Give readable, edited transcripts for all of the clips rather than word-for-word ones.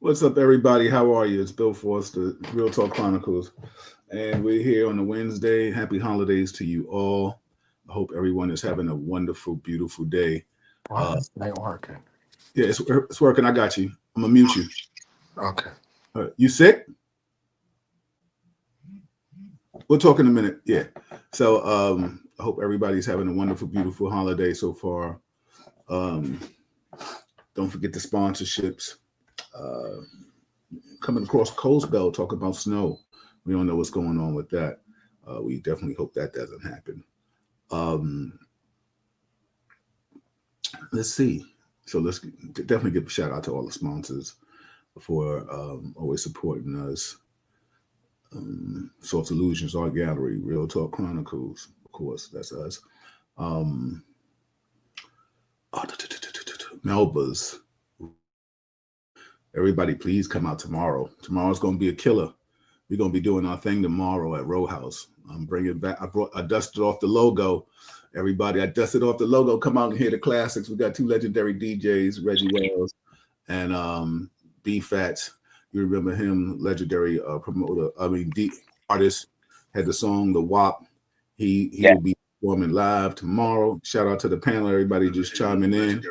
What's up, everybody? How are you? It's Bill Foster, Real Talk Chronicles, and we're here on a Wednesday. Happy holidays to you all. I hope everyone is having a wonderful, beautiful day. Why is it ain't working? Yeah, it's working. I got you. I'm gonna mute you. Okay. You sick? We'll talk in a minute. Yeah. So I hope everybody's having a wonderful, beautiful holiday so far. Um, don't forget the sponsorships. Uh, Coming across cold spell, talk about snow. We don't know what's going on with that. We definitely hope that doesn't happen. Um, let's see. So let's definitely give a shout out to all the sponsors for always supporting us. Soft Illusions, Art Gallery, Real Talk Chronicles, of course, that's us. Um, oh, Melba's. Everybody, please come out tomorrow. Tomorrow's going to be a killer. We're going to be doing our thing tomorrow at Row House. I'm bringing back. I dusted off the logo. Everybody, I dusted off the logo. Come out and hear the classics. We got two legendary DJs, Reggie Wells and B Fats. You remember him, legendary promoter. Artist. Had the song The WAP. He Yeah. will be performing live tomorrow. Shout out to the panel. Everybody just chiming in.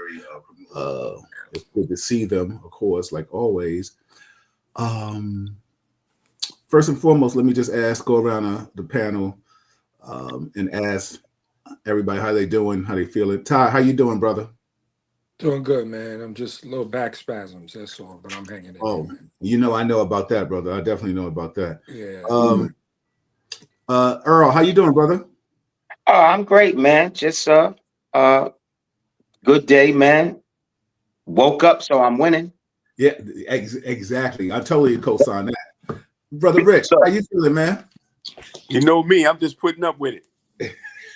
It's good to see them, of course, like always. Um, First and foremost, let me just go around the panel and ask everybody how they doing, how they feeling. Ty, how you doing, brother? Doing good, man. I'm just a little back spasms, that's all, but I'm hanging in there, Oh, man. I know about that, brother. I definitely know about that. Yeah. Earl, how you doing, brother? Oh, I'm great, man. Just good day, man. Woke up, so I'm winning. Yeah, exactly. I totally co-sign that. Brother Rich, So how you feeling, man? You know me, I'm just putting up with it.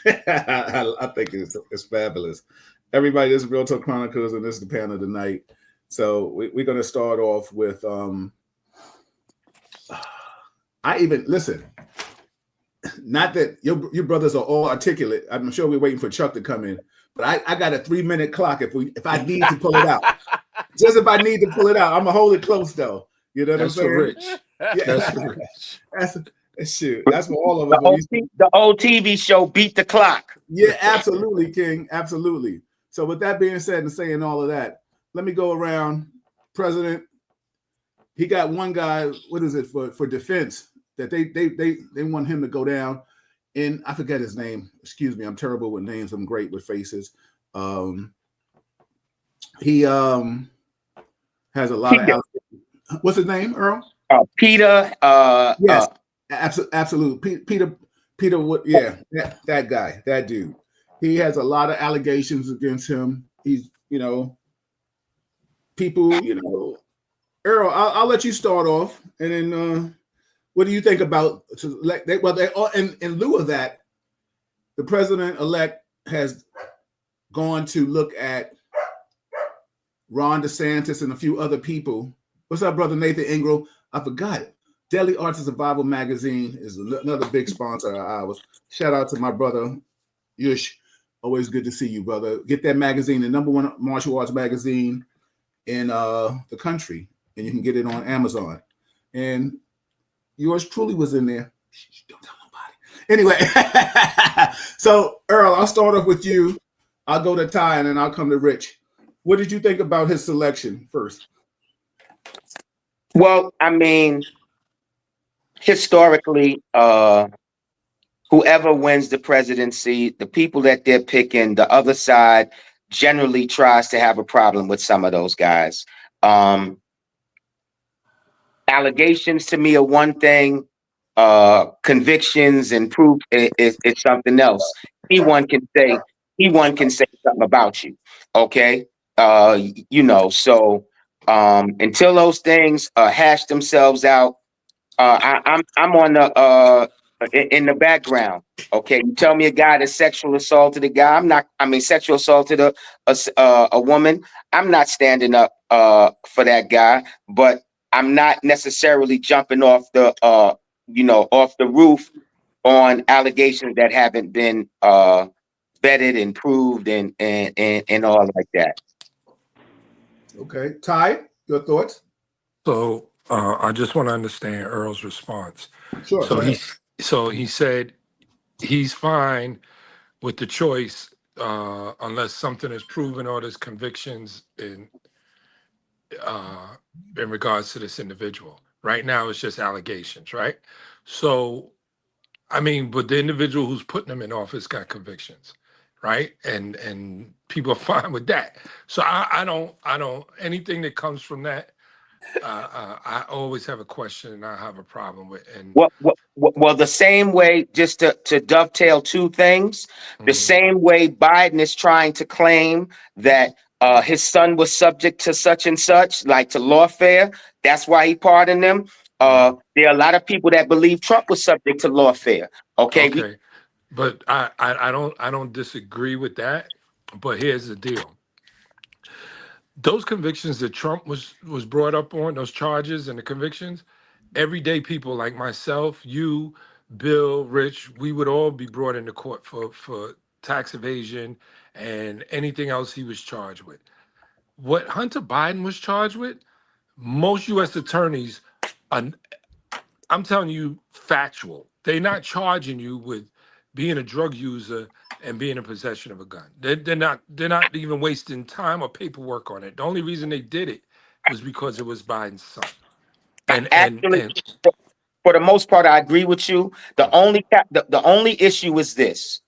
I think it's fabulous. Everybody, this is Real Talk Chronicles, and this is the panel tonight. So we're going to start off with I even listen. Not that your brothers are all articulate. I'm sure we're waiting for Chuck to come in, but I got a 3-minute clock if I need to pull it out. Just if I need to pull it out, I'm gonna hold it close though. You know what That's I'm for saying? Rich. Yeah, That's for Rich. shoot. That's for all of the us. old TV show beat the clock. Yeah, absolutely, King. Absolutely. So with that being said and saying all of that, let me go around. President, he got one guy, what is it, for defense that they want him to go down. And I forget his name. Excuse me, I'm terrible with names. I'm great with faces. He has a lot Peter. of what's his name, Earl? Peter. Yes, absolutely. Peter. What? Yeah, that guy, that dude. He has a lot of allegations against him. He's, people. Earl, I'll let you start off, and then what do you think about? In lieu of that, the president-elect has gone to look at Ron DeSantis and a few other people. What's up, brother Nathan Ingram? I forgot it. Daily Arts and Survival Magazine is another big sponsor of ours. Shout out to my brother, Yush. Always good to see you, brother. Get that magazine, the #1 martial arts magazine in the country, and you can get it on Amazon. And yours truly was in there. Don't tell nobody. Anyway, so Earl, I'll start off with you. I'll go to Ty, and then I'll come to Rich. What did you think about his selection first? Well, I mean, historically, whoever wins the presidency, the people that they're picking, the other side generally tries to have a problem with some of those guys. Allegations to me are one thing. Convictions and proof is something else. Anyone can say something about you. Okay. So until those things hash themselves out, I'm on the in the background. Okay, you tell me a guy that sexual assaulted a guy. Sexual assaulted a woman. I'm not standing up for that guy, but I'm not necessarily jumping off the roof on allegations that haven't been vetted and proved and all like that. Okay, Ty, your thoughts? So I just want to understand Earl's response. Sure, go ahead. He said he's fine with the choice unless something is proven or there's convictions uh, in regards to this individual. Right now, it's just allegations, right? So, I mean, but the individual who's putting him in office got convictions, right? And people are fine with that. So I don't anything that comes from that. I always have a question and I have a problem with. And Well, the same way, just to dovetail two things, the Mhm. same way Biden is trying to claim that his son was subject to such and such, like to lawfare. That's why he pardoned them. There are a lot of people that believe Trump was subject to lawfare. Okay, Okay, but I don't disagree with that. But here's the deal: those convictions that Trump was brought up on, those charges and the convictions, everyday people like myself, you, Bill, Rich, we would all be brought into court for tax evasion and anything else he was charged with. What Hunter Biden was charged with, most U.S. attorneys, are, I'm telling you, factual. They're not charging you with being a drug user and being in possession of a gun. They're not even wasting time or paperwork on it. The only reason they did it was because it was Biden's son. actually, And for the most part, I agree with you. The okay. only issue is this: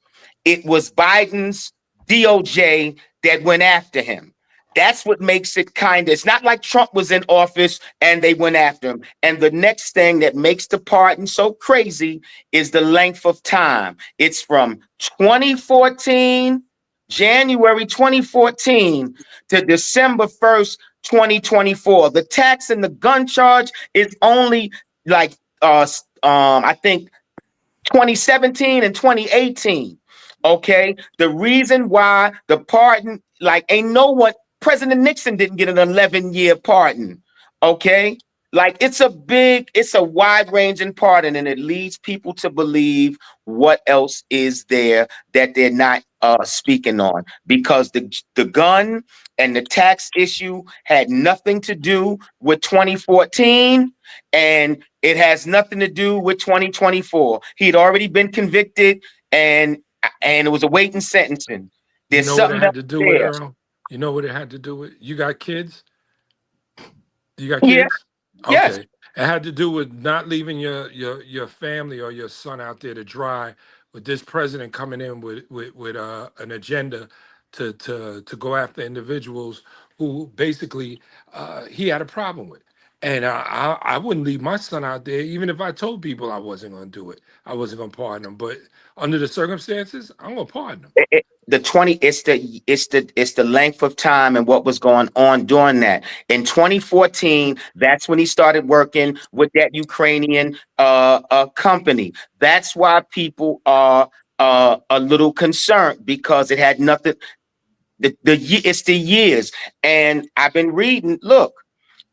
it was Biden's DOJ that went after him. That's what makes it kind of, it's not like Trump was in office and they went after him. And the next thing that makes the pardon so crazy is the length of time. It's from 2014, January 2014 to December 1st, 2024. The tax and the gun charge is only like, I think 2017 and 2018. Okay. The reason why the pardon, like, ain't no one, President Nixon didn't get an 11-year pardon. Okay. Like, it's a wide ranging pardon, and it leads people to believe what else is there that they're not speaking on, because the gun and the tax issue had nothing to do with 2014, and it has nothing to do with 2024. He'd already been convicted, and it was awaiting sentencing. You There's know what it something had else to do with, there. Earl? You know what it had to do with? You got kids? You got Yeah, kids? yes. Okay. It had to do with not leaving your family or your son out there to dry, with this president coming in with an agenda to go after individuals who basically he had a problem with. And I wouldn't leave my son out there, even if I told people I wasn't going to do it. I wasn't going to pardon him. But under the circumstances, I'm going to pardon him. The 20, it's the length of time and what was going on during that. In 2014, that's when he started working with that Ukrainian company. That's why people are a little concerned, because it had nothing. It's the years. And I've been reading. Look,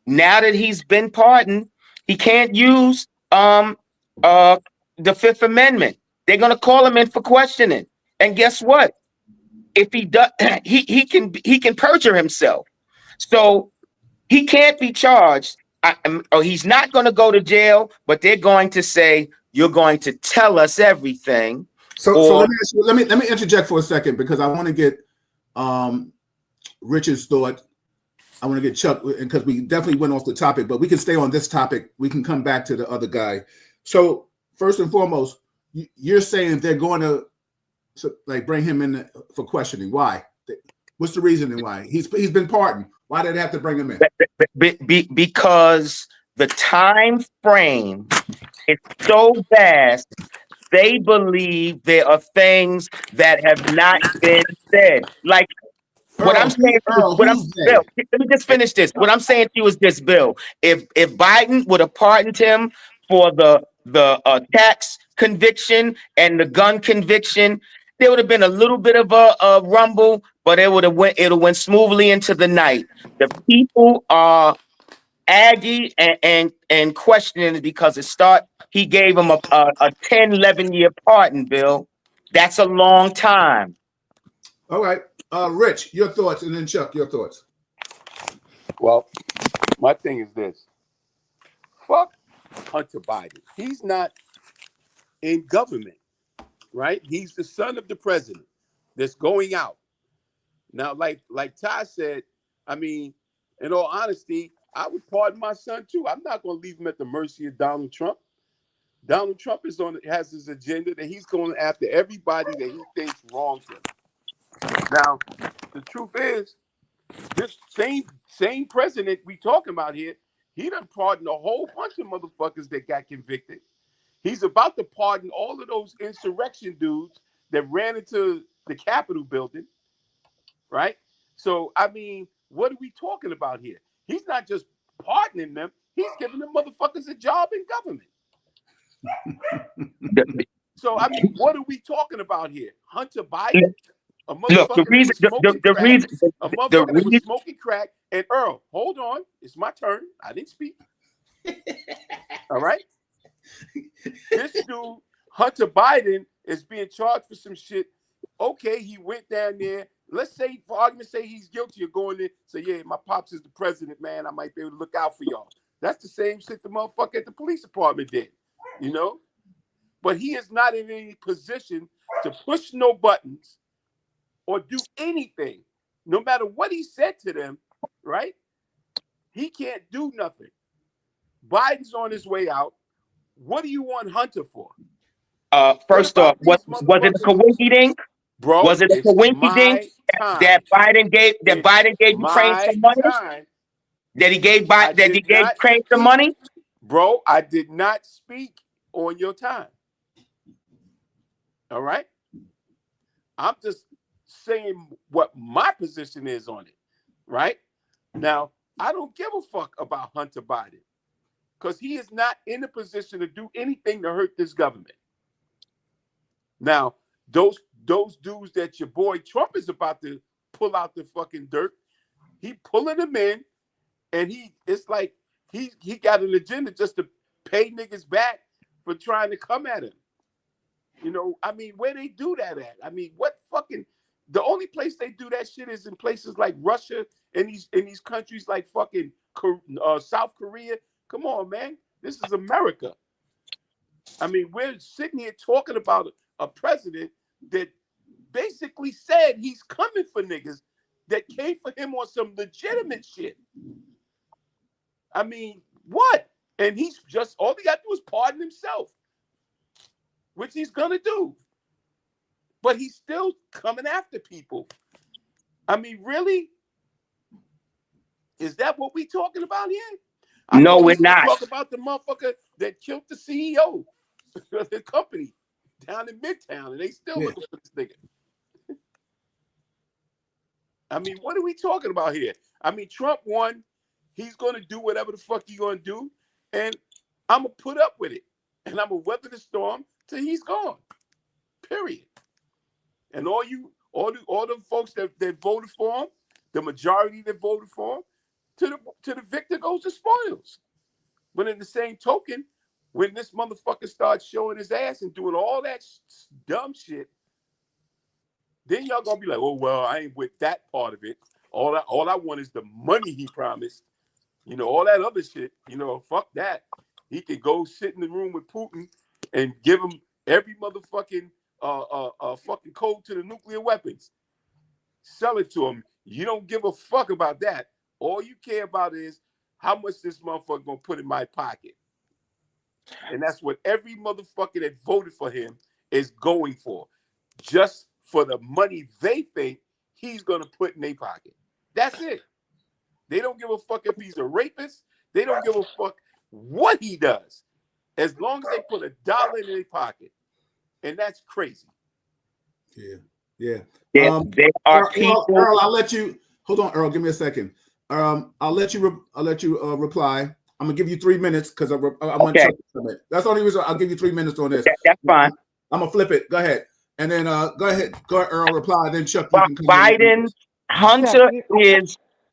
now that he's been pardoned, he can't use uh the Fifth Amendment. They're gonna call him in for questioning. And guess what? If he does, he can perjure himself. So he can't be charged. Or he's not going to go to jail, but they're going to say, you're going to tell us everything. So Or let me ask you, let me interject for a second, because I want to get Richard's thought. I want to get Chuck, because we definitely went off the topic, but we can stay on this topic. We can come back to the other guy. So first and foremost, you're saying they're going to like bring him in for questioning. Why? What's the reasoning why? He's been pardoned. Why did they have to bring him in? because the time frame is so vast, they believe there are things that have not been said. Like, what I'm saying, Who's they? Bill, let me just finish this. What I'm saying to you is this, Bill. If Biden would have pardoned him for the tax conviction and the gun conviction, there would have been a little bit of a rumble, but it went smoothly into the night. The people are aggy and questioning it, because he gave him a 10, 11-year pardon, Bill. That's a long time. All right. Rich, your thoughts, and then Chuck, your thoughts. Well, my thing is this. fuck Hunter Biden. He's not in government, right? He's the son of the president that's going out. Now, like Ty said, I mean, in all honesty, I would pardon my son too. I'm not going to leave him at the mercy of Donald Trump. Donald Trump has his agenda that he's going after everybody that he thinks wronged him. Now, the truth is, this same president we talking about here, he done pardoned a whole bunch of motherfuckers that got convicted. He's about to pardon all of those insurrection dudes that ran into the Capitol building, right? So, I mean, what are we talking about here? He's not just pardoning them, he's giving them motherfuckers a job in government. So, I mean, what are we talking about here? Hunter Biden? A motherfucker that was smoking crack. And Earl, hold on. It's my turn. I didn't speak. All right? This dude, Hunter Biden, is being charged for some shit. Okay, he went down there. Let's say, for argument's sake, he's guilty of going there. Say, yeah, my pops is the president, man. I might be able to look out for y'all. That's the same shit the motherfucker at the police department did, you know? But he is not in any position to push no buttons or do anything. No matter what he said to them, right? He can't do nothing. Biden's on his way out. What do you want Hunter for? First off, was it a coinky dink? Bro, was it a coinky dink that Biden gave Ukraine some money? That he gave Ukraine some money? Bro, I did not speak on your time. All right? I'm just saying what my position is on it, right? Now, I don't give a fuck about Hunter Biden because he is not in a position to do anything to hurt this government. Now, those dudes that your boy Trump is about to pull out the fucking dirt, he pulling them in, and it's like he got an agenda just to pay niggas back for trying to come at him. You know, I mean, where they do that at? I mean, what fucking... The only place they do that shit is in places like Russia and these countries like fucking South Korea. Come on, man. This is America. I mean, we're sitting here talking about a president that basically said he's coming for niggas that came for him on some legitimate shit. I mean, what? And he's just, all he got to do is pardon himself, which he's going to do. But he's still coming after people. I mean, really? Is that what we talking about here? No, we're not. Talk about the motherfucker that killed the CEO of the company down in Midtown, and they still looking for this nigga. I mean, what are we talking about here? I mean, Trump won. He's going to do whatever the fuck he's going to do, and I'm going to put up with it, and I'm going to weather the storm till he's gone. Period. And all the folks that voted for him, the majority that voted for him, to the victor goes the spoils. But in the same token, when this motherfucker starts showing his ass and doing all that dumb shit, then y'all gonna be like, oh well, I ain't with that part of it. All I want is the money he promised. You know, all that other shit. You know, fuck that. He can go sit in the room with Putin and give him every motherfucking fucking code to the nuclear weapons. Sell it to him. You don't give a fuck about that. All you care about is how much this motherfucker gonna put in my pocket. And that's what every motherfucker that voted for him is going for. Just for the money they think he's gonna put in their pocket. That's it. They don't give a fuck if he's a rapist. They don't give a fuck what he does. As long as they put $1 in their pocket. And that's crazy. Yeah. There are people. Earl, I'll let you hold on. Earl, give me a second. I'll let you reply. I'm gonna give you 3 minutes because I want to. That's the only reason I'll give you 3 minutes on this. That's fine. I'm gonna flip it. Go ahead, and then go ahead, Earl, reply. Then Chuck. Biden,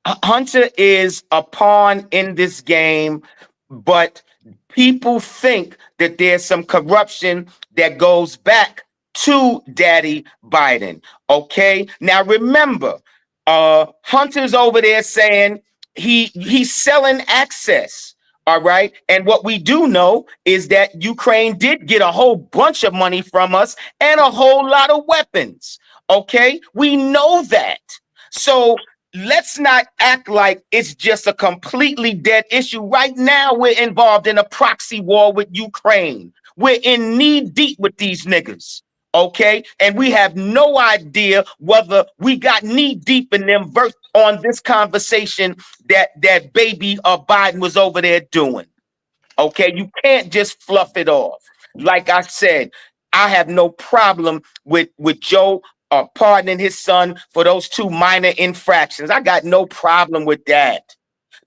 Hunter is a pawn in this game, but people think that there's some corruption that goes back to Daddy Biden. Okay. Now remember, Hunter's over there saying he's selling access. All right. And what we do know is that Ukraine did get a whole bunch of money from us and a whole lot of weapons. Okay. We know that. So let's not act like it's just a completely dead issue. Right now, we're involved in a proxy war with Ukraine. We're in knee deep with these niggas. Okay. And we have no idea whether we got knee deep in them verse on this conversation that baby Biden was over there doing. Okay. You can't just fluff it off. Like I said, I have no problem with Joe pardoning his son for those 2 minor infractions. I got no problem with that.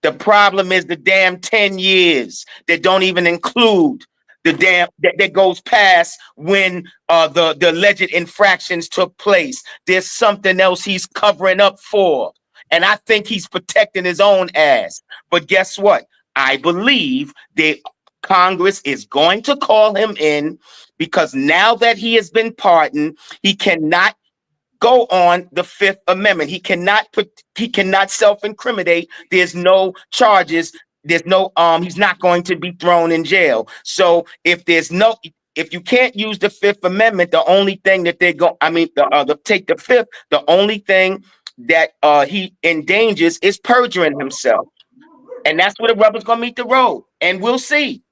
The problem is the damn 10 years that don't even include the damn that goes past when the alleged infractions took place. There's something else he's covering up for. And I think he's protecting his own ass. But guess what? I believe that Congress is going to call him in because now that he has been pardoned, he cannot go on the Fifth Amendment. He cannot self-incriminate. There's no charges. There's no he's not going to be thrown in jail. So if you can't use the Fifth Amendment, the only thing that take the fifth, the only thing that he endangers is perjuring himself. And that's where the rubber's gonna meet the road. And we'll see.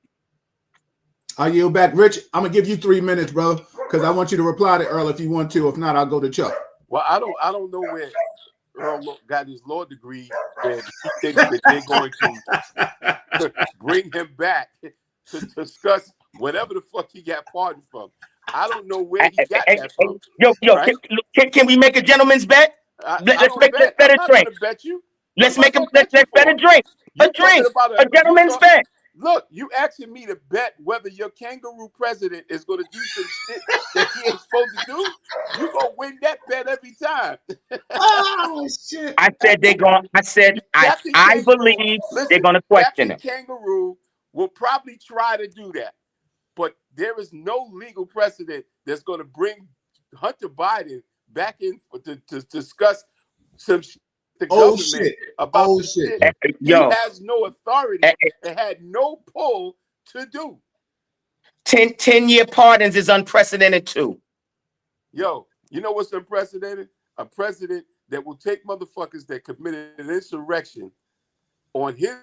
I yield back. Rich, I'm gonna give you 3 minutes, brother, because I want you to reply to Earl if you want to. If not, I'll go to Chuck. Well, I don't know where Earl got his law degree, and he thinks that they're going to bring him back to discuss whatever the fuck he got pardoned from. I don't know where he got that from. Yo, right? can we make a gentleman's bet? Let's bet a drink. Bet you. Let's bet a drink. A gentleman's bet. Look, you asking me to bet whether your kangaroo president is going to do some shit that he ain't supposed to do? You gonna win that bet every time. Oh shit! I said they're going. I believe they're going to question him. Kangaroo will probably try to do that, but there is no legal precedent that's going to bring Hunter Biden back in to discuss some shit. The government about shit. He has no authority and had no pull to do. 10-year pardons is unprecedented too. Yo, you know what's unprecedented? A president that will take motherfuckers that committed an insurrection on his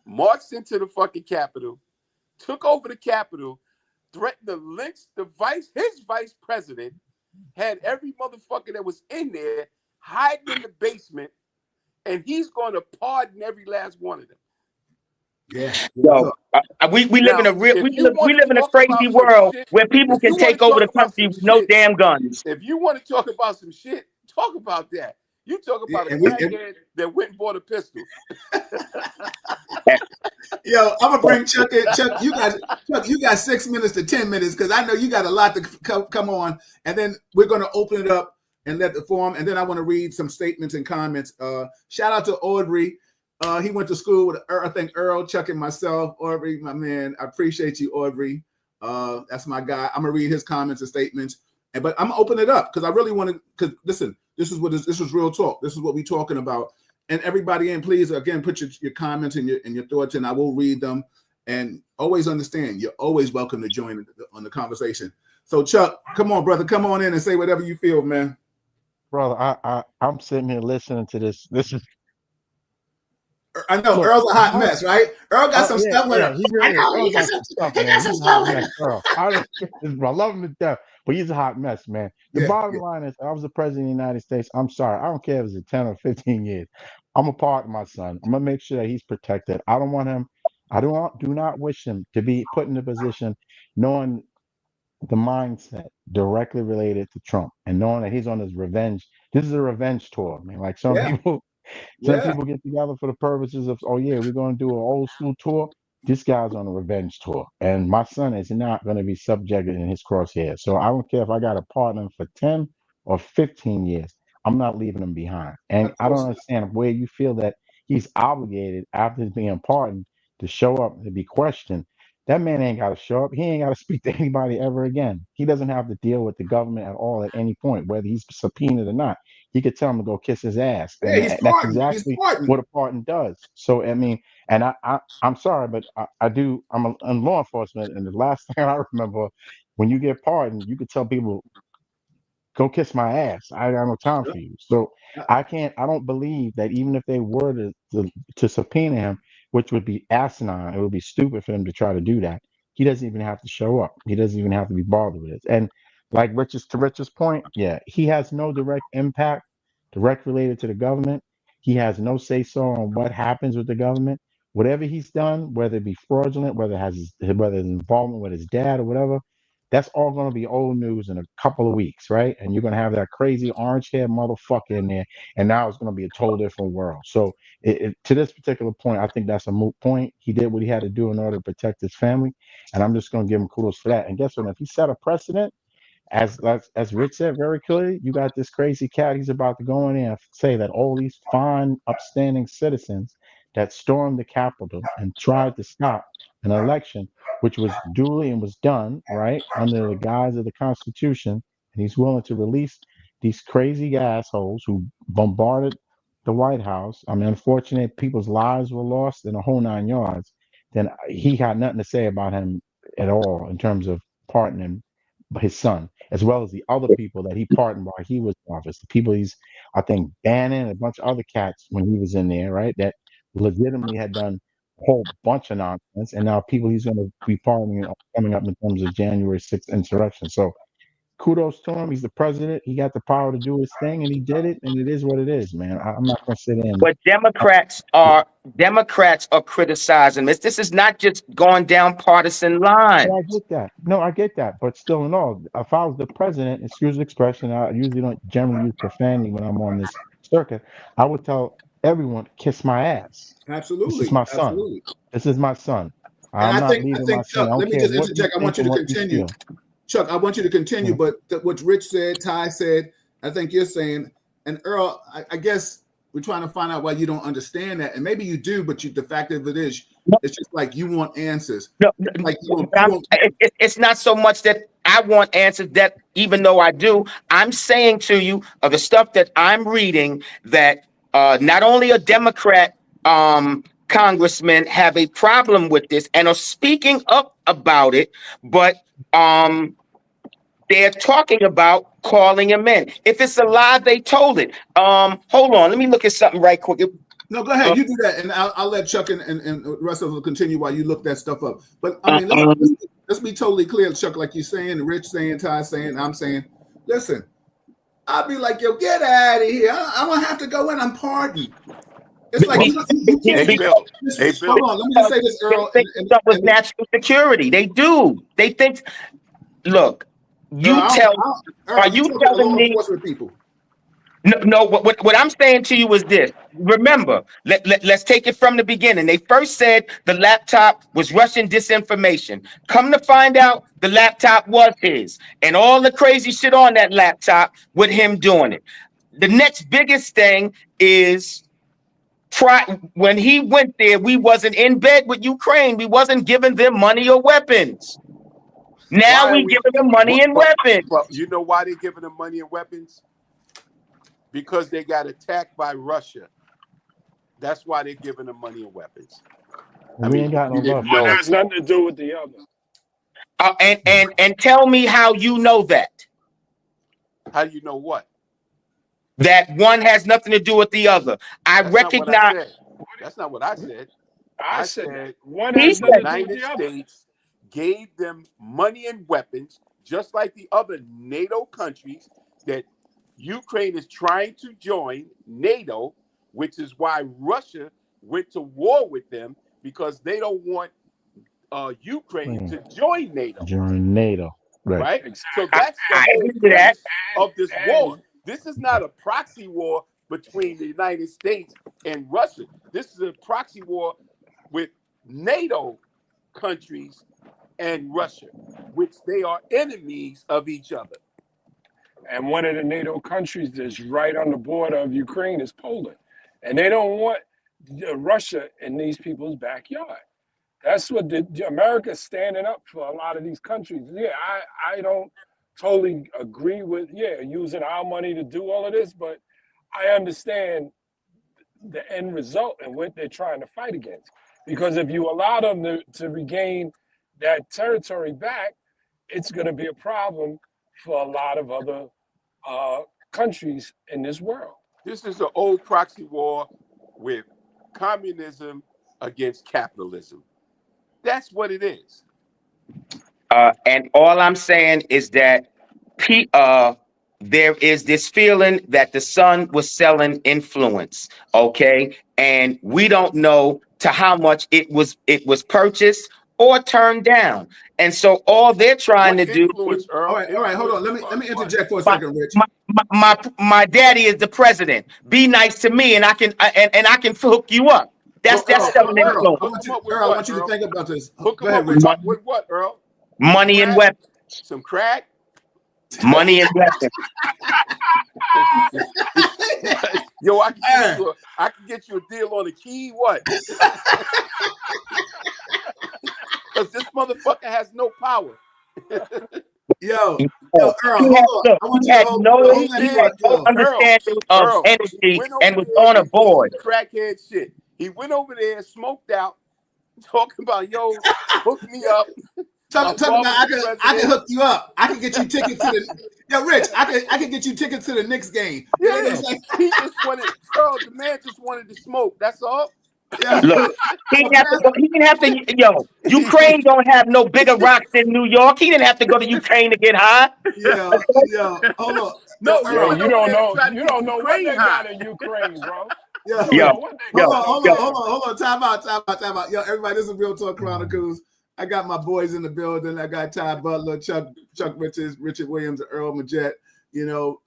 marched into the fucking Capitol, took over the Capitol, threatened to lynch his vice president, had every motherfucker that was in there hiding in the basement, and he's going to pardon every last one of them. Yeah. Yo, we live in a crazy world where people can take over the country with no damn guns. If you want to talk about some shit, talk about that. You talk about a crackhead that went and bought a pistol. Yo, I'm gonna bring Chuck in. Chuck, you got 6 minutes to 10 minutes because I know you got a lot to come on, and then we're gonna open it up and let the forum, and then I want to read some statements and comments. Shout out to Audrey. He went to school with, I think, Earl, Chuck, and myself. Audrey, my man, I appreciate you, Audrey. That's my guy. I'm gonna read his comments and statements, but I'm gonna open it up because I really want to. Because listen, this is real talk. This is what we're talking about. And everybody in, please again put your comments and your thoughts in. I will read them. And always understand, you're always welcome to join on the conversation. So Chuck, come on, brother, come on in and say whatever you feel, man. Brother, I'm sitting here listening to this. This is. I know Earl's a hot mess, right? Earl got some stuff with him. He got some stuff, man. He's a hot mess, Earl. I love him to death, but he's a hot mess, man. The bottom line is, I was the president of the United States. I'm sorry. I don't care if it's 10 or 15 years. I'm a part of my son. I'm gonna make sure that he's protected. I don't want him. Do not wish him to be put in a position knowing the mindset directly related to Trump and knowing that he's on his revenge. This is a revenge tour, man. Like some people get together for the purposes of, oh yeah, we're going to do an old school tour. This guy's on a revenge tour, and my son is not going to be subjected in his crosshairs. So I don't care if I got a partner for 10 or 15 years. I'm not leaving him behind. And I don't understand where you feel that he's obligated after being pardoned to show up to be questioned. That man ain't got to show up. He ain't got to speak to anybody ever again. He doesn't have to deal with the government at all at any point, whether he's subpoenaed or not. He could tell him to go kiss his ass, Yeah, and he's that's pardoned. He's exactly pardoned. what a pardon does. So I mean, and I'm sorry, but I do. I'm law enforcement, and the last thing I remember, when you get pardoned, you could tell people, go kiss my ass. I got no time for you. So I don't believe that even if they were to subpoena him, which would be asinine, it would be stupid for them to try to do that. He doesn't even have to show up. He doesn't even have to be bothered with it. And like Rich's point, yeah, he has no direct impact, direct related to the government. He has no say so on what happens with the government. Whatever he's done, whether it be fraudulent, whether his involvement with his dad or whatever, that's all going to be old news in a couple of weeks, right? And you're going to have that crazy orange haired motherfucker in there, and now it's going to be a total different world. So, to this particular point, I think that's a moot point. He did what he had to do in order to protect his family, and I'm just going to give him kudos for that. And guess what? If he set a precedent, as Rich said very clearly, you got this crazy cat. He's about to go in there and say that all these fine, upstanding citizens that stormed the Capitol and tried to stop an election, which was duly and was done right under the guise of the Constitution, and he's willing to release these crazy assholes who bombarded the White House. I mean, unfortunately, people's lives were lost in a whole 9 yards. Then he had nothing to say about him at all in terms of pardoning his son, as well as the other people that he pardoned while he was in office. The people I think, Bannon and a bunch of other cats when he was in there, right? That legitimately had done a whole bunch of nonsense, and now people he's going to be pardoning coming up in terms of January 6th insurrection. So kudos to him. He's the president. He got the power to do his thing, and he did it. And it is what it is, man. I'm not going to sit in. But Democrats are criticizing this. This is not just going down partisan lines. I get that. No, I get that. But still, in all, if I was the president, excuse the expression, I usually don't generally use profanity when I'm on this circuit. I would tell everyone, kiss my ass. This is Absolutely, my son. absolutely. This is my son. And I'm I not think, leaving my son. I Chuck, don't let me care just what you interject. I want think you and to what you continue. feel. Chuck, I want you to continue, Mhm. but what Rich said, Ty said, I think you're saying, and Earl, I guess we're trying to find out why you don't understand that. And maybe you do, but the fact of it is, it's just like you want answers. No, It's like it's not so much that I want answers, that even though I do, I'm saying to you of the stuff that I'm reading that not only a Democrat congressmen have a problem with this and are speaking up about it, but they're talking about calling him in. If it's a lie, they told it. Hold on, let me look at something right quick. No, go ahead. You do that, and I'll let Chuck and the rest of us continue while you look that stuff up. But I mean, let's be totally clear, Chuck, like you're saying, Rich saying, Ty saying, I'm saying, listen, I'll be like, yo, get out of here. I don't have to go in. I'm pardoned. It's like you can't. Hey, Bill. Hold on. Let me just say this, Earl. They think stuff was national security. They do. They think. Look, you Earl, tell. Earl, Are you telling law me? enforcement people? No. What I'm saying to you is this. Remember, let's take it from the beginning. They first said the laptop was Russian disinformation. Come to find out, the laptop was his, and all the crazy shit on that laptop with him doing it. The next biggest thing is, when he went there, we wasn't in bed with Ukraine. We wasn't giving them money or weapons. Now we giving them money and weapons. Well, you know why they're giving them money and weapons? Because they got attacked by Russia. That's why they're giving them money and weapons. We ain't got no love. One has nothing to do with the other. And tell me how you know that. How do you know what? That one has nothing to do with the other. I recognize. That's not what I said. I said one He has said nothing to do with The the United other. States gave them money and weapons, just like the other NATO countries that Ukraine is trying to join NATO, which is why Russia went to war with them, because they don't want Ukraine to join NATO. Join NATO. Right? Exactly. So that's the I whole agree with that. premise of this war. This is not a proxy war between the United States and Russia. This is a proxy war with NATO countries and Russia, which they are enemies of each other. And one of the NATO countries that's right on the border of Ukraine is Poland. And they don't want Russia in these people's backyard. That's what America's standing up for a lot of these countries. Yeah, I don't totally agree with using our money to do all of this, but I understand the end result and what they're trying to fight against. Because if you allow them to regain that territory back, it's going to be a problem for a lot of other countries in this world. This is an old proxy war with communism against capitalism. That's what it is. And all I'm saying is that there is this feeling that the son was selling influence, okay? And we don't know to how much it was purchased or turned down. And so all they're trying to do. Earl? All right, hold on. Let me interject for a second, Rich. My daddy is the president. Be nice to me, and I can hook you up. That's selling influence. Earl, I want you to think about this. Hook him up with what, Earl? Money and weapons. Some crack? Money and weapons. Yo, I can get you a deal on the key. What? Because this motherfucker has no power. Earl, hold on. I want you to hold no understanding of energy and was on a board. Crackhead shit. He went over there, smoked out, talking about, yo, hook me up. Talking about I can hook you up. I can get you tickets to the Rich. I can get you tickets to the Knicks game. Yeah, he just wanted. Earl, the man just wanted to smoke. That's all. Yeah. Look, he didn't have to. Yo, Ukraine don't have no bigger rocks than New York. He didn't have to go to Ukraine to get high. Yeah. Hold on. No, you don't know. You don't know what they got in Ukraine, bro. Hold on. Time out. Yo, everybody, this is Real Talk Chronicles. I got my boys in the building. I got Ty Butler, Chuck Richards, Richard Williams, and Earl Majette,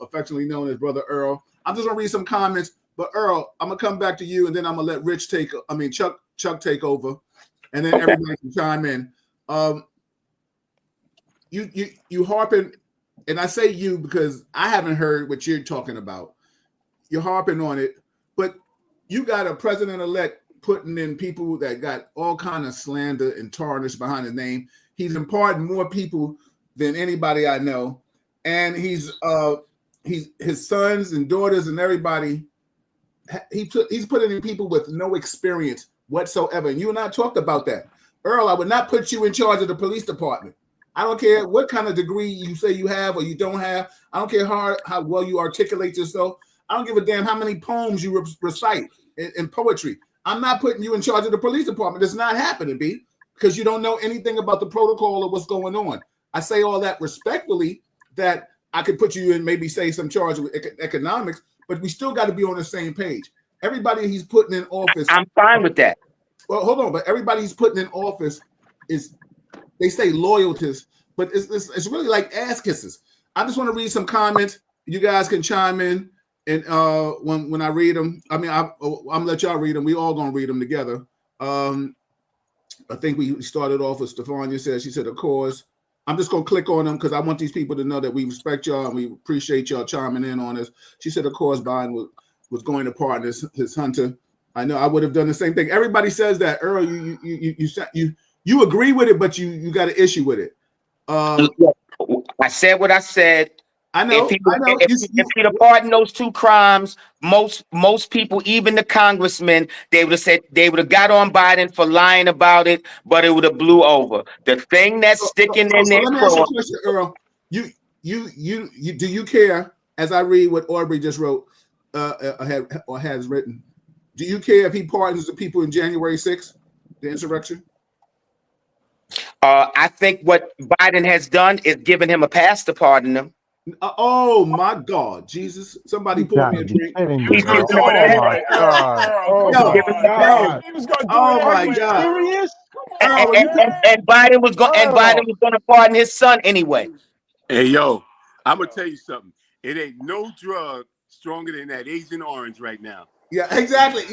affectionately known as Brother Earl. I'm just gonna read some comments, but Earl, I'm gonna come back to you, and then I'm gonna let Chuck take over, and then everybody can chime in. You harping, and I say you because I haven't heard what you're talking about. You're harping on it, but you got a president-elect putting in people that got all kind of slander and tarnish behind his name. He's imparting more people than anybody I know, and he's his sons and daughters and everybody. He's putting in people with no experience whatsoever. And you and I talked about that, Earl. I would not put you in charge of the police department. I don't care what kind of degree you say you have or you don't have. I don't care how well you articulate yourself. I don't give a damn how many poems you recite in poetry. I'm not putting you in charge of the police department. It's not happening, B, because you don't know anything about the protocol or what's going on. I say all that respectfully, that I could put you in, maybe say some charge with economics, but we still got to be on the same page. Everybody he's putting in office. I'm fine with that. Well, hold on, but everybody he's putting in office is, they say loyalties, but it's really like ass kisses. I just want to read some comments. You guys can chime in. And when I read them, I'm gonna let y'all read them. We all gonna read them together. I think we started off with Stefania said, she said, of course. I'm just gonna click on them because I want these people to know that we respect y'all and we appreciate y'all chiming in on this. She said, of course, Biden was going to pardon his hunter. I know I would have done the same thing. Everybody says that. Earl, you agree with it, but you got an issue with it. I said what I said. I know. If he'd have pardoned those two crimes, most people, even the congressmen, they would have got on Biden for lying about it, but it would have blew over. The thing that's sticking in there. Let me ask you a question, Earl. You do you care? As I read what Aubrey just wrote, has written, do you care if he pardons the people in January 6th, the insurrection? I think what Biden has done is given him a pass to pardon them. Oh my God, Jesus! Somebody pour me a drink. Oh my God! Oh my God! And Biden was going to pardon his son anyway. Hey yo, I'm gonna tell you something. It ain't no drug stronger than that Agent Orange right now. Yeah, exactly.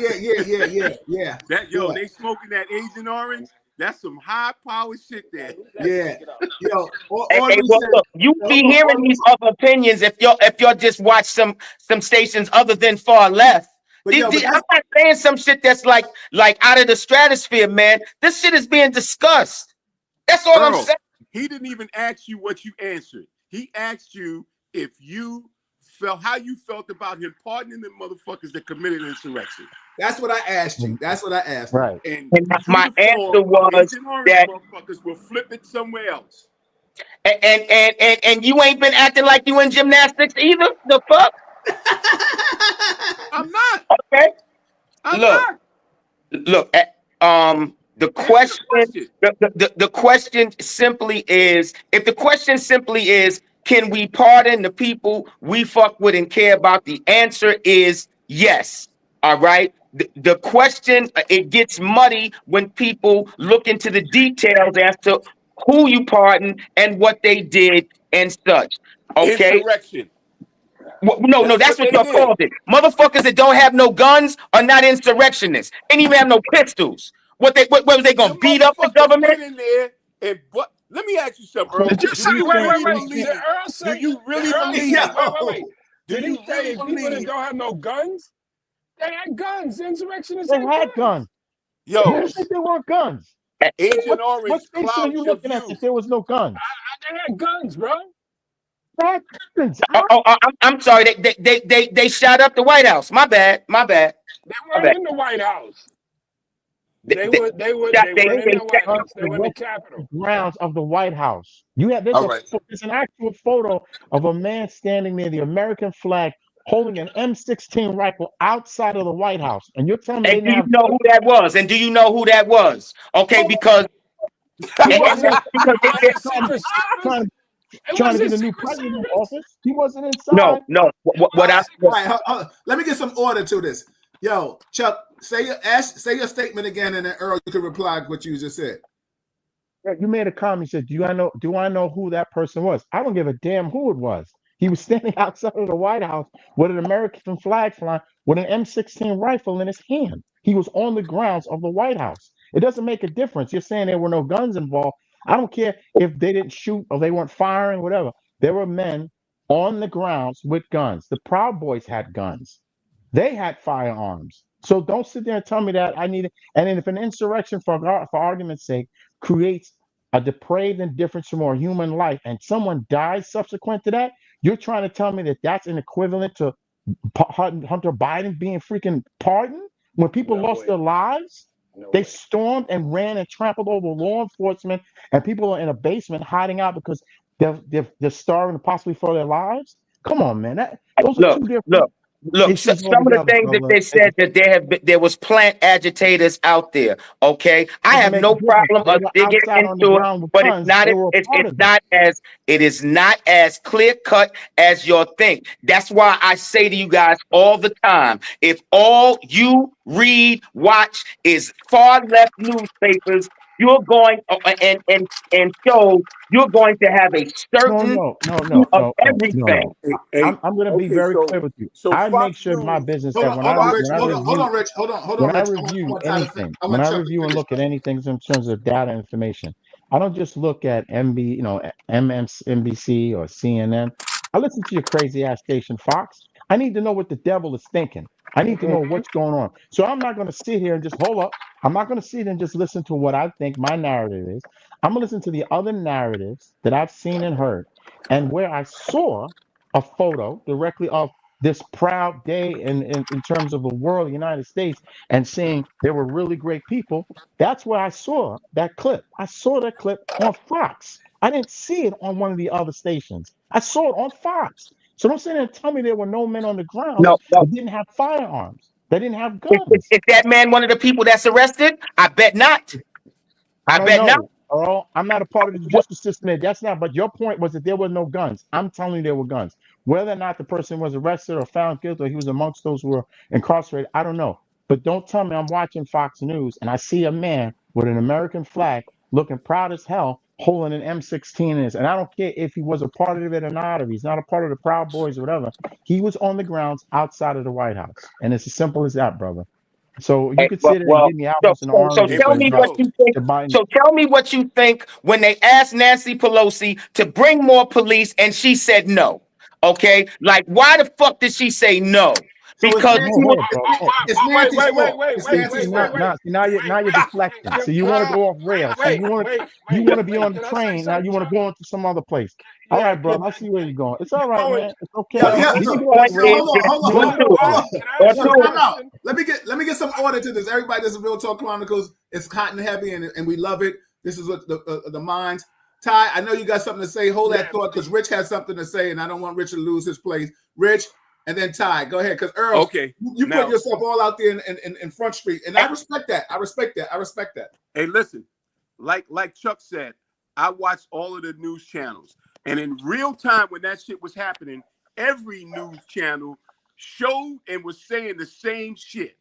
Yeah. They smoking that Agent Orange. That's some high power shit there. Yeah. Yo, look, you be hearing these other opinions if y'all just watch some stations other than far left. But yo, but I'm not saying some shit that's like out of the stratosphere, man. This shit is being discussed. That's all I'm Earl, saying. he didn't even ask you what you answered. He asked you if you felt how you felt about him pardoning the motherfuckers that committed insurrection. that's what I asked you. That's what I asked. Right. And My answer was Agent Orange that, motherfuckers will flip it somewhere else. and you ain't been acting like you in gymnastics either. The fuck? I'm not. Okay. I'm Look, not. the Answer question, the question simply is, if the question simply is, can we pardon the people we fuck with and care about? The answer is yes. All right. The question, it gets muddy when people look into the details as to who you pardon and what they did and such. Okay. Insurrection. No, that's what what they y'all did. called it. Motherfuckers that don't have no guns are not insurrectionists. Ain't even have no pistols. What was they gonna Them beat up the motherfuckers government? went in there and but let me ask you something, Earl. Did you say wait? Did Earl say? Do you Did really Earl believe? say, wait? Do Did he you say really people that believe? don't have no guns? They had guns. Insurrectionists They had guns. Yo, You think they weren't guns? Agent What Orange station are you clouds your looking at view. if there was no guns? They had guns, bro. They had guns. I'm sorry. They shot up the White House. My bad. They weren't in the White House. They weren't in the White House. They were in the Capitol. Grounds of the White House. There's All right. there's an actual photo of a man standing near the American flag holding an M16 rifle outside of the White House. And you're telling me they And do didn't you have know who that was? And do you know who that was? Okay, because he wasn't because Was it Secret trying, Service? trying Was to it get a new Secret president in Service? office. He wasn't inside. no. What I all right, hold on. Let me get some order to this. Yo, Chuck, say your statement again, and then Earl, you can reply to what you just said. You made a comment. You said, do I know who that person was? I don't give a damn who it was. He was standing outside of the White House with an American flag flying with an M16 rifle in his hand. He was on the grounds of the White House. It doesn't make a difference. You're saying there were no guns involved. I don't care if they didn't shoot or they weren't firing, whatever. There were men on the grounds with guns. The Proud Boys had guns. They had firearms. So don't sit there and tell me that I need it. And then if an insurrection, for argument's sake, creates a depraved indifference from our human life and someone dies subsequent to that, you're trying to tell me that that's an equivalent to Hunter Biden being freaking pardoned when people lost their lives? They stormed and ran and trampled over law enforcement, and people are in a basement hiding out because they're starving possibly for their lives. Come on, man. Those are two different issues some of the altogether, things that brother. they said that there was plant agitators out there. Okay, I Doesn't have make a no difference. problem They us were digging outside on the into it, ground with but guns. They were a part of it. it is not as clear cut as you think. That's why I say to you guys all the time: if all you read, watch is far left newspapers, you're going and shows, you're going to have a certain view of everything. No. Hey, I'm going to be okay, very clear with you. so I make Fox sure in my News. business Hold that on, hold on, Rich. Hold on, Rich. Hold on, when I Rich. review I anything, I when I Chuck to review and finish. look at anything in terms of data information, I don't just look at MSNBC or CNN. I listen to your crazy ass station, Fox. I need to know what the devil is thinking. I need to know what's going on. So I'm not going to sit here and just hold up. I'm not going to sit and just listen to what I think my narrative is. I'm going to listen to the other narratives that I've seen and heard, and where I saw a photo directly of this proud day in terms of the world, the United States, and seeing there were really great people. That's where I saw that clip. I saw that clip on Fox. I didn't see it on one of the other stations. I saw it on Fox. So don't sit there and tell me there were no men on the grounds No. that didn't have firearms. They didn't have Is guns. that man one of the people that's arrested? I bet not. I I don't bet not. know. Earl, I'm not a part of the justice system there. That's not, but your point was that there were no guns. I'm telling you there were guns. Whether or not the person was arrested or found guilty or he was amongst those who were incarcerated, I don't know. But don't tell me I'm watching Fox News and I see a man with an American flag looking proud as hell holding an M16 in his. And I don't care if he was a part of it or not, or he's not a part of the Proud Boys or whatever. He was on the grounds outside of the White House. And it's as simple as that, brother. So you could sit there and give me apples and oranges Tell me what you think. to Biden. So tell me what you think when they asked Nancy Pelosi to bring more police and she said no. Okay, like why the fuck did she say no? Because now you're deflecting. So you want to go off rails. So you want to be on the train. Now you want to go into some other place. All right, brother. I see where you're going. It's all right, man. It's okay. Hold on. Let me get some order to this. Everybody, this is Real Talk Chronicles. It's hot and heavy, and we love it. This is what the minds. Ty, I know you got something to say. Hold that thought, because Rich has something to say, and I don't want Rich to lose his place. Rich, and then Ty, go ahead, because Earl, okay, you put yourself all out there in Front Street, and I respect that. I respect that. Hey, listen, like Chuck said, I watched all of the news channels, and in real time when that shit was happening, every news channel showed and was saying the same shit.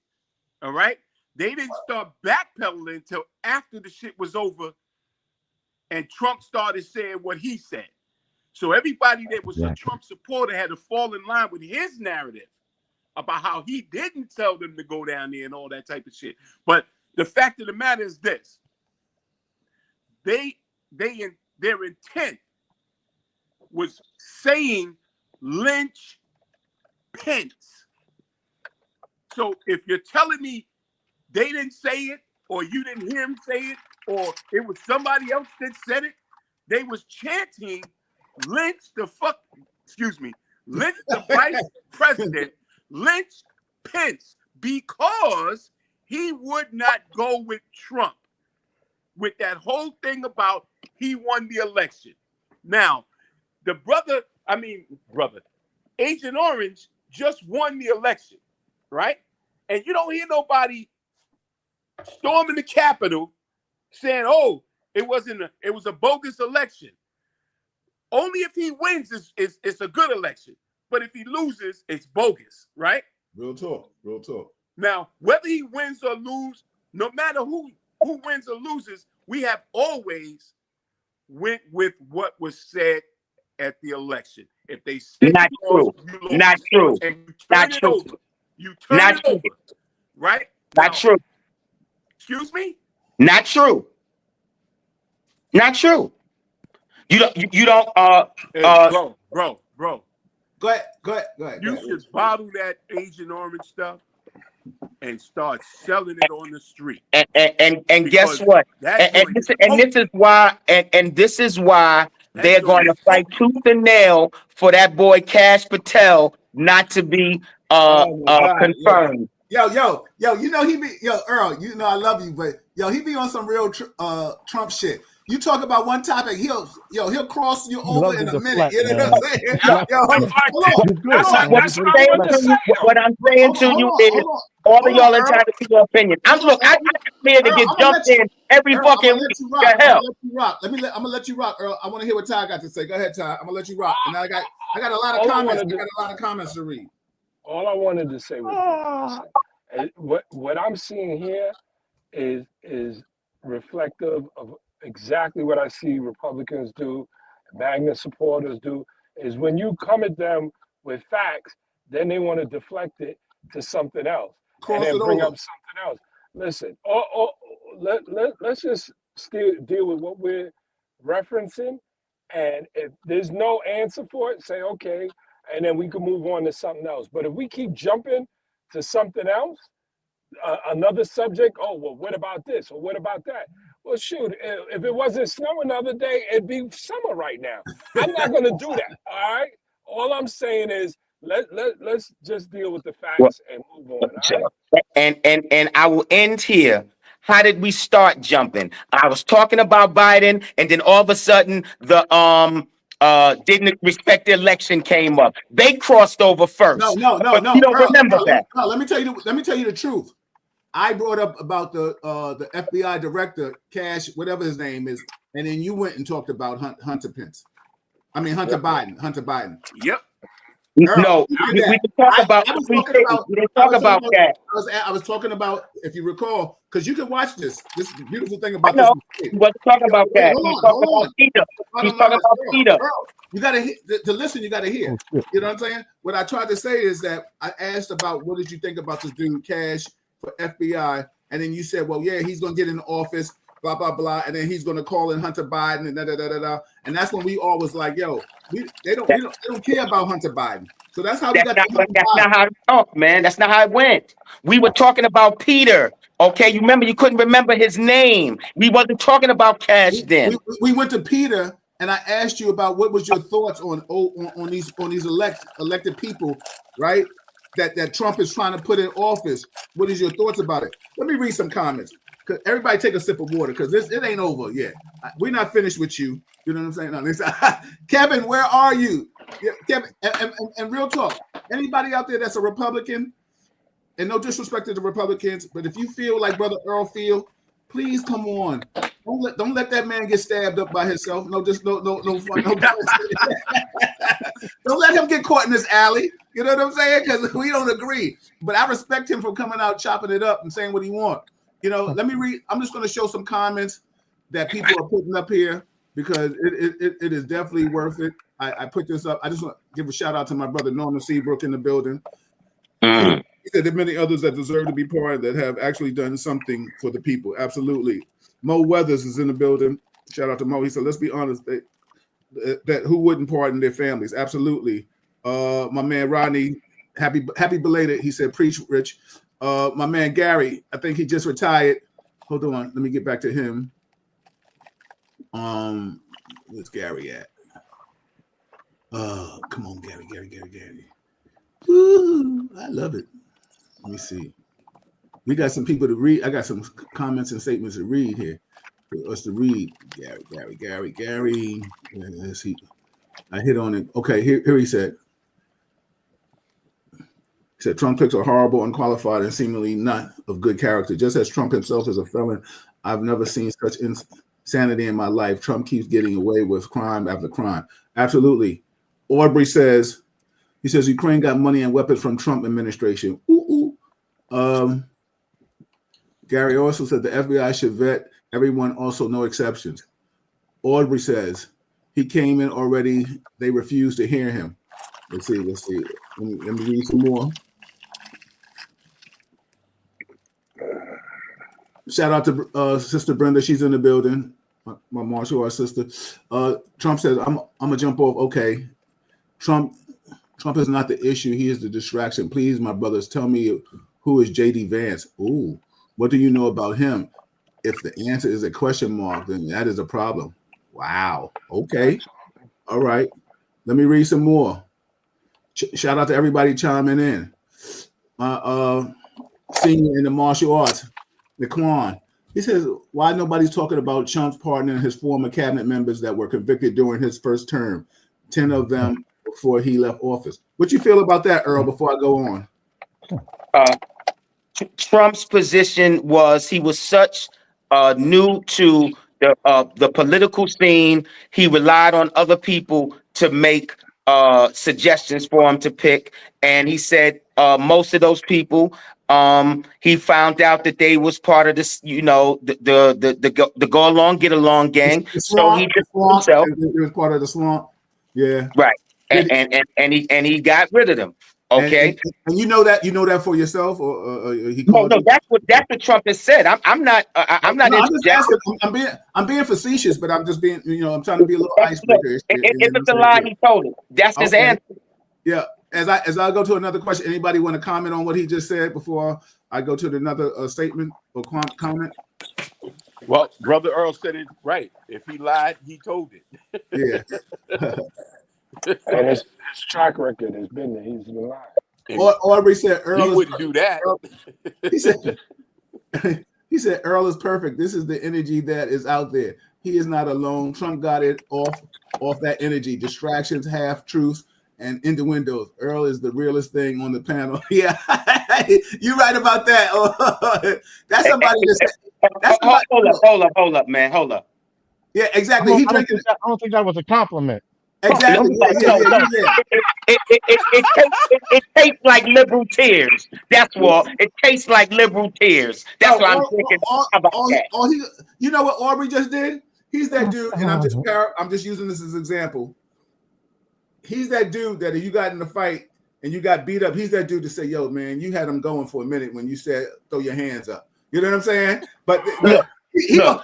All right, they didn't start backpedaling until after the shit was over. And Trump started saying what he said. So everybody that was a Trump supporter had to fall in line with his narrative about how he didn't tell them to go down there and all that type of shit. But the fact of the matter is this. Their intent was saying lynch Pence. So if you're telling me they didn't say it, or you didn't hear him say it, or it was somebody else that said it, they was chanting, lynch the vice president, lynch Pence, because he would not go with Trump with that whole thing about he won the election. Now, Agent Orange just won the election, right? And you don't hear nobody storming the Capitol saying, "Oh, it was a bogus election." Only if he wins it's a good election. But if he loses, it's bogus, right? Real talk. Now, whether he wins or lose, no matter who wins or loses, we have always went with what was said at the election. If they said not true, not true, not true, you turn it over, right? Not true. Excuse me? Not true. Not true. You don't. Bro. Go ahead. You should bottle that Agent Orange stuff and start selling it on the street. And guess what? And this is why they're going to fight tooth and nail for that boy Cash Patel not to be confirmed. Yo, you know Earl, you know I love you, but he be on some real Trump shit. You talk about one topic, he'll cross you over in a minute. You know what I'm saying? What I'm saying to you is all of y'all entitled to your opinion. I'm here to get jumped in every fucking week. I'm gonna let you rock, Earl. I want to hear what Ty got to say. Go ahead, Ty. I'm gonna let you rock. And I got a lot of comments. I got a lot of comments to read. All I wanted to say was what I'm seeing here is reflective of exactly what I see Republicans do, Magna supporters do, is when you come at them with facts, then they want to deflect it to something else and then bring up something else. Listen, let's just deal with what we're referencing, and if there's no answer for it, say okay, and then we can move on to something else. But if we keep jumping to something else, another subject, oh, well, what about this? Or what about that? Well, shoot, if it wasn't snowing the other day, it'd be summer right now. I'm not going to do that, all right? All I'm saying is let's just deal with the facts and move on, all right? And I will end here. How did we start jumping? I was talking about Biden, and then all of a sudden the didn't respect the election came up. They crossed over first. No. You don't remember that. No, let me tell you the truth. I brought up about the FBI director, Cash, whatever his name is, and then you went and talked about Hunter Biden. Yep. No, we didn't talk about that. I was talking about, if you recall, because you can watch this beautiful thing about this. He wasn't talking about that. He's talking about Peter. You gotta to listen. You gotta hear. You know what I'm saying? What I tried to say is that I asked about what did you think about this dude Cash for FBI, and then you said, well, yeah, he's gonna get in office, blah blah blah, and then he's going to call in Hunter Biden and da da da da da. And that's when we all was like, yo, they don't care about Hunter Biden. So that's how we got. That's not how it talked, man. That's not how it went. We were talking about Peter. Okay, you remember? You couldn't remember his name. We wasn't talking about Cash then. We went to Peter, and I asked you about what was your thoughts on these elected people, right? That Trump is trying to put in office. What is your thoughts about it? Let me read some comments. Cause everybody take a sip of water because it ain't over yet. We're not finished with you. You know what I'm saying? No, Kevin, where are you? Yeah, Kevin, and real talk. Anybody out there that's a Republican, and no disrespect to the Republicans, but if you feel like Brother Earl feel, please come on. Don't let that man get stabbed up by himself. No fun. No don't let him get caught in this alley. You know what I'm saying? Because we don't agree. But I respect him for coming out, chopping it up, and saying what he wants. You know, let me read. I'm just going to show some comments that people are putting up here because it is definitely worth it. I put this up. I just want to give a shout out to my brother Norman Seabrook in the building. He said there are many others that deserve to be part that have actually done something for the people. Absolutely. Mo Weathers is in the building. Shout out to Mo. He said, let's be honest, that who wouldn't pardon their families? Absolutely. My man Rodney, happy belated. He said, preach, Rich. My man Gary, I think he just retired. Hold on, let me get back to him. Where's Gary at? Come on, Gary. Woo, I love it. Let me see. We got some people to read. I got some comments and statements to read here for us to read. Gary. Let's see. I hit on it. Okay, here he said. He said Trump picks are horrible, unqualified, and seemingly not of good character. Just as Trump himself is a felon, I've never seen such insanity in my life. Trump keeps getting away with crime after crime. Absolutely. Aubrey says, he says Ukraine got money and weapons from Trump administration. Gary also said the FBI should vet everyone, also no exceptions. Aubrey says he came in already. They refused to hear him. Let's see. Let me read some more. Shout out to Sister Brenda. She's in the building. My martial arts sister. Trump says, I'm gonna jump off. Okay. Trump is not the issue. He is the distraction. Please, my brothers, tell me who is JD Vance. Ooh, what do you know about him? If the answer is a question mark, then that is a problem. Wow. Okay. All right. Let me read some more. Shout out to everybody chiming in. Senior in the martial arts, Naquan. He says, why nobody's talking about Trump's partner and his former cabinet members that were convicted during his first term, 10 of them before he left office. What you feel about that, Earl, before I go on? Trump's position was he was such new to the political scene. He relied on other people to make suggestions for him to pick, and he said most of those people he found out that they was part of this, you know, the go along get along gang. So he just himself. It was part of the swamp. Yeah. Right. And he got rid of them. Okay. And you know that for yourself, or he called no, that's what Trump has said. I'm not I'm being facetious, but I'm just being, I'm trying to be a little icebreaker. If it's a lie, he told it. That's his answer. Yeah. As I go to another question, anybody want to comment on what he just said before I go to another statement or comment? Well, Brother Earl said it right. If he lied, he told it. Yeah. And his track record has been that he's been lying. Aubrey said Earl he wouldn't do that. He said Earl is perfect. This is the energy that is out there. He is not alone. Trump got it off that energy. Distractions, half truths, and innuendos. Earl is the realest thing on the panel. Yeah, you're right about that. That's somebody Hold up, man. Hold up. Yeah, exactly. I don't think that was a compliment. Exactly. It tastes like liberal tears. That's what it tastes like. Liberal tears. That's what I'm thinking about that. You know what Aubrey just did? He's that dude, and I'm just using this as an example. He's that dude that if you got in a fight and you got beat up, he's that dude to say, "Yo, man, you had him going for a minute when you said throw your hands up." You know what I'm saying? But He gonna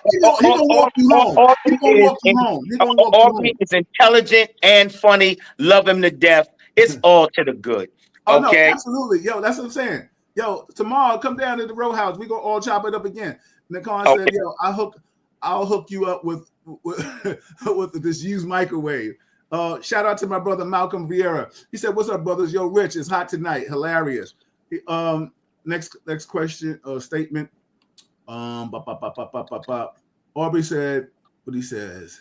walk you home. He gonna walk you home. He gonna walk you home. Aubrey is intelligent and funny. Love him to death. It's all to the good. Oh no, Okay. absolutely, yo. That's what I'm saying. Yo, tomorrow come down to the row house. We gonna all chop it up again. Nikon said, "Yo, I'll hook you up with with this used microwave." Shout out to my brother Malcolm Vieira. He said, "What's up, brothers? Yo, Rich, it's hot tonight. Hilarious." Next question or statement. Aubrey said what he says.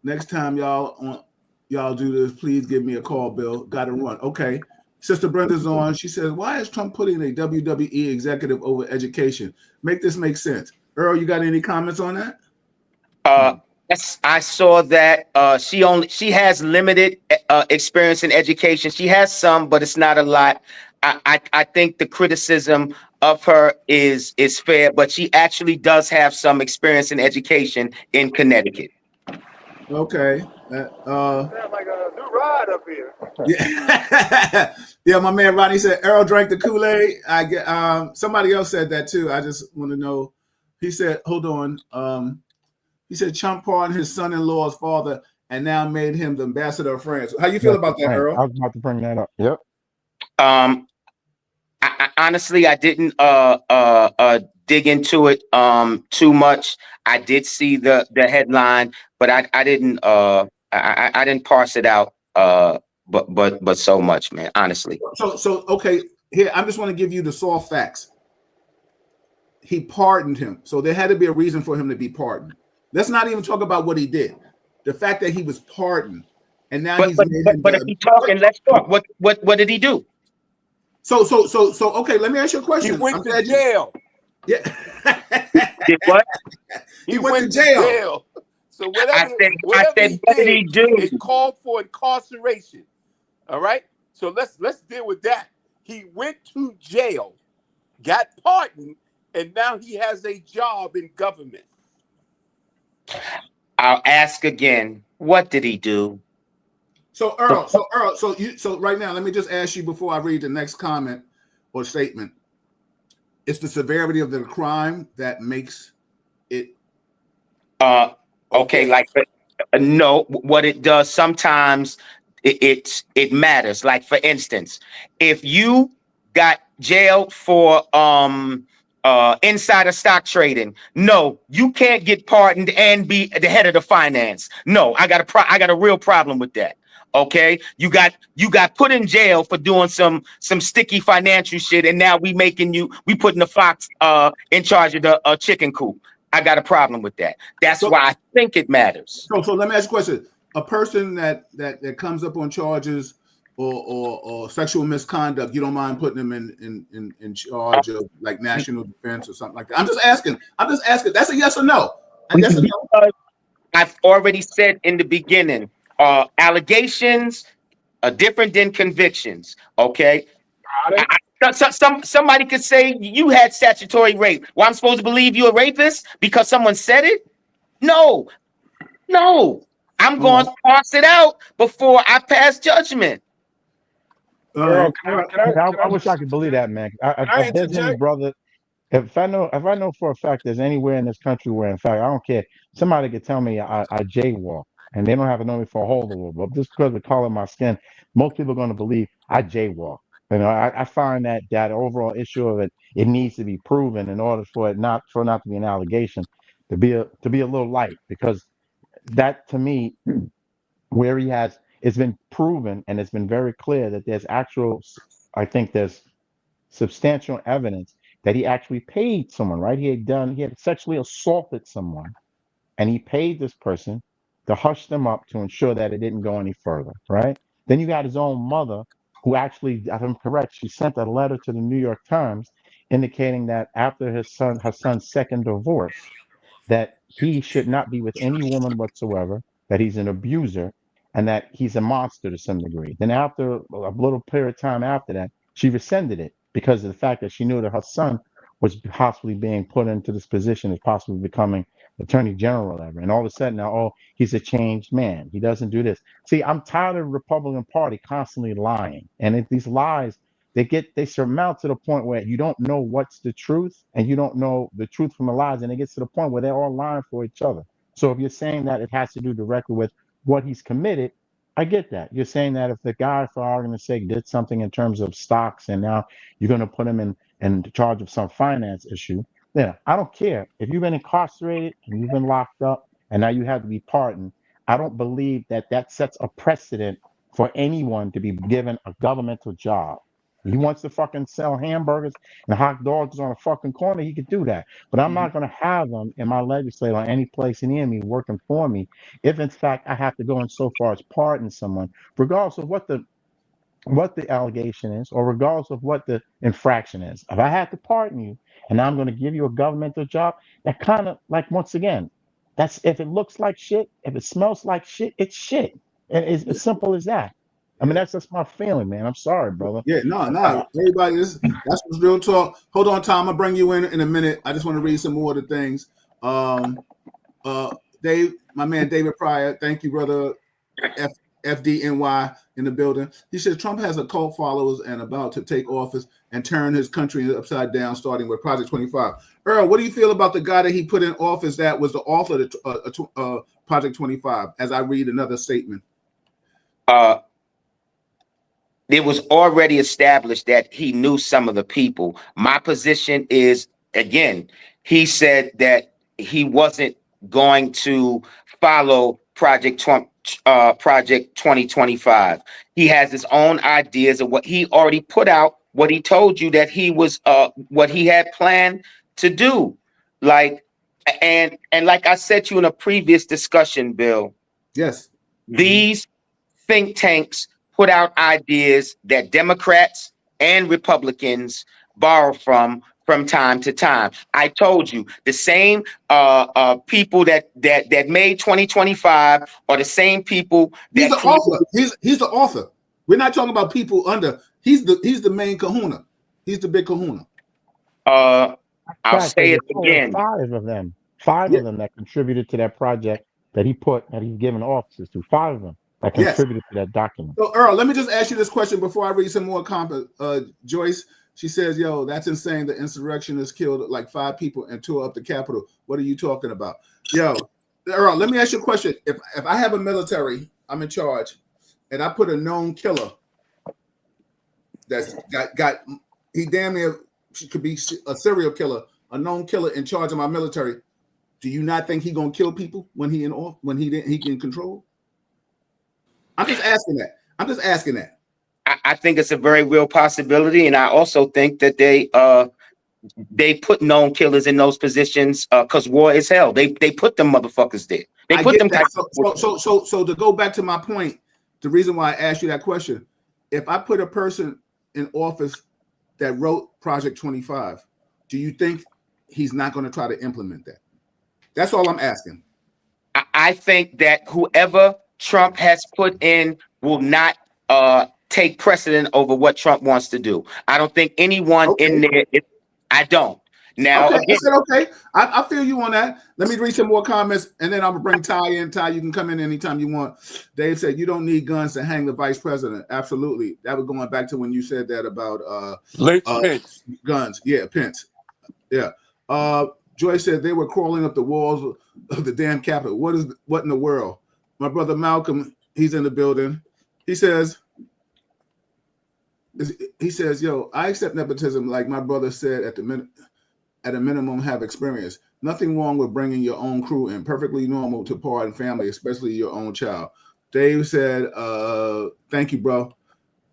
Next time y'all do this, please give me a call, Bill. Gotta run. Okay. Sister Brenda's on. She says, why is Trump putting a WWE executive over education? Make this make sense. Earl, you got any comments on that? Yes, I saw that. She has limited experience in education. She has some, but it's not a lot. I think the criticism of her is fair, but she actually does have some experience in education in Connecticut. Okay. Sound like a new ride up here. Yeah. Yeah, my man Ronnie said Earl drank the Kool-Aid. I get somebody else said that too. I just want to know. He said, hold on. He said Trump pardoned his son-in-law's father and now made him the ambassador of France. How you feel about that, Earl? I was about to bring that up. Yep. I honestly, I didn't dig into it too much. I did see the headline, but I didn't I didn't parse it out but so much, man, honestly. So okay, here I just want to give you the soft facts. He pardoned him, so there had to be a reason for him to be pardoned. Let's not even talk about what he did. The fact that he was pardoned, and now but if we talking, let's talk. What did he do? So okay, let me ask you a question. He went to jail. Yeah. Did what? He went to jail. So whatever what did he do? It called for incarceration. All right. So let's deal with that. He went to jail, got pardoned, and now he has a job in government. I'll ask again. What did he do? So Earl, so right now, let me just ask you before I read the next comment or statement. It's the severity of the crime that makes it. Okay, like no, what it does sometimes it matters. Like for instance, if you got jailed for insider stock trading, no, you can't get pardoned and be the head of the finance. No, I got a real problem with that. Okay, you got put in jail for doing some sticky financial shit, and now we putting the fox in charge of the chicken coop. I got a problem with that. That's why I think it matters. So let me ask you a question. A person that comes up on charges or sexual misconduct, you don't mind putting them in charge of like national defense or something like that? I'm just asking. That's a yes or no. Yes or no. I've already said in the beginning, allegations are different than convictions. Okay. Somebody could say you had statutory rape. Well, I'm supposed to believe you're a rapist because someone said it? No. I'm going to toss it out before I pass judgment. I wish I could believe that, man. If there's any brother, if I know for a fact there's anywhere in this country where, in fact, I don't care, somebody could tell me I jaywalk, and they don't have to know me for a whole lot, but just because of the color of my skin, most people are going to believe I jaywalk. You know, I find that overall issue of it needs to be proven in order for it not to be an allegation, to be a little light, because that to me, where it's been proven and it's been very clear that I think there's substantial evidence that he actually paid someone, right? He had sexually assaulted someone, and he paid this person to hush them up to ensure that it didn't go any further, right? Then you got his own mother, who actually, if I'm correct, she sent a letter to the New York Times indicating that after her son's second divorce, that he should not be with any woman whatsoever, that he's an abuser, and that he's a monster to some degree. Then after a little period of time after that, she rescinded it because of the fact that she knew that her son was possibly being put into this position as possibly becoming attorney general ever. And all of a sudden now, oh, he's a changed man. He doesn't do this. See, I'm tired of the Republican Party constantly lying. And these lies, they surmount to the point where you don't know what's the truth and you don't know the truth from the lies, and it gets to the point where they're all lying for each other. So if you're saying that it has to do directly with what he's committed, I get that. You're saying that if the guy, for argument's sake, did something in terms of stocks and now you're going to put him in charge of some finance issue, yeah, I don't care. If you've been incarcerated and you've been locked up and now you have to be pardoned, I don't believe that that sets a precedent for anyone to be given a governmental job. He wants to fucking sell hamburgers and hot dogs on a fucking corner, he could do that. But I'm not going to have them in my legislature or any place near me working for me if in fact I have to go in so far as pardon someone, regardless of what the allegation is or regardless of what the infraction is. If I have to pardon you and I'm going to give you a governmental job, that kind of like, once again, that's if it looks like shit, if it smells like shit, it's shit. And it's as simple as that. I mean, that's just my feeling, man. I'm sorry, brother. Yeah, no. Everybody, that's what's real talk. Hold on, Tom. I'll bring you in a minute. I just want to read some more of the things. Dave, my man David Pryor, thank you, brother. FDNY in the building. He says Trump has a cult followers and about to take office and turn his country upside down, starting with Project 25. Earl, what do you feel about the guy that he put in office that was the author of Project 25? As I read another statement. It was already established that he knew some of the people. My position is, again, he said that he wasn't going to follow Project 2025. He has his own ideas of what he already put out, what he told you that he was, what he had planned to do. Like, and like I said to you in a previous discussion, Bill. Yes. These think tanks put out ideas that Democrats and Republicans borrow from time to time. I told you the same people that made 2025 are the same people He's that the author. He's the author. We're not talking about people under. He's the main kahuna. He's the big kahuna. I'll say it again. Five of them that contributed to that project that he's given offices to. Five of them that contributed to that document. So Earl, let me just ask you this question before I read some more comment. Joyce, she says, yo, that's insane. The insurrectionists killed like 5 people and tore up the Capitol. What are you talking about? Yo, Earl, let me ask you a question. If I have a military, I'm in charge, and I put a known killer that's got he damn near could be a serial killer, a known killer in charge of my military, do you not think he gonna kill people when he can control? I'm just asking that. I think it's a very real possibility, and I also think that they put known killers in those positions because war is hell. They put them motherfuckers there. They put them. So to go back to my point, the reason why I asked you that question, if I put a person in office that wrote Project 25, do you think he's not going to try to implement that? That's all I'm asking. I think that whoever Trump has put in will not take precedent over what Trump wants to do. I don't think anyone in there. I don't. Now, again, I said, okay, I feel you on that. Let me read some more comments, and then I'm gonna bring Ty in. Ty, you can come in anytime you want. Dave said you don't need guns to hang the vice president. Absolutely, that was going back to when you said that about Pence. Guns. Yeah, Pence. Yeah. Joy said they were crawling up the walls of the damn Capitol. What in the world? My brother Malcolm, he's in the building. He says, yo, I accept nepotism like my brother said at a minimum have experience. Nothing wrong with bringing your own crew in. Perfectly normal to pardon family, especially your own child. Dave said, thank you, bro.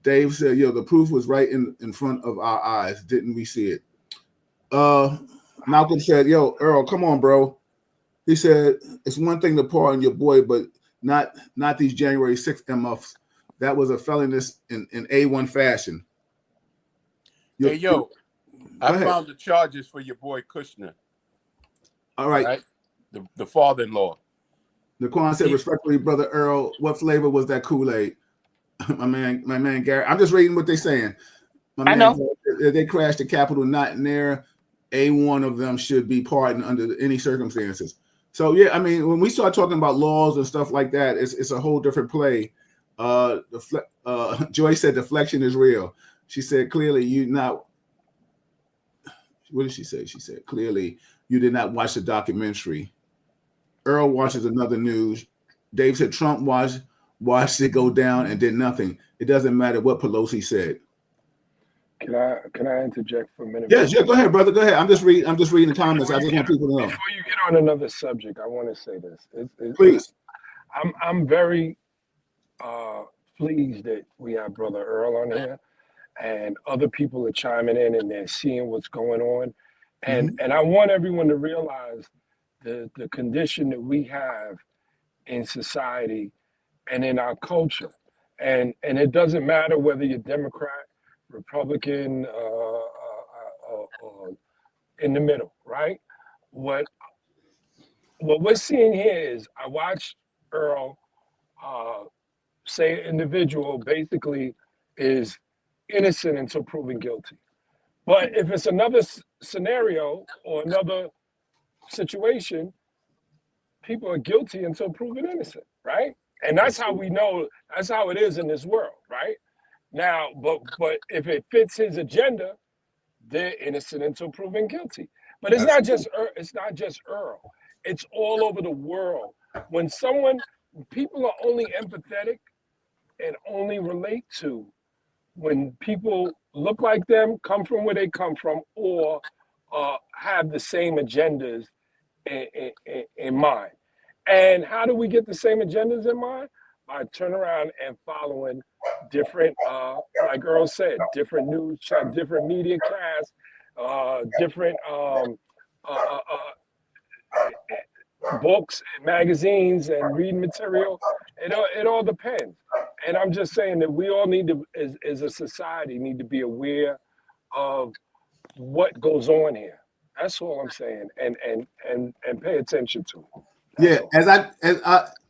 Dave said, yo, the proof was right in front of our eyes. Didn't we see it? Malcolm said, yo, Earl, come on, bro. He said, it's one thing to pardon your boy, but not these January 6th MFs. That was a felonious in A1 fashion. Hey, yo, I found the charges for your boy Kushner. All right. The father-in-law. Naquan said, respectfully, brother Earl, what flavor was that Kool-Aid? my man Gary. I'm just reading what they're saying. I know. They crashed the Capitol, not near A1 of them should be pardoned under any circumstances. So, yeah, I mean, when we start talking about laws and stuff like that, it's a whole different play. Joy said deflection is real. She said clearly you not. What did she say? She said clearly you did not watch the documentary. Earl watches another news. Dave said Trump watched it go down and did nothing. It doesn't matter what Pelosi said. Can I interject for a minute? Yes, yeah, go ahead, brother. Go ahead. I'm just reading the comments. I just want people to know. Before you get on another subject, I want to say this. Please. I'm very pleased that we have Brother Earl on here, and other people are chiming in and they're seeing what's going on, and I want everyone to realize the condition that we have in society and in our culture, and it doesn't matter whether you're Democrat, Republican, or in the middle, right? What we're seeing here is I watched Earl say an individual basically is innocent until proven guilty. But if it's another scenario or another situation, people are guilty until proven innocent, right? And that's how we know, that's how it is in this world, right? Now, but if it fits his agenda, they're innocent until proven guilty. But it's not just Earl. It's all over the world. When people are only empathetic and only relate to when people look like them, come from where they come from, or have the same agendas in mind. And how do we get the same agendas in mind? By turning around and following different, like Earl said, different news, different media class, different books and magazines and reading material. It all depends. And I'm just saying that we all need to, as a society, need to be aware of what goes on here. That's all I'm saying, and pay attention to it. As I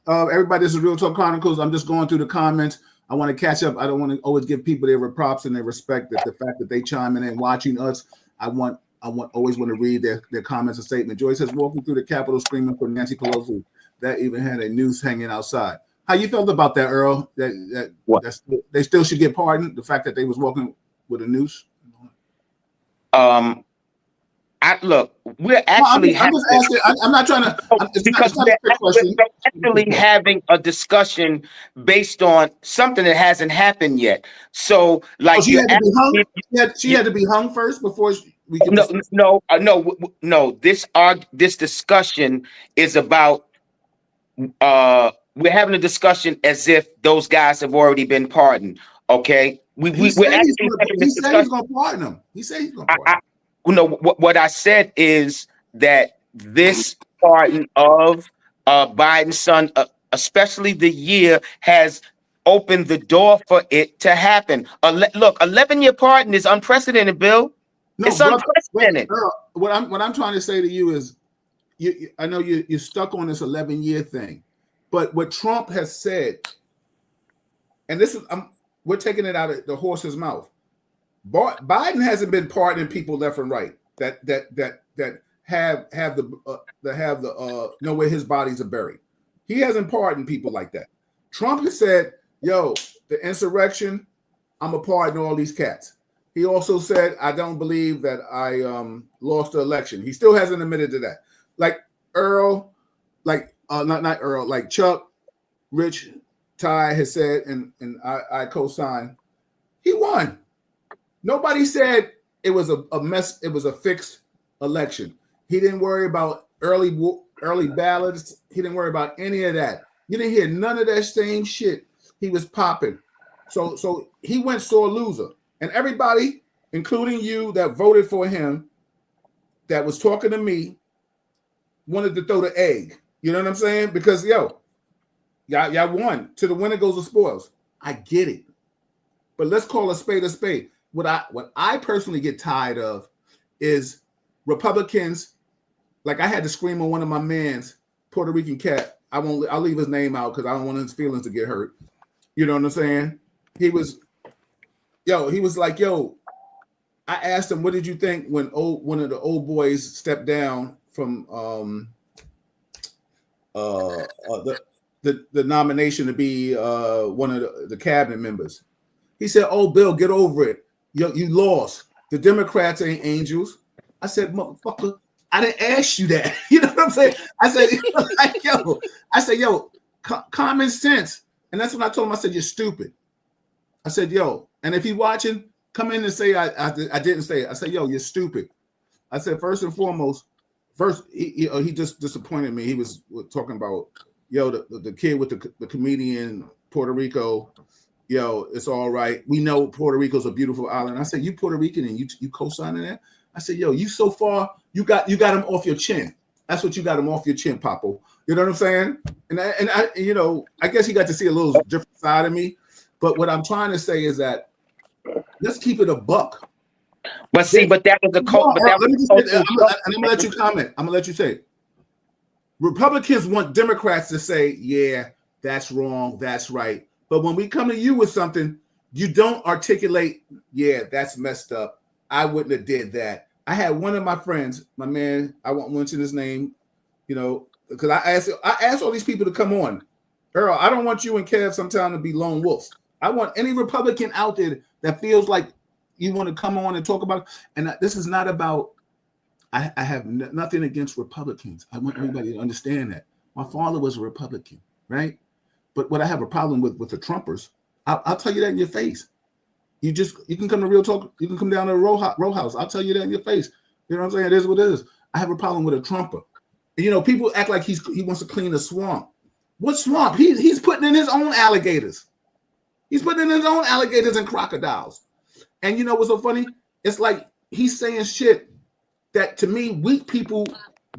everybody, this is Real Talk Chronicles. I'm just going through the comments. I want to catch up. I don't want to always give people their props and their respect, that the fact that they chime in and watching us. I always want to read their comments and statement. Joy says, walking through the Capitol screaming for Nancy Pelosi. That even had a noose hanging outside. How you felt about that, Earl? They still should get pardoned. The fact that they was walking with a noose. Look, we're actually. I'm just asking. I'm not trying to. We're actually having a discussion based on something that hasn't happened yet. So, like, she had to be hung. She had to be hung first before we could. No. This discussion is about. We're having a discussion as if those guys have already been pardoned. Okay, we're actually having this discussion. He's going to pardon them. He said he's going to pardon them. No, what I said is that this pardon of Biden's son, especially the year, has opened the door for it to happen. Look, 11-year pardon is unprecedented, Bill. No, it's unprecedented. What I'm trying to say to you is, I know you're stuck on this 11-year thing, but what Trump has said, and this is we're taking it out of the horse's mouth. Biden hasn't been pardoning people left and right that have know where his bodies are buried. He hasn't pardoned people like that. Trump has said, "Yo, the insurrection, I'm gonna pardon all these cats." He also said, "I don't believe that I lost the election." He still hasn't admitted to that. Like Earl, not Earl, like Chuck, Rich, Ty has said, and I co-sign. He won. Nobody said it was a mess. It was a fixed election. He didn't worry about early ballots. He didn't worry about any of that. You didn't hear none of that same shit. He was popping. So he went sore loser. And everybody, including you that voted for him, that was talking to me, wanted to throw the egg. You know what I'm saying? Because y'all won. To the winner goes the spoils. I get it. But let's call a spade a spade. What I personally get tired of is Republicans. Like, I had to scream on one of my mans, Puerto Rican cat. I'll leave his name out because I don't want his feelings to get hurt. You know what I'm saying? He was like, I asked him, what did you think when one of the old boys stepped down from the nomination to be one of the cabinet members? He said, "Oh, Bill, get over it. You lost. The Democrats ain't angels. I said, motherfucker, I didn't ask you that. You know what I'm saying? I said, common sense. And that's when I told him, I said, you're stupid. I said, yo, and if he watching, come in and say I didn't say it. I said, yo, you're stupid. I said, first and foremost, he just disappointed me. He was talking about, yo, the kid with the comedian Puerto Rico, yo, it's all right. We know Puerto Rico's a beautiful island. I said, you Puerto Rican and you co-signing that? I said, yo, you so far, you got him off your chin. That's what you got him off your chin, Papo. You know what I'm saying? And I you know, I guess he got to see a little different side of me. But what I'm trying to say is that let's keep it a buck. But see, but that was a cult. But that was I'm gonna let you comment. I'm gonna let you say it. Republicans want Democrats to say, yeah, that's wrong, that's right. But when we come to you with something, you don't articulate, yeah, that's messed up. I wouldn't have did that. I had one of my friends, my man, I won't mention his name, you know, because I asked all these people to come on. Earl, I don't want you and Kev sometime to be lone wolves. I want any Republican out there that feels like you want to come on and talk about it. And this is not about, I have nothing against Republicans. I want everybody to understand that. My father was a Republican, right? But what I have a problem with the Trumpers, I'll tell you that in your face. You can come to Real Talk, you can come down to the row house. I'll tell you that in your face. You know what I'm saying? It is what it is. I have a problem with a Trumper. And, you know, people act like he wants to clean the swamp. What swamp? He's putting in his own alligators. He's putting in his own alligators and crocodiles. And you know what's so funny? It's like he's saying shit that to me weak people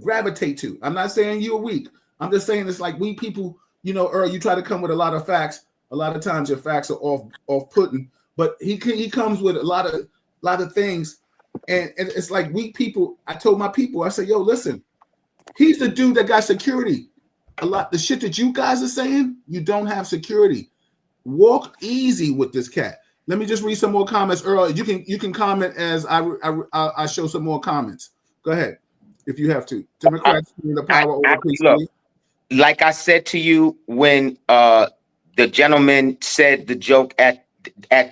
gravitate to. I'm not saying you're weak. I'm just saying it's like weak people, you know, Earl, you try to come with a lot of facts. A lot of times your facts are off-putting, but he comes with a lot of things. And it's like weak people. I told my people, I said, yo, listen, he's the dude that got security. The shit that you guys are saying, you don't have security. Walk easy with this cat. Let me just read some more comments. Earl, you can comment as I show some more comments. Go ahead, if you have to. Democrats the power over police. Look, like I said to you when the gentleman said the joke at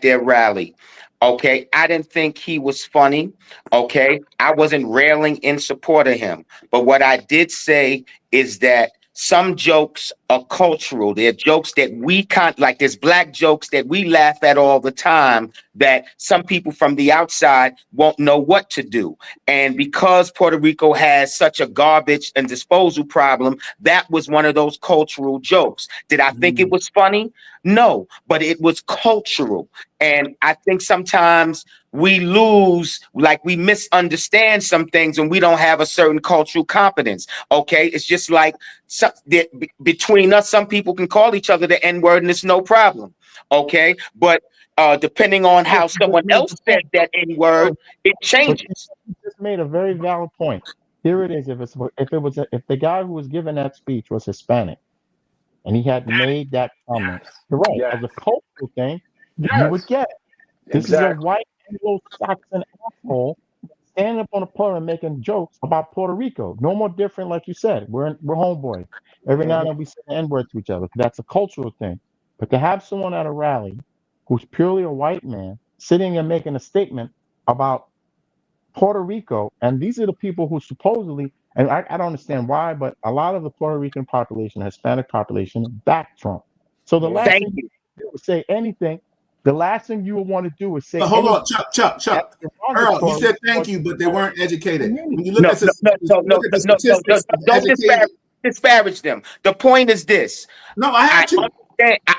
their rally. Okay, I didn't think he was funny. Okay, I wasn't railing in support of him. But what I did say is that some jokes are cultural. They're jokes that we can't, like there's black jokes that we laugh at all the time that some people from the outside won't know what to do. And because Puerto Rico has such a garbage and disposal problem, that was one of those cultural jokes. Did I think it was funny? No, but it was cultural. And I think sometimes we we misunderstand some things and we don't have a certain cultural competence. Okay, it's just like between us, some people can call each other the N-word and it's no problem. Okay, but depending on how someone else said that N-word, it changes. You just made a very valid point. Here it is. If the guy who was giving that speech was Hispanic, and he had made that comment, you're right. Yes. As a cultural thing, you Yes. would get it. This is a white Anglo-Saxon asshole standing up on a podium making jokes about Puerto Rico. No more different, like you said. We're homeboys. Every now and then we say the N-word to each other. That's a cultural thing. But to have someone at a rally who's purely a white man sitting and making a statement about Puerto Rico, and these are the people who supposedly, and I don't understand why, but a lot of the Puerto Rican population, Hispanic population, back Trump. So the last thing you do is say anything. The last thing you would want to do is say. So hold on, Chuck. Earl, you said thank you, but they weren't educated. When you look at this, don't disparage them. The point is this. No, I have to.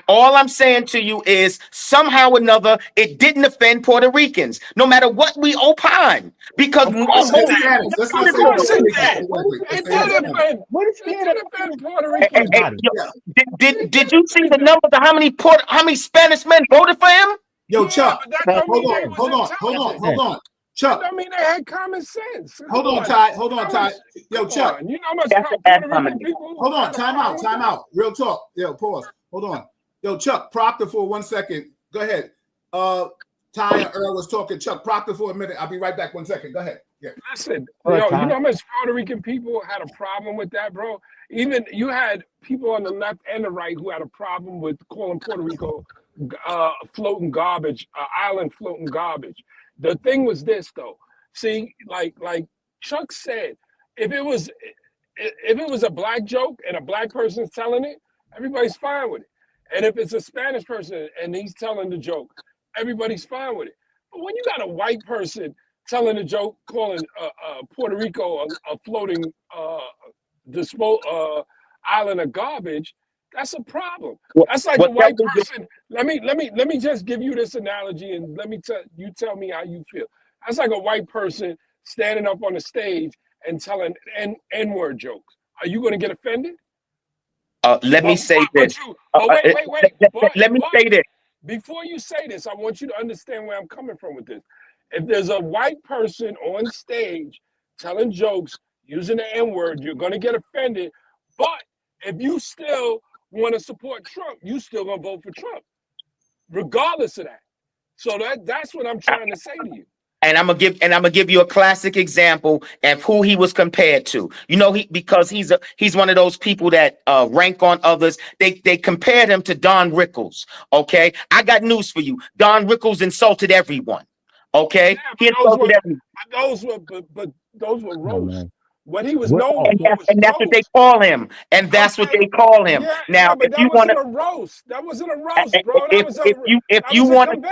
All I'm saying to you is somehow or another, it didn't offend Puerto Ricans, no matter what we opine. Because It did you see the numbers of how many Spanish men voted for him? Yo, Chuck, hold on. Chuck, I mean, they had common sense. Hold on, Ty. Yo, Chuck. You know how much Puerto Rican people. Hold on, time out. Real talk. Yo, pause. Hold on. Yo, Chuck, Proctor for 1 second. Go ahead. Ty and Earl was talking. Chuck, Proctor for a minute. I'll be right back 1 second. Go ahead. Yeah. Listen, you know how much Puerto Rican people had a problem with that, bro? Even you had people on the left and the right who had a problem with calling Puerto Rico floating garbage, island floating garbage. The thing was this though. See, like Chuck said, if it was a black joke and a black person's telling it, everybody's fine with it. And if it's a Spanish person and he's telling the joke, everybody's fine with it. But when you got a white person telling a joke, calling Puerto Rico a floating island of garbage, that's a problem. That's like a white person. Let me just give you this analogy, and let me tell me how you feel. That's like a white person standing up on the stage and telling N-word jokes. Are you going to get offended? Let me say this. Wait. Let me say this. Before you say this, I want you to understand where I'm coming from with this. If there's a white person on stage telling jokes using the N-word, you're going to get offended. But if you still want to support Trump, you still going to vote for Trump, regardless of that. So that's what I'm trying to say to you. And I'm gonna give you a classic example of who he was compared to. You know, because he's one of those people that rank on others. They compared him to Don Rickles. Okay, I got news for you. Don Rickles insulted everyone. Okay, yeah, he insulted everyone. Those were roasts. Man. What he was known for was and that's what they call him. And that's what they call him. Now, but that wasn't a roast. That wasn't a roast, bro. If you want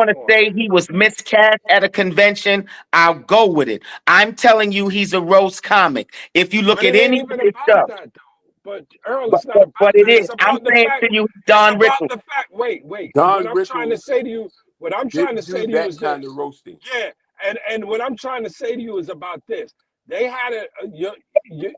to say he was miscast at a convention, I'll go with it. I'm telling you, he's a roast comic. If you look at any of his stuff, that, but Earl, it's not about but it that. is. I'm saying to you, Don Rickles. The fact. Wait. Don What I'm trying to say to you is kind of roasting. Yeah, and what I'm trying to say to you is about this. They had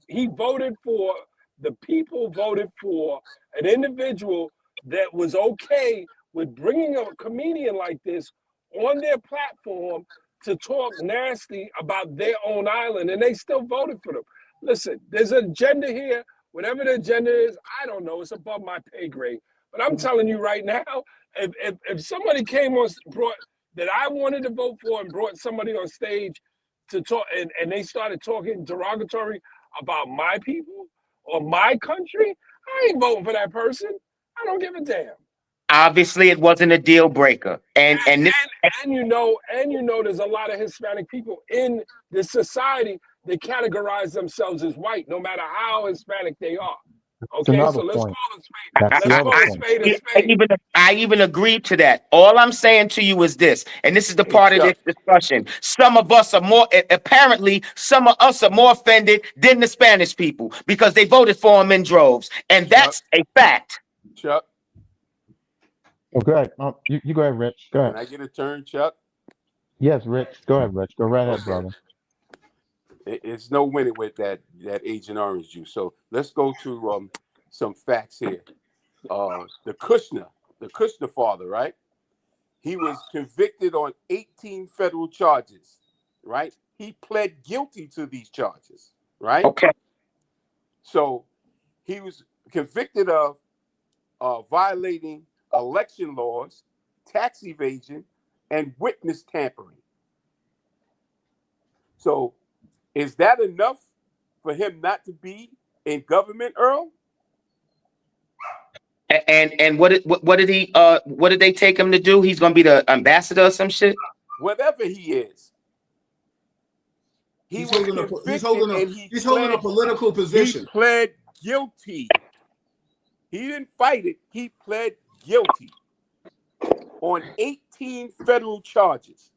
he voted for, the people voted for an individual that was okay with bringing a comedian like this on their platform to talk nasty about their own island, and they still voted for them. Listen, there's an agenda here. Whatever the agenda is, I don't know. It's above my pay grade. But I'm telling you right now, if somebody came on, brought that I wanted to vote for and brought somebody on stage to talk, and they started talking derogatory about my people or my country, I ain't voting for that person. I don't give a damn. Obviously, it wasn't a deal breaker, and you know, there's a lot of Hispanic people in this society that categorize themselves as white, no matter how Hispanic they are. Okay, so let's call a spade a spade. I even agreed to that. All I'm saying to you is this, and this is the part of this discussion. Some of us are more offended than the Spanish people because they voted for him in droves, and that's a fact. Chuck. Oh, go ahead. You go ahead, Rich. Go ahead. Can I get a turn, Chuck? Yes, Rich. Go ahead, Rich. Go right ahead, brother. It's no winning with that Agent Orange juice. So let's go to some facts here. The Kushner father, right? He was convicted on 18 federal charges, right? He pled guilty to these charges, right? Okay. So he was convicted of violating election laws, tax evasion, and witness tampering. So is that enough for him not to be in government, Earl? And what did they take him to do? He's gonna be the ambassador or some shit? Whatever he is. He's holding a political position. He pled guilty. He didn't fight it. He pled guilty on 18 federal charges.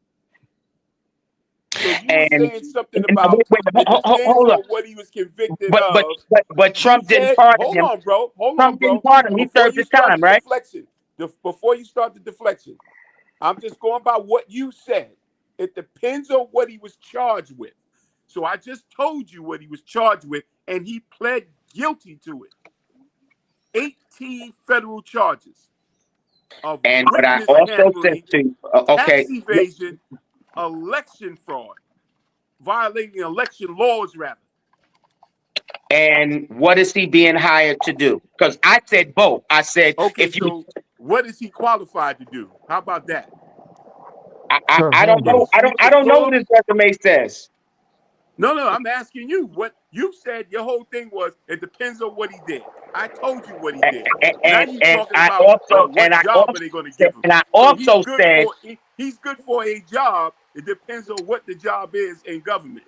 So you were saying something about what he was convicted of. But Trump didn't pardon him. Hold on, bro. He served his time, right? Before you start the deflection, I'm just going by what you said. It depends on what he was charged with. So I just told you what he was charged with, and he pled guilty to it. 18 federal charges. And what I also said to you, tax evasion, election fraud, violating election laws, rather. And what is he being hired to do? Because I said both. I said, what is he qualified to do? How about that? I don't know. I don't know what his resume says. No, I'm asking you. What you said, your whole thing was it depends on what he did. I told you what he did. Now you And talking about what job are they going to give him? and I So also said, he's good for a job. It depends on what the job is in government.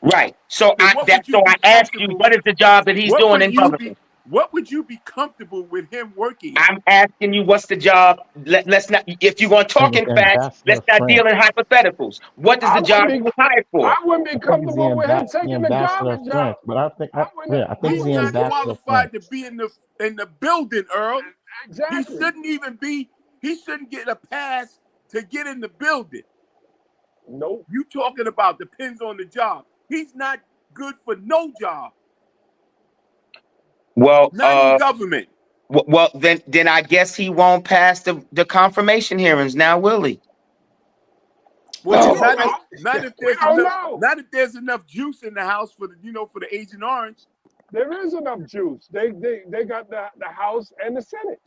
right. So So what would you so be I asked you, comfortable? what is the job that he's doing in government? What would you be comfortable with him working in? I'm asking you, what's the job? Let's not, if you're going to He talk was in facts, ambassador let's of not deal France. in hypotheticals. What is I the job wouldn't he be was hired for? I wouldn't be I think he's comfortable with him the taking the ambassador of garbage France, out. but I think I wouldn't. I think I he's He's the wouldn't not even do ambassador of it. qualified France. to be in the building, Earl. He Exactly. shouldn't even be. He shouldn't get a pass to get in the building. Nope. You talking about depends on the job. He's not good for no job, Well, not in government. well, then I guess he won't pass the confirmation hearings now, will he? What you Not We don't know. if there's enough juice in the house for the Agent Orange. There is enough juice. They got the House and the Senate.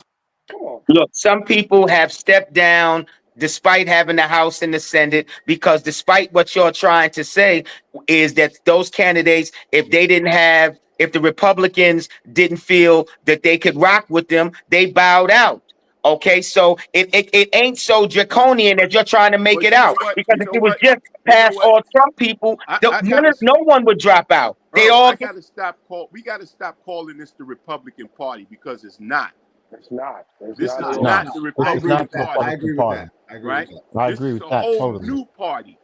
Come on. Look, some people have stepped down despite having the House and the Senate, because despite what you're trying to say is that those candidates, if the Republicans didn't feel that they could rock with them, they bowed out. Okay, so it ain't so draconian as you're trying to make But it you know out. what? Because You if know it was what? just You know past what? all Trump people, I gotta, no one would drop out. They Earl, all I gotta stop we gotta stop calling this the Republican Party, because it's not. It's not. It's This not is at It's all. not. not the I It's agree Republican not with the that. Party, I Republican agree with Party. that. I agree right? with that. I This agree is with a that whole totally. new party.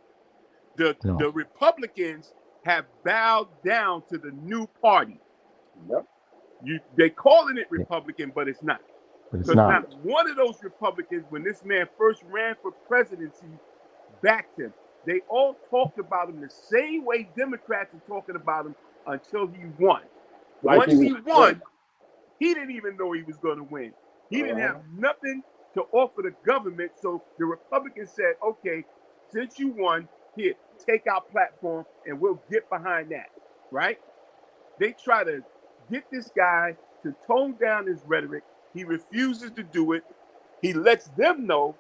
The No. Republicans have bowed down to the new party. Yep. They calling it Republican, but it's not. But it's Because not. not one of those Republicans, when this man first ran for presidency, backed him. They all talked about him the same way Democrats are talking about him until he won. Like Once he was won, he didn't even know he was going to win. He didn't have nothing to offer the government. So the Republicans said, okay, since you won, here, take our platform and we'll get behind that, right? They try to get this guy to tone down his rhetoric. He refuses to do it. He lets them know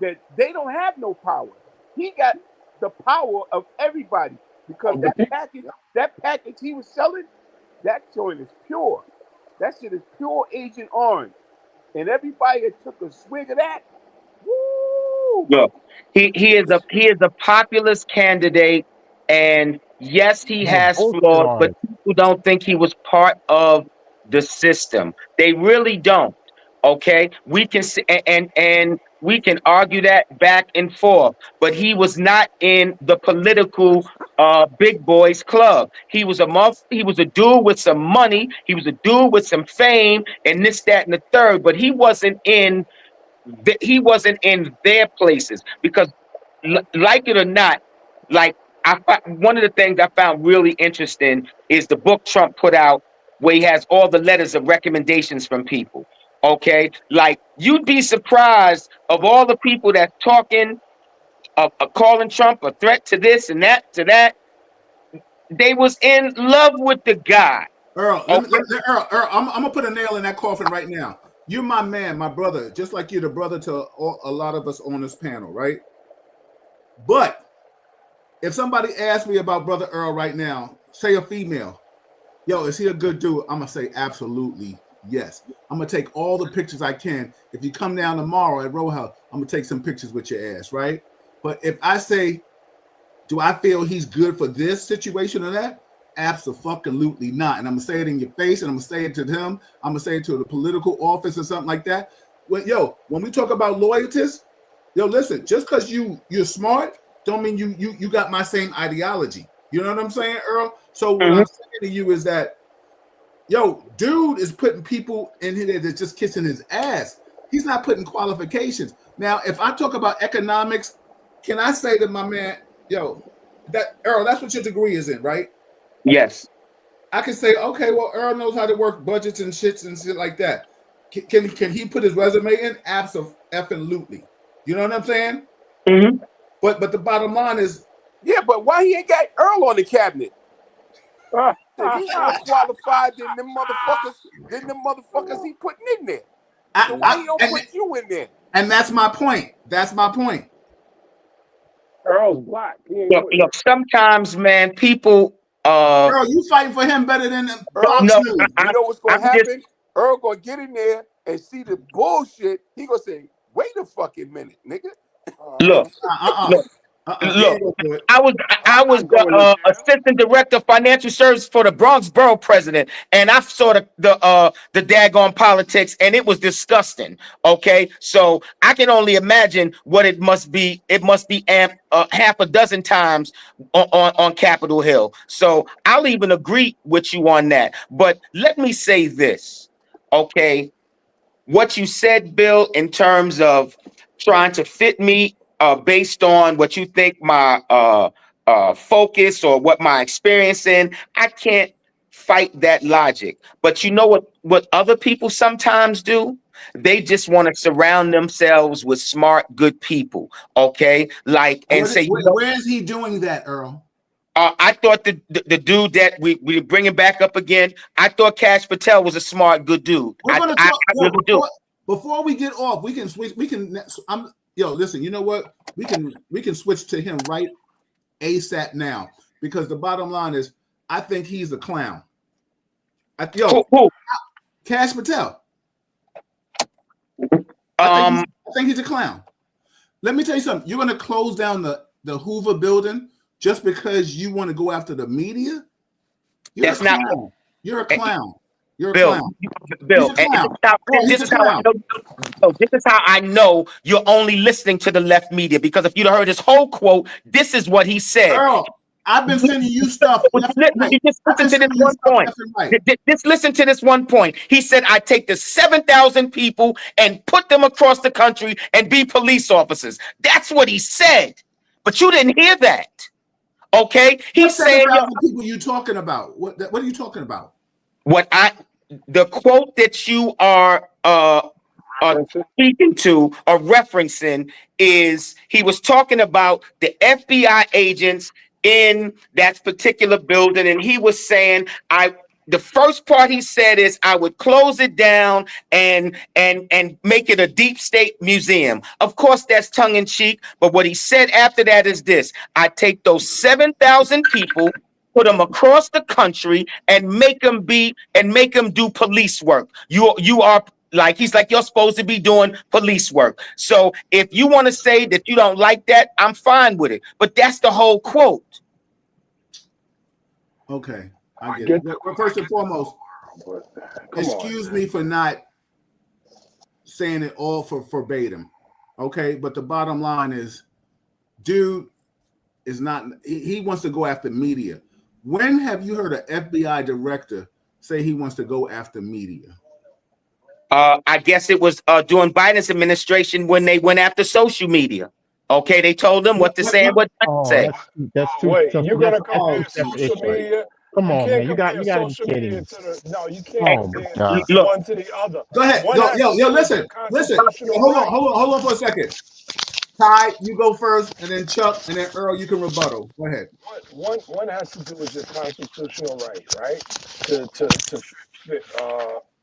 that they don't have no power. He got the power of everybody, because Of the people. that package he was selling, that joint is pure. That shit is pure Agent Orange. And everybody that took a swig of that, woo! Look, he is a populist candidate, and yes, he He's a has bullshit flaws, but artist. people don't think he was part of the system. They really don't. Okay, we can see, and we can argue that back and forth, but he was not in the political big boys club. He was a dude with some money, he was a dude with some fame and this, that, and the third, but he wasn't in their places, because like it or not, like one of the things I found really interesting is the book Trump put out, where he has all the letters of recommendations from people. Okay, like you'd be surprised of all the people that's talking, calling Trump a threat to this and that, to that. They was in love with the guy. Earl, Okay? Earl, I'm gonna put a nail in that coffin right now. You're my man, my brother, just like you're the brother to a lot of us on this panel, right? But if somebody asks me about Brother Earl right now, say a female, yo, is he a good dude? I'm gonna say absolutely yes. I'm gonna take all the pictures I can. If you come down tomorrow at Row House, I'm gonna take some pictures with your ass, right? But if I say, do I feel he's good for this situation or that? Absolutely not. And I'm gonna say it in your face, and I'm gonna say it to them. I'm gonna say it to the political office or something like that. When we talk about loyalties, listen, just because you're smart, don't mean you got my same ideology. You know what I'm saying, Earl? So what I'm saying to you is that, dude is putting people in here that's just kissing his ass. He's not putting qualifications. Now, if I talk about economics, can I say to my man, that Earl, that's what your degree is in, right? Yes. I can say, okay, well, Earl knows how to work budgets and shit like that. Can he put his resume in? Absolutely. You know what I'm saying? Mm-hmm. But the bottom line is, yeah, but why he ain't got Earl on the cabinet? He's more qualified than them motherfuckers he putting in there. So why he don't put you in there? And that's my point. That's my point. Earl's black. He ain't Look, with look. Sometimes, man, people. Earl, you fighting for him better than Earl, Fox No, News. you know what's gonna I'm just happen? Earl gonna get in there and see the bullshit. He gonna say, "Wait a fucking minute, nigga." look, look. You Look, ain't go for it. I I'm was not the going to jail. assistant director of financial services for the Bronx Borough president, and I saw the daggone politics, and it was disgusting. Okay, so I can only imagine what it must be. It must be amped half a dozen times on Capitol Hill. So I'll even agree with you on that. But let me say this, okay? What you said, Bill, in terms of trying to fit me based on what you think my focus or what my experience in, I can't fight that logic. But you know what other people sometimes do? They just want to surround themselves with smart, good people. Okay, like and say, Where is he doing that, Earl? I thought the dude that we bringing back up again, I thought Cash Patel was a smart, good dude. We're gonna I talk. really do. Before we get off, we can switch. We can. Listen. You know what? We can switch to him right ASAP now, because the bottom line is, I think he's a clown. Who? Cash Patel. I think he's a clown. Let me tell you something. You're gonna close down the Hoover building just because you want to go after the media? You're a clown. You're a clown. You're a Bill, clown. Bill, this is how I know you're only listening to the left media, because if you'd heard his whole quote, this is what he said. Earl, I've been sending you stuff left and right. Just listen to this one point. Just listen to this one point. He said, I take the 7,000 people and put them across the country and be police officers. That's what he said. But you didn't hear that. Okay? He's saying, 7,000 people you talking about? What are you talking about? The quote that you are speaking to or referencing is, he was talking about the FBI agents in that particular building, and he was saying, the first part he said is, I would close it down and make it a deep state museum. Them. Of course, that's tongue in cheek, but what he said after that is this: I take those 7,000 people, put them across the country, and make them do police work. You are like, he's like, you're supposed to be doing police work. So if you want to say that you don't like that, I'm fine with it. But that's the whole quote. Okay, I get it. Well, first and foremost, excuse me for not saying it all for verbatim. Okay, but the bottom line is, dude is not. He wants to go after media. When have you heard an FBI director say he wants to go after media? I guess it was during Biden's administration when they went after social media. Okay, they told them what to say and what not to say. That's too. Wait, you're gonna That's compare separate social issue. media? Come on, man. You compare got to be social kidding media me. to the no. You can't compare Look, one to the other. Go ahead. One has to do with Listen. the constitutional right. Hold on for a second. Ty, you go first, and then Chuck, and then Earl. You can rebuttal. Go ahead. One has to do with your constitutional right?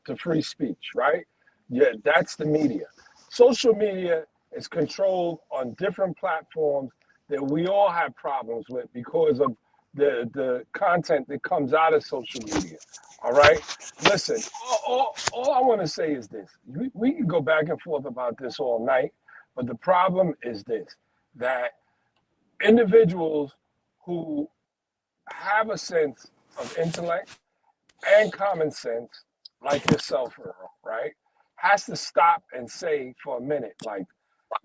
To free speech, right? Yeah, that's the media. Social media is controlled on different platforms that we all have problems with because of the content that comes out of social media. All right. Listen, all I want to say is this. We can go back and forth about this all night, but the problem is this, that individuals who have a sense of intellect and common sense, like yourself, Earl, right, has to stop and say for a minute, like,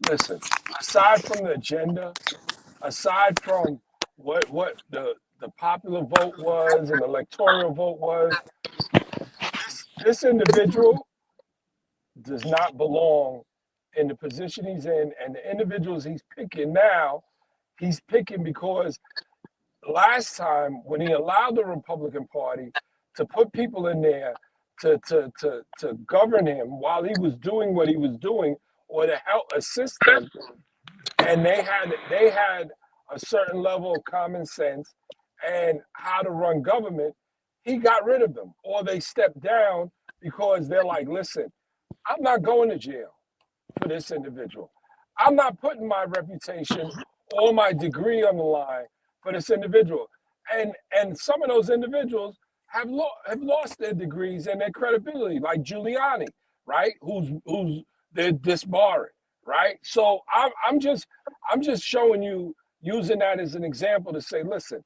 listen, aside from the agenda, aside from what the popular vote was and the electoral vote was, this individual does not belong in the position he's in, and the individuals he's picking now, he's picking because last time when he allowed the Republican Party to put people in there to govern him while he was doing what he was doing, or to help assist him, and they had a certain level of common sense and how to run government, he got rid of them, or they stepped down because they're like, listen, I'm not going to jail for this individual. I'm not putting my reputation all my degree on the line for this individual. And some of those individuals have lost their degrees and their credibility, like Giuliani, right? Who's they're disbarring, right? So I'm just showing you, using that as an example to say, listen,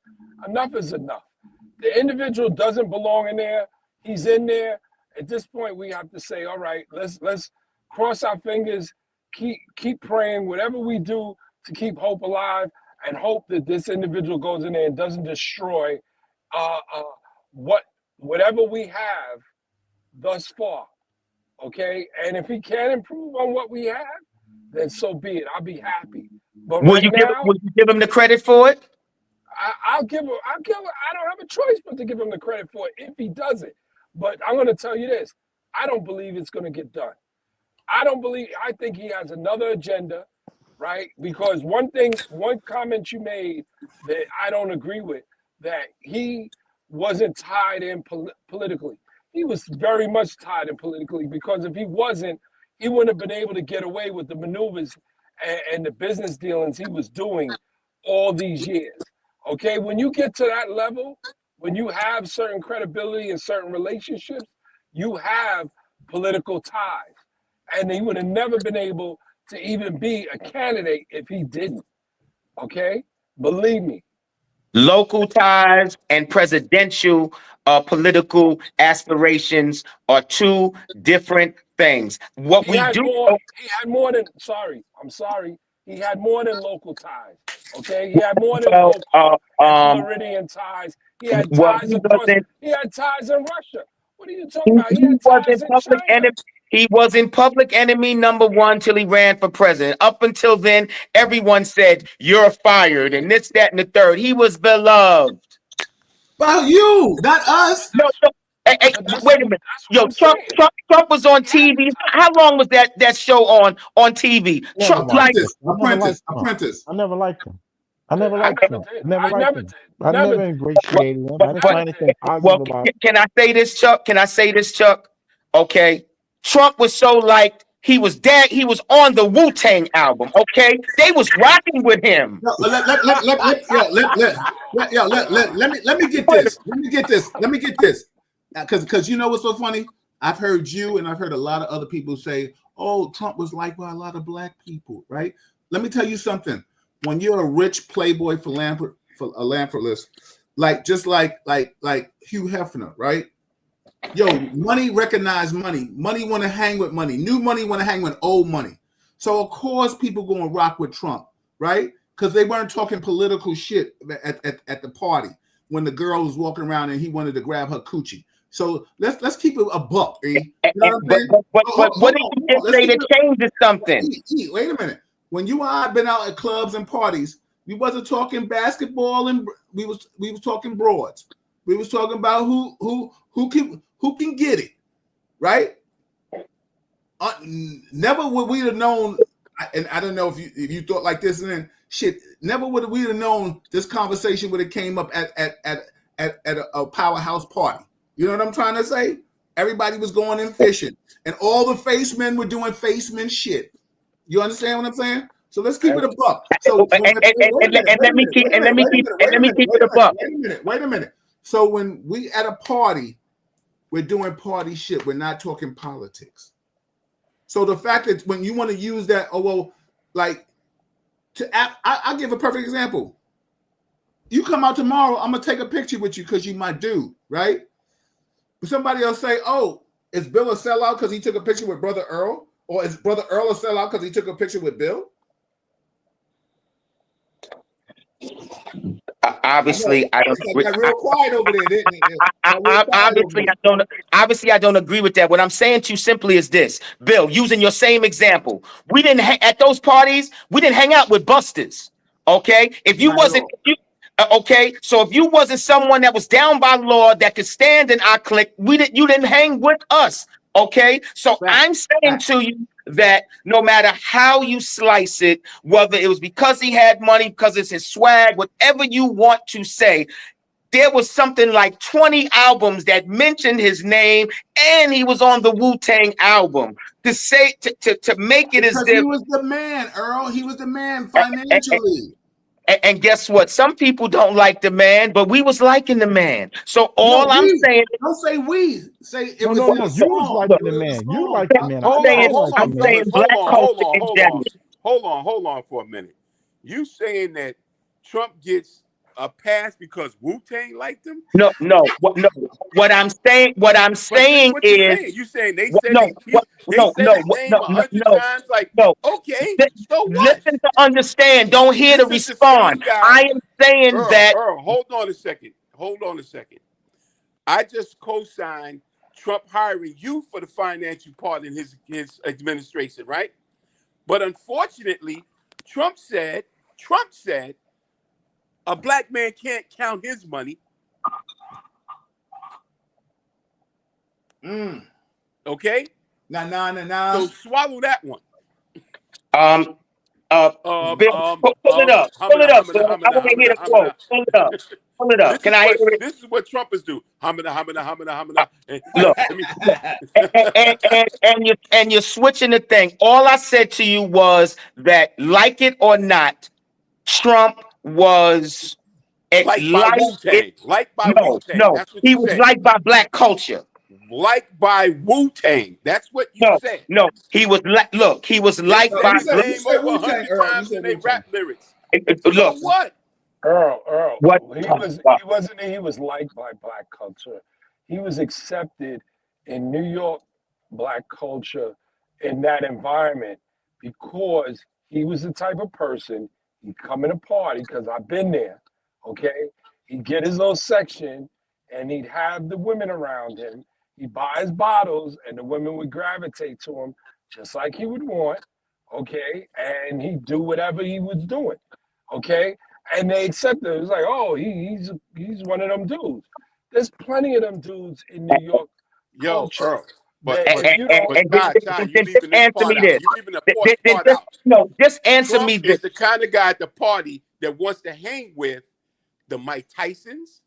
enough is enough. The individual doesn't belong in there. He's in there. At this point, we have to say, all right, let's cross our fingers, keep praying, whatever we do to keep hope alive, and hope that this individual goes in there and doesn't destroy whatever we have thus far. Okay, and if he can improve on what we have, then so be it. I'll be happy. But Will right you now, give him the credit for it? I'll give him. I don't have a choice but to give him the credit for it if he does it. But I'm going to tell you this: I don't believe it's going to get done. I think he has another agenda, right? Because one comment you made that I don't agree with, that he wasn't tied in politically. He was very much tied in politically, because if he wasn't, he wouldn't have been able to get away with the maneuvers and the business dealings he was doing all these years. Okay, when you get to that level, when you have certain credibility in certain relationships, you have political ties. And he would have never been able to even be a candidate if he didn't. Okay? Believe me. Local ties and presidential political aspirations are two different things. What He we had do more, he had more than, I'm sorry. He had more than local ties. Okay? He had more than well, local and Floridian ties. He had well, ties across, he had ties in Russia. What are you talking about? He he had ties wasn't in public China. enemy. He was in public enemy number one till he ran for president. Up until then, everyone said you're fired and this, that, and the third. He was beloved. Well, you, not us. No, hey, wait a minute. Yo, Trump was on TV. How long was that show on TV? Never Trump, watched like, it. I never liked Trump. Apprentice. I never liked him. I never I liked never Trump. did. I never I liked never him. did. I never Never did. ingratiated him. I didn't find anything well, positive about him. can I say this, Chuck? Can I say this, Chuck? Okay. Trump was so liked. He was on the Wu-Tang album. Okay, they was rocking with him. No, let me get this. Let me get this. Because you know what's so funny? I've heard you and I've heard a lot of other people say, "Oh, Trump was liked by a lot of black people," right? Let me tell you something. When you're a rich playboy philanthropist, like Hugh Hefner, right? Yo, money recognize money. Money want to hang with money. New money want to hang with old money. So of course people going to rock with Trump, right? Because they weren't talking political shit at the party when the girl was walking around and he wanted to grab her coochie. So let's keep it a buck. You know what I'm saying? But what did you just say that changes something? Wait a minute. When you and I have been out at clubs and parties, we wasn't talking basketball and we was talking broads. We was talking about who can get it, right? Never would we have known, and I don't know if you thought like this, and then shit. Never would we have known this conversation would have came up at a powerhouse party. You know what I'm trying to say? Everybody was going in fishing, and all the face men were doing face men shit. You understand what I'm saying? So let's keep it a buck. So let me keep it a buck. Wait a minute. So when we at a party, we're doing party shit. We're not talking politics. So the fact that when you want to use that, I'll give a perfect example. You come out tomorrow, I'm gonna take a picture with you because you my dude, right? But somebody will say, "Oh, is Bill a sellout because he took a picture with Brother Earl, or is Brother Earl a sellout because he took a picture with Bill?" Obviously, I don't agree. Got real quiet over there, didn't it? Obviously, I don't agree with that. What I'm saying to you simply is this, Bill. Using your same example, we didn't at those parties. We didn't hang out with busters. Okay, if you wasn't, okay. So if you wasn't someone that was down by law that could stand in our clique, you didn't hang with us. Okay, so I'm saying to you that no matter how you slice it, whether it was because he had money, because it's his swag, whatever you want to say, there was something like 20 albums that mentioned his name, and he was on the Wu-Tang album. To say to make it as if he was the man, Earl. He was the man financially. And guess what? Some people don't like the man, but we was liking the man. So all I'm saying, don't say we. Say it No, was no, in no. the You was song. liking It the was in man. the You song. like the man. Hold on, hold on, I'm saying fellas. black culture in general. Hold on for a minute. You saying that Trump gets a pass because Wu-Tang liked him? No, no, no. What I'm saying But this is what you're is, saying. You saying they said no, they said his name no, 100 no, times. Like, no. okay, so what? Listen to understand. Don't hear to This is the same respond. guy. I am saying that. Earl, hold on a second. I just co-signed Trump hiring you for the financial part in his administration, right? But unfortunately, Trump said a black man can't count his money. Okay? Nah. So swallow that one. Bill, pull it up. Pull it up, Bill. I want to hear the quote. Pull it up. Pull it up. Can I hear it? This is what Trumpers do. Hamina. Look, and you're switching the thing. All I said to you was that, like it or not, Trump was Like by Wu-Tang. Like by Wu-Tang. No. That's what He you was said. liked by black culture. Like by Wu-Tang. That's what you said. No. He was look. He was liked by. His name over 100 times in their rap lyrics. Look, so what? Earl, what he was liked by black culture. He was accepted in New York black culture in that environment because he was the type of person, he'd come in a party, because I've been there, okay? He'd get his little section and he'd have the women around him. He'd buy his bottles and the women would gravitate to him just like he would want, okay? And he'd do whatever he was doing, okay? And they accepted it. It was like, oh, he's one of them dudes. There's plenty of them dudes in New York. Yo, Earl. But you leaving answer me this. You leaving the part out. No, just answer Trump me this. is the kind of guy at the party that wants to hang with the Mike Tysons.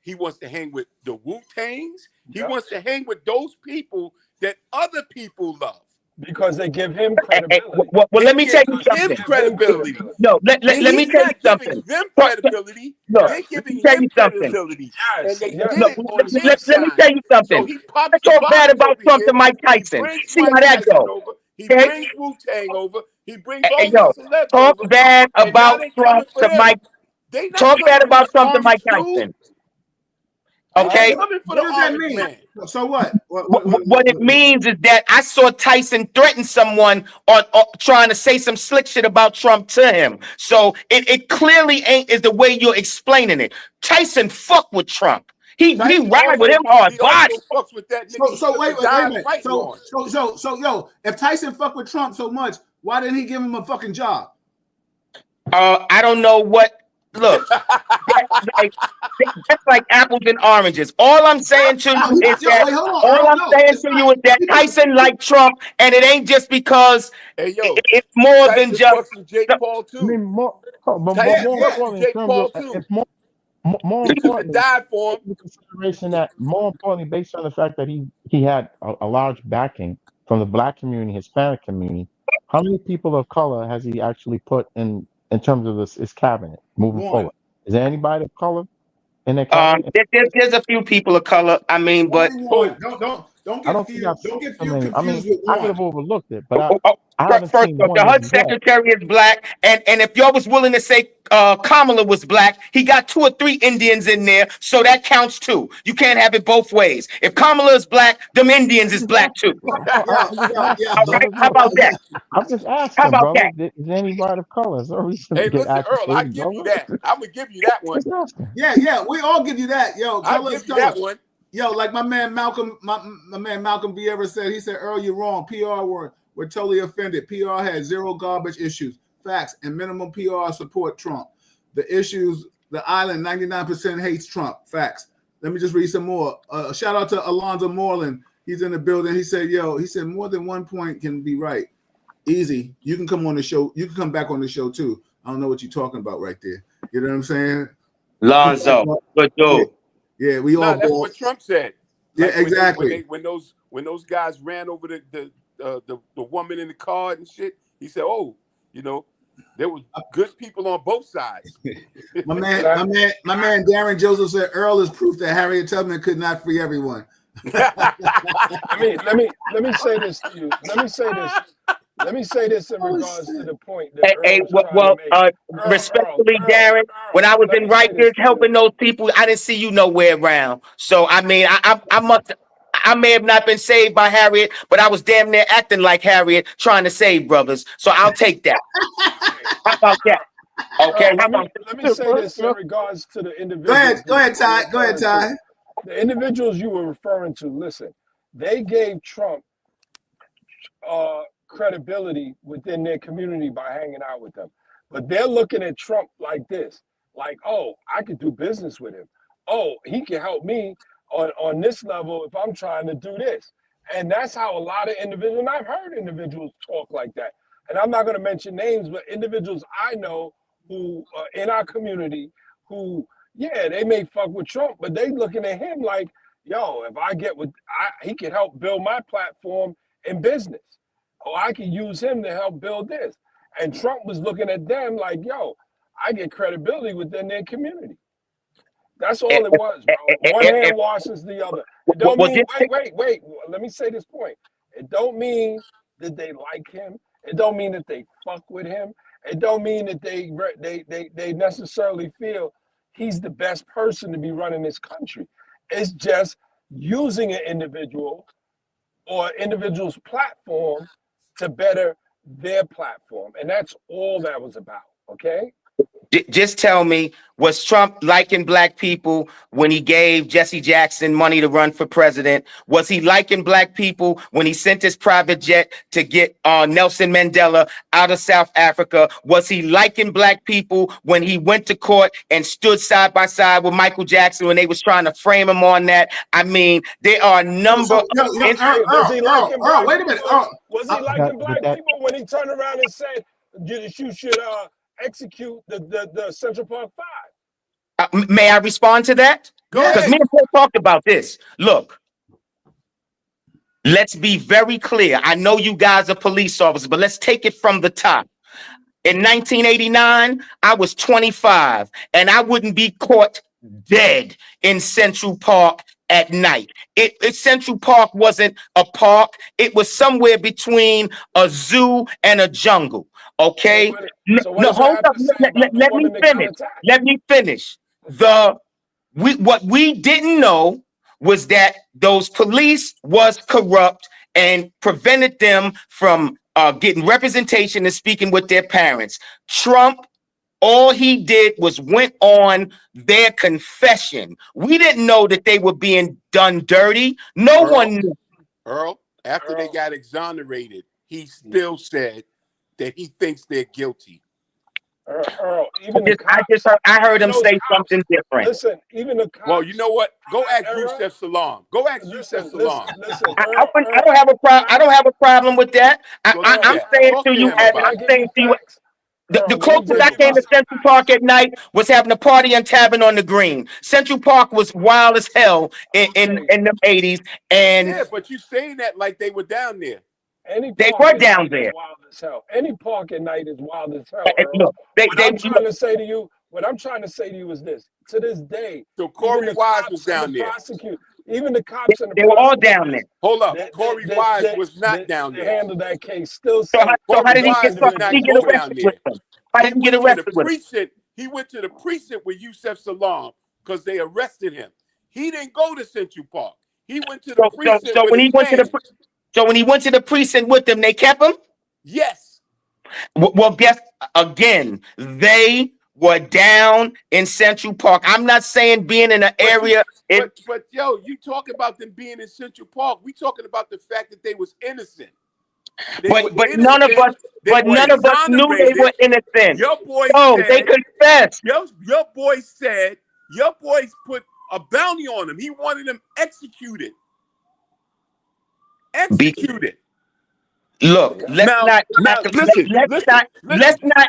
He wants to hang with the Wu-Tangs. He wants to hang with those people that other people love. Because they give him credibility. Well, let me tell you something. Credibility. No, let me tell you something. Them credibility. They're giving him credibility. Yes. And they did it on his let me tell you something. So he pops Let's talk bad about Trump to Mike Tyson. See how that goes. He brings Wu-Tang over. He brings all these celebs talk over. bad about Trump to Mike. Talk bad about Trump to Mike Tyson. Okay. What does that mean? Man. So what? What it means is that I saw Tyson threaten someone on trying to say some slick shit about Trump to him. So it clearly ain't is the way you're explaining it. Tyson fuck with Trump. He ride with him hard body. Fucks with that nigga. So wait a minute. So yo, if Tyson fuck with Trump so much, why didn't he give him a fucking job? I don't know what. Look, that's like apples and oranges. All I'm saying to you is that Tyson liked Trump, and it ain't just because it's more Tyson than just Jake Paul too. I mean, more importantly, died for him. The consideration that more importantly, based on the fact that he had a large backing from the black community, Hispanic community, how many people of color has he actually put in terms of his cabinet moving forward? Is there anybody of color in that cabinet? There's a few people of color. I mean, but don't get confused. I mean, I could have overlooked it, but I haven't first seen off, one the HUD yet. secretary is black, and if y'all was willing to say Kamala was black, he got 2 or 3 Indians in there, so that counts too. You can't have it both ways. If Kamala is black, them Indians is black too. How about that? I'm just asking, brother. Is anybody of color? So hey, listen, Earl, I give you that. I'm gonna give you that one. Yeah, we all give you that. Yo, I'll give you that one. Yo, like my man Malcolm, my man Malcolm Vieira said, he said, Earl, you're wrong. PR were totally offended. PR had 0 garbage issues. Facts and minimum PR support Trump. The issues, the island, 99% hates Trump. Facts. Let me just read some more. Shout out to Alonzo Moreland. He's in the building. He said, more than one point can be right. Easy. You can come on the show. You can come back on the show too. I don't know what you're talking about right there. You know what I'm saying? Lonzo, good dude. Yeah, we all. That's what Trump said. Like yeah, exactly. When those guys ran over the woman in the car and shit, he said, "Oh, There was good people on both sides. My man Darren Joseph said Earl is proof that Harriet Tubman could not free everyone. let me say this to you. Let me say this in regards to the point that Earl was trying to make. Respectfully, Darren, when I was in Rikers helping those people, I didn't see you nowhere around. So I mean, I may have not been saved by Harriet, but I was damn near acting like Harriet, trying to save brothers. So I'll take that. How about that? Okay. Let me say this in regards to the individuals. Go ahead, Ty. Go ahead, Ty. The individuals you were referring to, listen, they gave Trump credibility within their community by hanging out with them. But they're looking at Trump like this, like, oh, I could do business with him. Oh, he can help me on this level if I'm trying to do this. And that's how a lot of individuals, and I've heard individuals talk like that. And I'm not going to mention names, but individuals I know who in our community who, yeah, they may fuck with Trump, but they looking at him like, yo, if I get he can help build my platform in business. Or I can use him to help build this. And Trump was looking at them like, yo, I get credibility within their community. That's all it was, bro. One hand washes the other. It don't mean, wait. Let me say this point. It don't mean that they like him. It don't mean that they fuck with him. It don't mean that they necessarily feel he's the best person to be running this country. It's just using an individual or individual's platform to better their platform. And that's all that was about, okay? Just tell me, was Trump liking black people when he gave Jesse Jackson money to run for president? Was he liking black people when he sent his private jet to get Nelson Mandela out of South Africa? Was he liking black people when he went to court and stood side by side with Michael Jackson when they was trying to frame him on that? I mean, there are a number of instances. Was he liking black people when he turned around and said, you should execute the Central Park Five? May I respond to that? Because me and Paul talked about this. Look, let's be very clear. I know you guys are police officers, but let's take it from the top. In 1989, I was 25, and I wouldn't be caught dead in Central Park at night. Central Park wasn't a park. It was somewhere between a zoo and a jungle. Okay. Hold up. Let me finish. Let me finish. What we didn't know was that those police was corrupt and prevented them from getting representation and speaking with their parents. Trump, all he did was went on their confession. We didn't know that they were being done dirty. No one knew. Earl, after they got exonerated, he still said that he thinks they're guilty. Earl, even the cops, I heard him say something different. Listen, even the cops. Well, you know what? Go ask Yusef Salaam. Go ask Yusef Salaam. I don't have a problem. I don't have a problem with that. I'm saying to you, the closest I came to Central Park at night was having a party and tavern on the Green. Central Park was wild as hell in the 80s. And yeah, but you saying that like they were down there. They were down there. Wild as hell. Any park at night is wild as hell. Look, what I'm trying to say to you is this. To this day, so Corey Wise was down there. Even the cops and they were all down there. Hold up, Corey Wise was not down there. They handled that case still. So how did he get arrested with them? How did he get arrested with them? He went to the precinct with Yusef Salaam because they arrested him. He didn't go to Central Park. He went to the precinct. So when he went to the precinct with them, they kept him? Yes. Well, guess again, they were down in Central Park. I'm not saying being in an area. But yo, you talk about them being in Central Park. We talking about the fact that they was innocent. But none of us knew they were innocent. Your boy said, they confessed. Your boys put a bounty on him. He wanted them executed. Executed. Look, let's not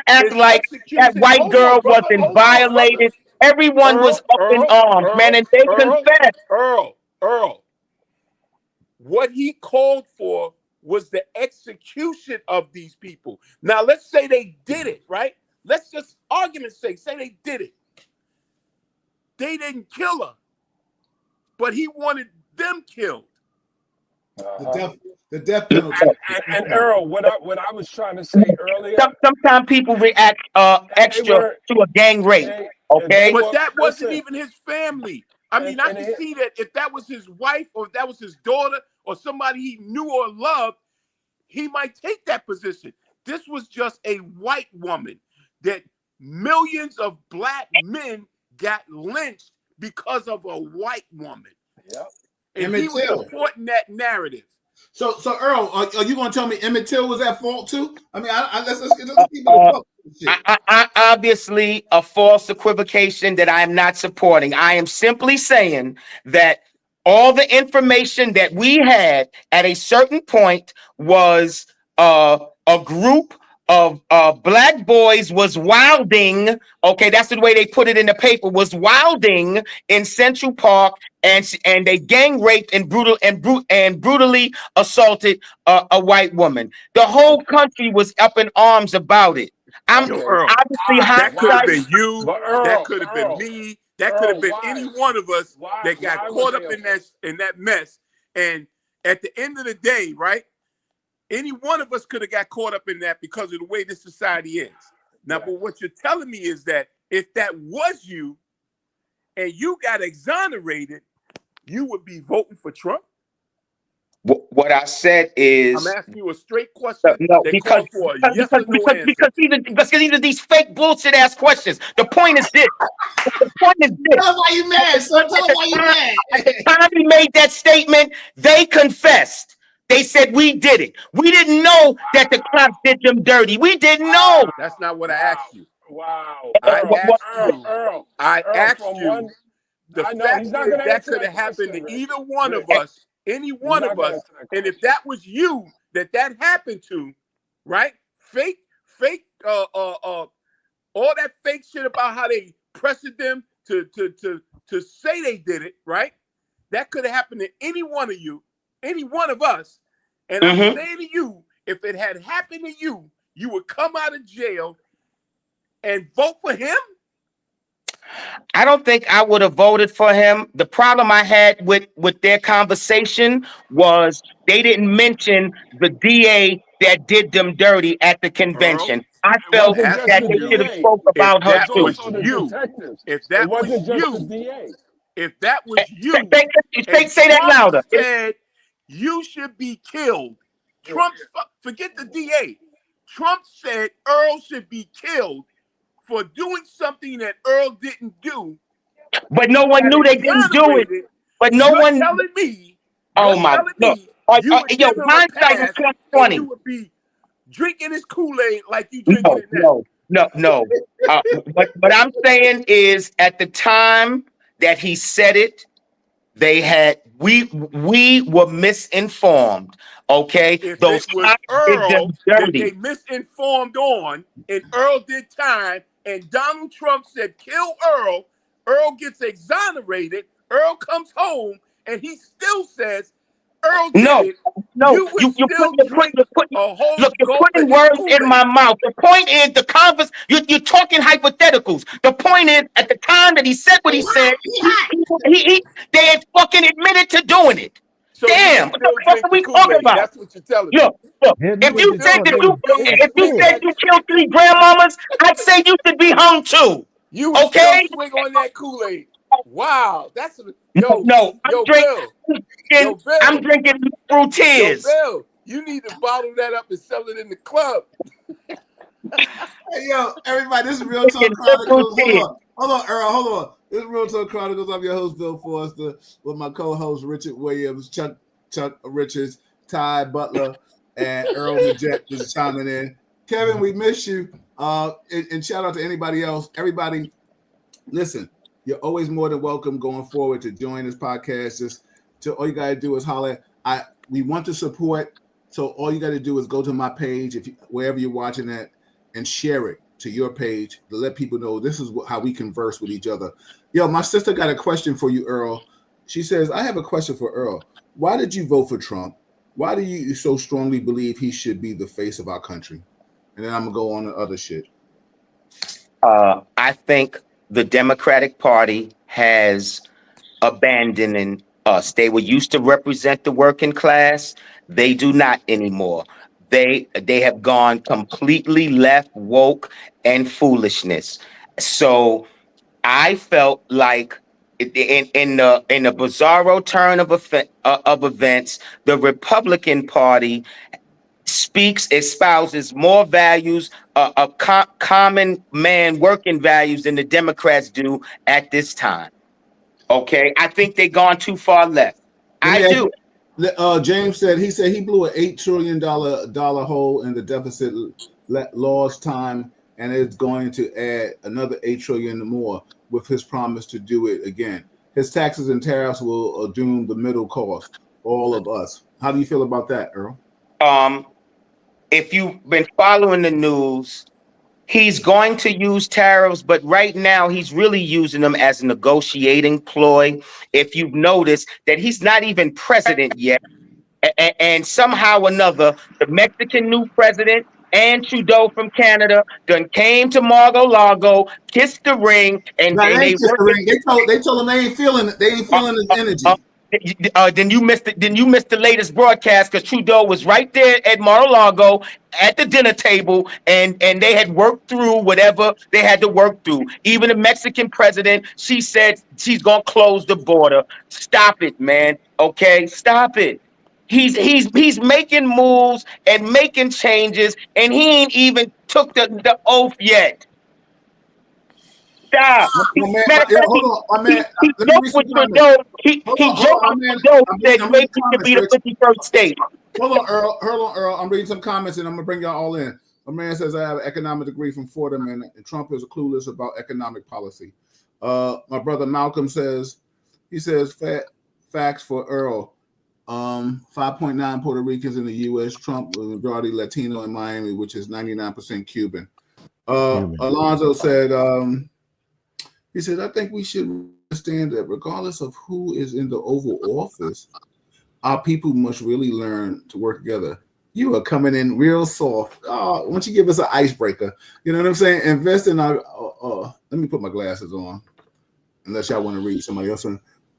act like that white girl wasn't violated. Everyone was up in arms, man, and they confessed. Earl, what he called for was the execution of these people. Now, let's say they did it, right? Let's just argument's sake, say they did it. They didn't kill her, but he wanted them killed. The death penalty. And Earl, what I was trying to say earlier. Sometimes people react extra to a gang rape. Okay, but that wasn't even his family. I mean, I can see that if that was his wife or if that was his daughter or somebody he knew or loved, he might take that position. This was just a white woman that millions of black men got lynched because of a white woman. Yep. And he was supporting that narrative. So Earl, are you going to tell me Emmett Till was at fault too? I mean, let's keep it obviously a false equivocation that I am not supporting. I am simply saying that all the information that we had at a certain point was a group of black boys was wilding. Okay, that's the way they put it in the paper. Was wilding in Central Park, and they gang raped and brutally assaulted a white woman. The whole country was up in arms about it. Earl, obviously that could have been you. That could have been me. That could have been any one of us that got caught up in that mess. And at the end of the day, right? Any one of us could have got caught up in that because of the way this society is. Now, but what you're telling me is that if that was you and you got exonerated, you would be voting for Trump? What I said is, I'm asking you a straight question. No, because even these fake bullshit ass questions. The point is this. The point is this. Tell them why you mad, son. Tell them why you mad. At the time he made that statement, they confessed. They said we did it. We didn't know that the cops did them dirty. We didn't know. That's not what I asked you. Wow. I asked you. The fact is that could have happened to either one of us, any one of us. And if that was you that happened to, right? Fake, all that fake shit about how they pressured them to say they did it, right? That could have happened to any one of you, any one of us. And I'm saying to you, if it had happened to you, you would come out of jail and vote for him? I don't think I would have voted for him. The problem I had with their conversation was they didn't mention the DA that did them dirty at the convention. Earl, I felt that they should have spoke about her too. If that was you, say that louder. Said you should be killed. Trump, forget the DA. Trump said Earl should be killed for doing something that Earl didn't do. But no one knew they didn't do it. But no one telling me. Oh my God. Yo, hindsight is 2020. You would be drinking his Kool-Aid like you drinking it now. No. What I'm saying is at the time that he said it, we were misinformed. Okay, if those it was Earl that they misinformed on, and Earl did time, and Donald Trump said kill Earl. Earl gets exonerated. Earl comes home, and he still says Earl did it. You're putting words in my mouth. The point is you're talking hypotheticals. The point is at the time that he said what he said, they had fucking admitted to doing it. So damn, what the fuck are we talking about? That's what you're telling me. Look, if you said you killed 3 grandmamas, I'd say you should be hung too. You would still swing on that Kool-Aid. Wow, that's I'm drinking through tears. Bill, you need to bottle that up and sell it in the club. Hey, yo, everybody, this is Real Talk Chronicles. Hold on, Earl, hold on. This is Real Talk Chronicles. I'm your host, Bill Forster, with my co-host, Richard Williams, Chuck Richards, Ty Butler, and Earl Majette is chiming in. Kevin, we miss you. And shout out to anybody else. Everybody, listen, you're always more than welcome going forward to join this podcast. All you got to do is holler. We want to support, so all you got to do is go to my page, wherever you're watching that, and share it to your page to let people know this is how we converse with each other. Yo, my sister got a question for you, Earl. She says, I have a question for Earl. Why did you vote for Trump? Why do you so strongly believe he should be the face of our country? And then I'm gonna go on to other shit. I think the Democratic Party has abandoning us. They were used to represent the working class. They do not anymore. They have gone completely left, woke, and foolishness. So I felt like in the bizarro turn of events, the Republican Party espouses more values of common man working values than the Democrats do at this time. Okay, I think they gone too far left. Let me I ask do. you, James said he blew an $8 trillion hole in the deficit last time, and it's going to add another 8 trillion more with his promise to do it again. His taxes and tariffs will doom the middle class, all of us. How do you feel about that, Earl? If you've been following the news, he's going to use tariffs, but right now he's really using them as a negotiating ploy. If you've noticed that he's not even president yet, and somehow or another, the Mexican new president and Trudeau from Canada done came to Mar-a-Lago, kissed the ring, and Now, they working. they told him they ain't feeling it. They ain't feeling his energy. Then you missed it. Then you missed the latest broadcast because Trudeau was right there at Mar-a-Lago at the dinner table, and they had worked through whatever they had to work through. Even the Mexican president, she said she's gonna close the border. Stop it, man. Okay, stop it. He's making moves and making changes, and he ain't even took the oath yet. Stop. Matter of fact, Hold on, my man. he Let me joked read some with comments. Trudeau. He Hold joked on, with man. Trudeau and said I'm maybe reading we could comments, be the Rich. 51st state. Hold on, Earl. Earl. I'm reading some comments, and I'm gonna bring y'all all in. A man says I have an economic degree from Fordham, and Trump is clueless about economic policy. My brother Malcolm says facts for Earl. 5.9 Puerto Ricans in the U.S. Trump majority Latino in Miami, which is 99% Cuban. Alonzo said he said I think we should understand that regardless of who is in the Oval Office, our people must really learn to work together. You are coming in real soft. Why don't you give us an icebreaker? You know what I'm saying? Invest in our. Let me put my glasses on, unless y'all want to read somebody else.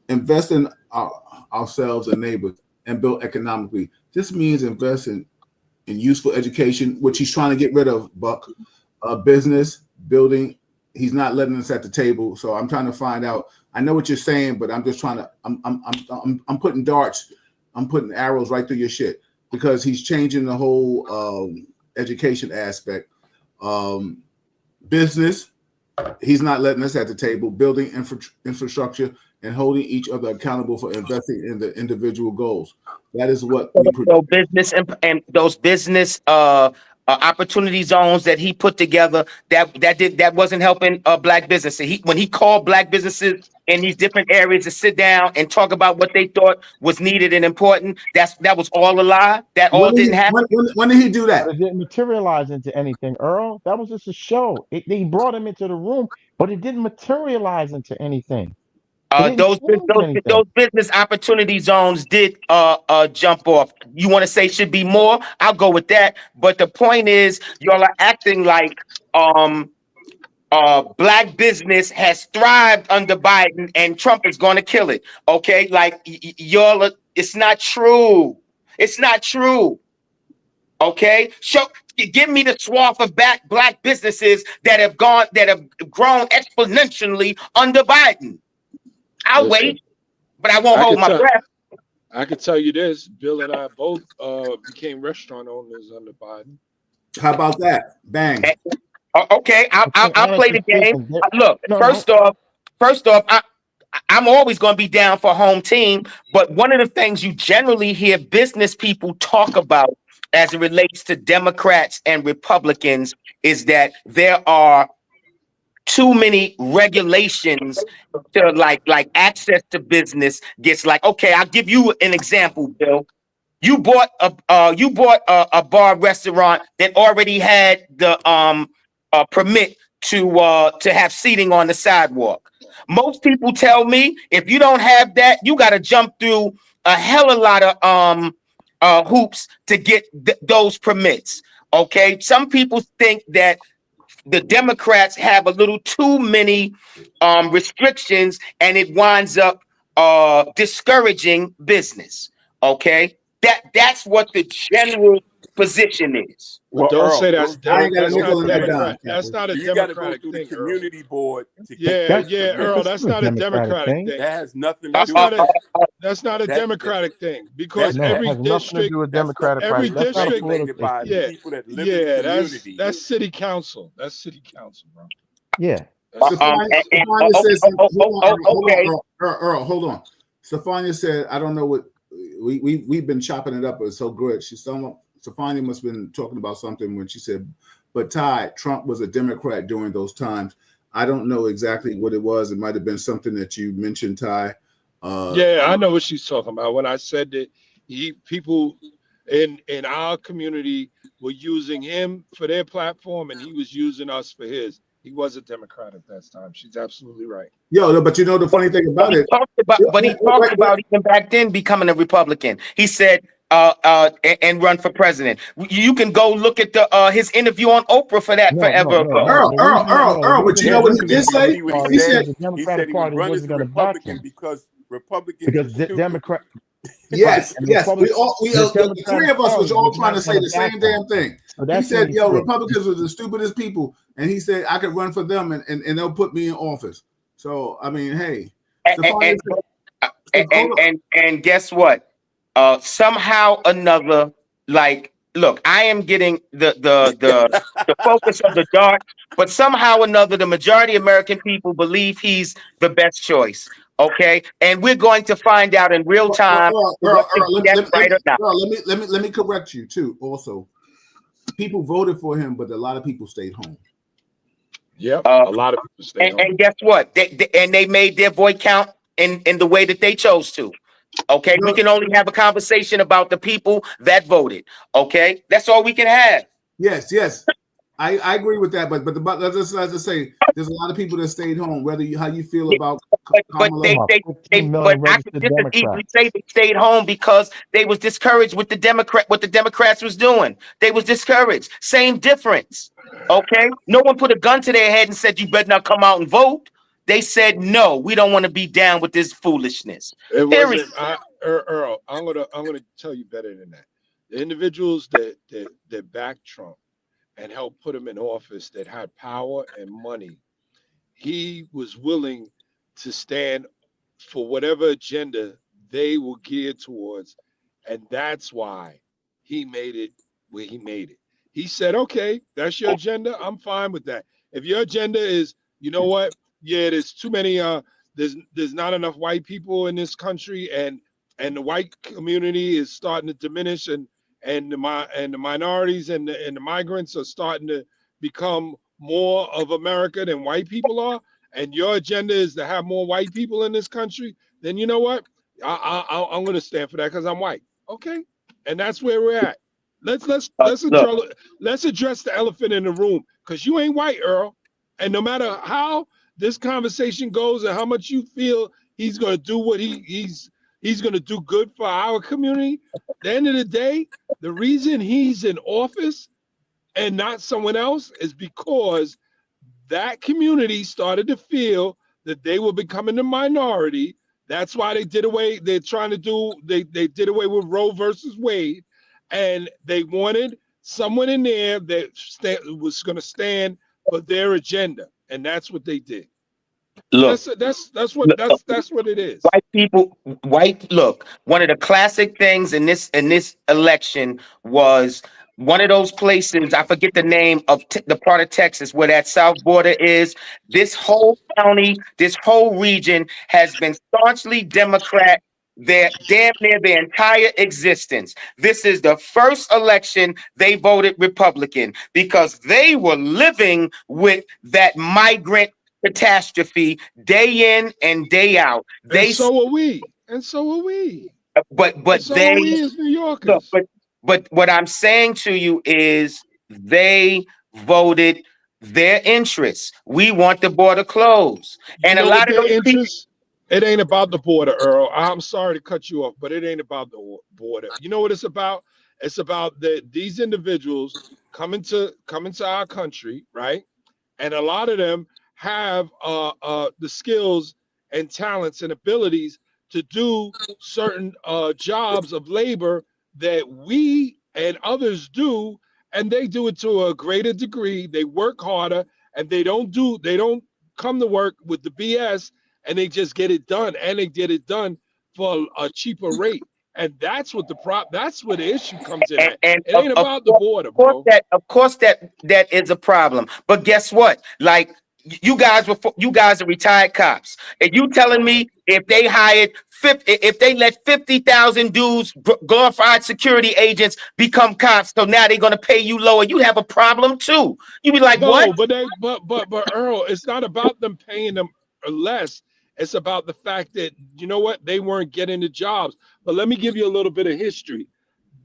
Invest in ourselves and neighbors and build economically. This means investing in useful education, which he's trying to get rid of. Buck, business, building. He's not letting us at the table. So I'm trying to find out. I know what you're saying, but I'm just trying to. I'm putting darts. I'm putting arrows right through your shit because he's changing the whole education aspect. Business, he's not letting us at the table. Building infrastructure and holding each other accountable for investing in the individual goals. That is what we So business and those business opportunity zones that he put together that wasn't helping black businesses. When he called black businesses in these different areas to sit down and talk about what they thought was needed and important, that was all a lie. That all didn't happen. When did he do that? But it didn't materialize into anything, Earl. That was just a show. They brought him into the room, but it didn't materialize into anything. Those business opportunity zones did jump off. You want to say should be more? I'll go with that. But the point is, y'all are acting like black business has thrived under Biden and Trump is going to kill it. Okay, like y'all, it's not true. It's not true. Okay, give me the swath of black businesses that have grown exponentially under Biden. I'll wait, but I won't hold my breath. I can tell you this: Bill and I both became restaurant owners under Biden. How about that? Bang. Okay, I'll play the game. Look, first off, I'm always going to be down for home team. But one of the things you generally hear business people talk about as it relates to Democrats and Republicans is that there are too many regulations to like access to business gets like, okay, I'll give you an example, Bill. You bought a bar restaurant that already had the permit to have seating on the sidewalk. Most people tell me if you don't have that, you got to jump through a hell of a lot of hoops to get those permits. Okay, some people think that the Democrats have a little too many restrictions, and it winds up discouraging business. Okay, that's what the general position is. But Well, don't Earl, say that's I ain't got a that's nickel not in that Democrat. dime, That's Captain. not a you got to go Democratic through the thing, Earl. community board to get Yeah, those yeah, permits. Earl. That's not a Democratic thing. thing. That has nothing to That's do with not a that. that's not a That Democratic thing because that No, it that every has nothing to district, do with that stuff Democratic every Party. is That's not a district, regulated political by issue. the yeah, people that live in the yeah, community. that's city council. That's city council, bro. Yeah. That's Stefania says, hold Okay. on, Earl, hold on. Stefania said, I don't know what we've been chopping it up. It's so good. Stefania must have been talking about something when she said, but Ty, Trump was a Democrat during those times. I don't know exactly what it was. It might have been something that you mentioned, Ty. yeah, I know what she's talking about. When I said that people in our community were using him for their platform and he was using us for his. He was a Democrat at that time. She's absolutely right. Yo, but you know the funny thing about it. He talked about even back then becoming a Republican. He said, and run for president. You can go look at his interview on Oprah for that No, forever ago. Earl, The reason, but you the know Yeah, what reason he because he did if you say? became read what he He said, said, the he said Democratic he would Party run as wasn't a going to back Republican him because Republicans are because stupid. right, yes, and yes. We Republic, all, the the three Democratic of us was Party all was trying to not say going to the back same him. damn thing. So He that's when said, he yo, switched. Republicans are the stupidest people. And he said, I could run for them and they'll put me in office. So, I mean, hey. And Hold on. and guess what? Somehow another, like, look, I am getting the focus of the dark, but somehow another, the majority of American people believe he's the best choice. Okay, and we're going to find out in real time Earl, if that's right or not. let me correct you too. Also, people voted for him, but a lot of people stayed home. Yep, a lot of people stay home. And guess what? They made their vote count in the way that they chose to. Okay, we can only have a conversation about the people that voted. Okay, that's all we can have. Yes. I agree with that, but let's just say there's a lot of people that stayed home. Whether how you feel about But Kamala. but I could just as easily say they stayed home because they was discouraged with what the Democrats was doing. They was discouraged. Same difference. Okay, no one put a gun to their head and said you better not come out and vote. They said no, we don't want to be down with this foolishness. It Period. wasn't Earl. I'm gonna tell you better than that. The individuals that backed Trump and helped put him in office that had power and money, he was willing to stand for whatever agenda they were geared towards, and that's why he made it where he made it. He said, "Okay, that's your agenda. I'm fine with that. If your agenda is, you know what? Yeah, there's too many. There's not enough white people in this country, and the white community is starting to diminish, and the minorities and the migrants are starting to become more of America than white people are, and your agenda is to have more white people in this country, then you know what? I'm going to stand for that because I'm white. Okay, and that's where we're at. Let's address the elephant in the room because you ain't white, Earl, and no matter how this conversation goes and how much you feel he's going to do what he's going to do good for our community, at the end of the day, the reason he's in office and not someone else is because that community started to feel that they were becoming the minority. That's why they did away. They're trying to do. They did away with Roe versus Wade, and they wanted someone in there that was going to stand for their agenda, and that's what they did. Look, That's what it is. Look, one of the classic things in this election was one of those places, I forget the name of the part of Texas where that south border is. This whole county, this whole region has been staunchly Democrat their damn near their entire existence. This is the first election they voted Republican because they were living with that migrant catastrophe day in and day out. And so are we. But So are we as New Yorkers. but what I'm saying to you is they voted their interests. We want the border closed, and a lot of those people. It ain't about the border, Earl. I'm sorry to cut you off, but it ain't about the border. You know what it's about? It's about these individuals coming to our country, right? And a lot of them have the skills and talents and abilities to do certain jobs of labor that we and others do, and they do it to a greater degree. They work harder, and they don't come to work with the BS, and they just get it done, and they get it done for a cheaper rate. And that's what that's where the issue comes in at. And It ain't about the border, bro. of course that is a problem. But guess what? Like you guys are retired cops, and you telling me if they hired 50, if they let 50,000 dudes, glorified security agents, become cops, so now they're gonna pay you lower, you have a problem too. You be like, what? No, but Earl, it's not about them paying them less. It's about the fact that you know what, they weren't getting the jobs. But let me give you a little bit of history.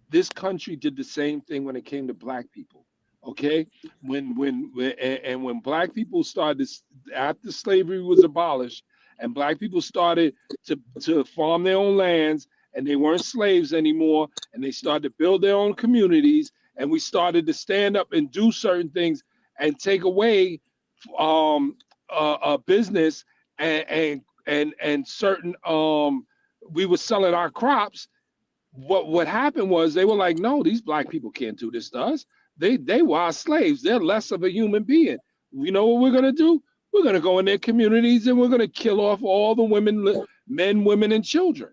This country did the same thing when it came to black people. Okay, when black people started after slavery was abolished, and black people started to farm their own lands, and they weren't slaves anymore, and they started to build their own communities, and we started to stand up and do certain things and take away business and certain we were selling our crops. What happened was they were like, no, these black people can't do this to us. They were our slaves. They're less of a human being. You know what we're gonna do? We're gonna go in their communities and we're gonna kill off all the men, women, and children.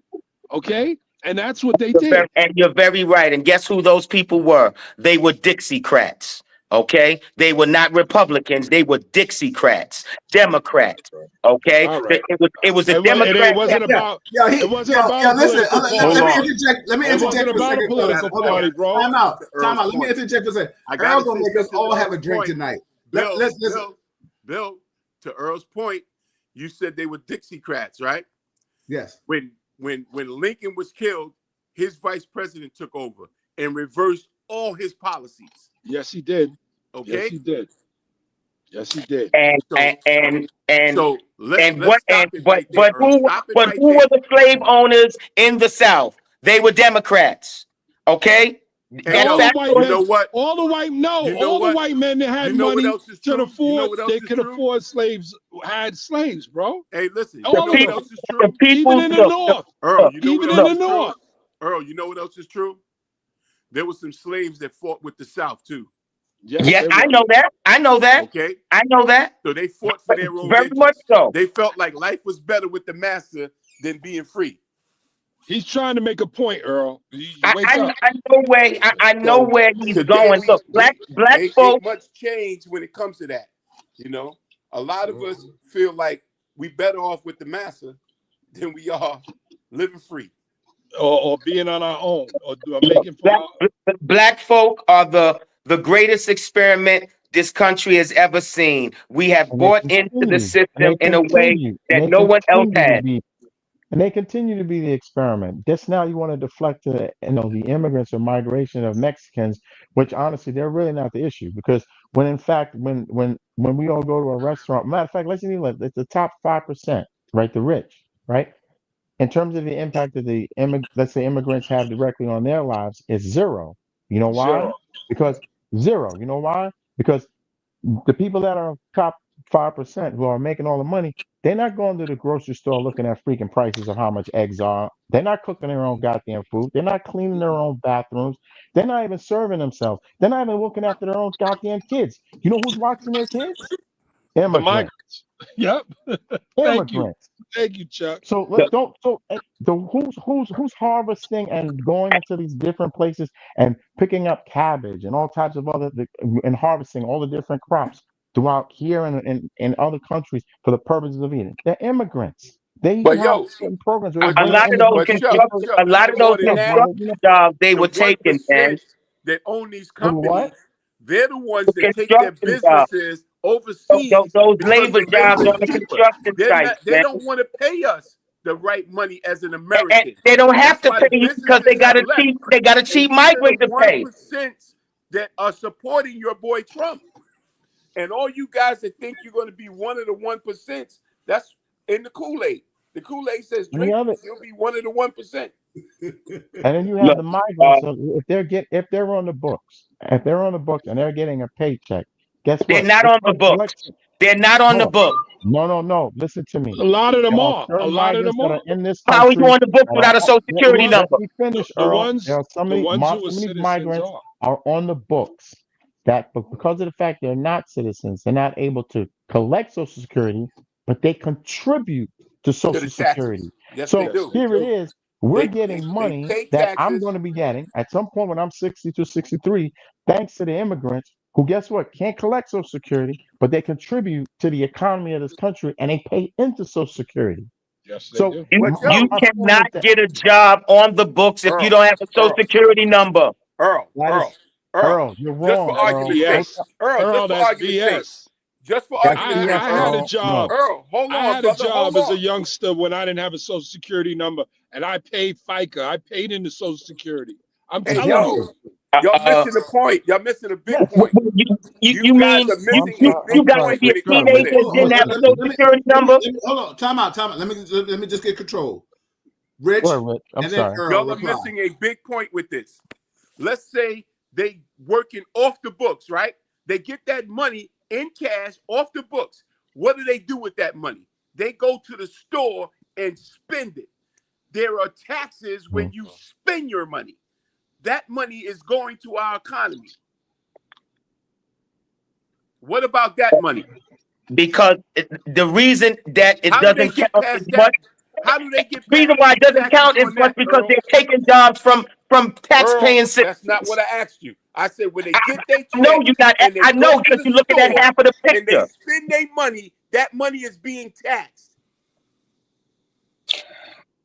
Okay, and that's what they did. And you're very right. And guess who those people were? They were Dixiecrats. Okay, they were not Republicans. They were Dixiecrats, Democrats. Okay, All right. it was a It Democrat. wasn't about. It wasn't about a listen, political let party. me interject. Let me It interject wasn't for a about a second. political party, bro. Time out. To Earl's Time out. Let me point. interject for a second. I Earl gotta gonna say make us this to all have a Earl's drink point. tonight. Bill, to Earl's point, you said they were Dixiecrats, right? Yes. When Lincoln was killed, his vice president took over and reversed all his policies. Yes, he did. Okay. Yes, he did. Yes, he did. And So, and so let's what? stop And it right there. but Earl. who? Stop it But right who there. were the slave owners in the South? They were Democrats. Okay. Hey, All yo, the white you men, know what? all the white no, You know all what? the white men that had You know what money else is could true? You know afford, what else they is could true? afford slaves, had slaves, bro. Hey, listen. You The All know of what them, else is the true? people. even in the North, Earl, you know what even else in the is true? North. Earl, you know what else is true? There were some slaves that fought with the South too. Yes, Yes, they I were. know that. I know that. Okay. I know that. So they fought for their Very much religions. so. They felt like life was better with the master than being free. He's trying to make a point, Earl. You wake I up. I know So where he's today going. Look, black ain't folks. much change when it comes to that. You know, a lot of us feel like we better off with the master than we are living free. Or being on our own, or making for Black, our. black folk are the greatest experiment this country has ever seen. We have And they bought into the continue, system in a way and that they no one else continue to has. be, and they continue to be the experiment. Just now, you want to deflect to the immigrants or migration of Mexicans, which honestly they're really not the issue because when in fact when we all go to a restaurant, matter of fact, let's even it's the top 5%, right? The rich, right? In terms of the impact that let's say immigrants have directly on their lives, is zero. You know why? Zero. Because zero. You know why? Because the people that are top 5% who are making all the money, they're not going to the grocery store looking at freaking prices of how much eggs are. They're not cooking their own goddamn food. They're not cleaning their own bathrooms. They're not even serving themselves. They're not even looking after their own goddamn kids. You know who's watching their kids? The Immigrants. migrants. Yep. Thank you. Immigrants. Thank you, Chuck. So let don't so who's harvesting and going into these different places and picking up cabbage and all types of and harvesting all the different crops throughout here and in other countries for the purposes of eating. They're immigrants. They even But have yo, certain programs where I they A bring get lot it. of immigrants those But into Chuck, the a lot of even those more than yes, that, brother, construction jobs they the were taking, man. 1% that own these for the what? companies, they're the ones The that take their construction jobs. businesses overseas Those because labor the jobs labor is on the cheaper. construction They're sites, not. They man. don't want to pay us the right money as an And American. they don't have That's to why pay the you because businesses have left, they got a and cheap they're the migrant to pay. 1% that are supporting your boy Trump. And all you guys that think you're going to be one of the 1%, that's in the Kool-Aid. The Kool-Aid says And the drink other, this, you'll be one of the 1%. and then you have Look, the migrants. So if they're on the books, and they're getting a paycheck, guess they're what? not They on the start books. collecting. They're not on the No, book. no. Listen to me. A lot of them There are are. A certain lot of migrants them that are. are in this How are you country on the books that are. without a social Let The security me one, let number? me finish, the Earl. There ones, are so the many, ones who are so many citizens migrants are. are on the books that, but because of the fact they're not citizens, they're not able to collect Social Security, but they contribute to To the Social taxes. Security. Yes, they So Yes, do. they here it do. is. We're They getting money pay that I'm taxes. going to be getting at some point when I'm 62, 63, thanks to the immigrants who, guess what, can't collect Social Security, but they contribute to the economy of this country and they pay into Social Security. Yes, they So do. You But my you yo, point cannot is that get a job on the books if you Earl, don't have a social Earl, security number. Earl, that Earl, is Earl. Earl, you're Just for wrong, That's Earl. argument's sake. BS. Earl, just Earl, for that's argument's sake. BS. Just for That's argument's sake, BS, I had Earl. a Earl. No. job. Earl, hold I on, had a brother. Hold job as a on. youngster when I didn't have a social security number, and I paid FICA. I paid into Social Security. I'm Hey, telling Exactly. you. yo, y'all Uh, missing the point. Y'all missing a big Yes. point. you You guys mean are you, missing you a you big got to point be a when it comes to teenager this. and didn't have a Let social security number? hold on. Time out. Let me just get control. Rich, Go ahead, Rick. I'm and then sorry. Earl Y'all are reply. missing a big point with this. Let's say they working off the books, right? They get that money in cash off the books. What do they do with that money? They go to the store and spend it. There are taxes when you spend your money. That money is going to our economy. What about that money? Because the reason that it How do they doesn't get count as past that? much, How do they get reason past why it the doesn't taxes count as on much that, because Earl? they're taking jobs from Earl, tax-paying that's not what citizens. I asked you. I said when they get their I know check you not. and they I go know to because the you're looking at store half of the and they picture. spend their money, that money is being taxed.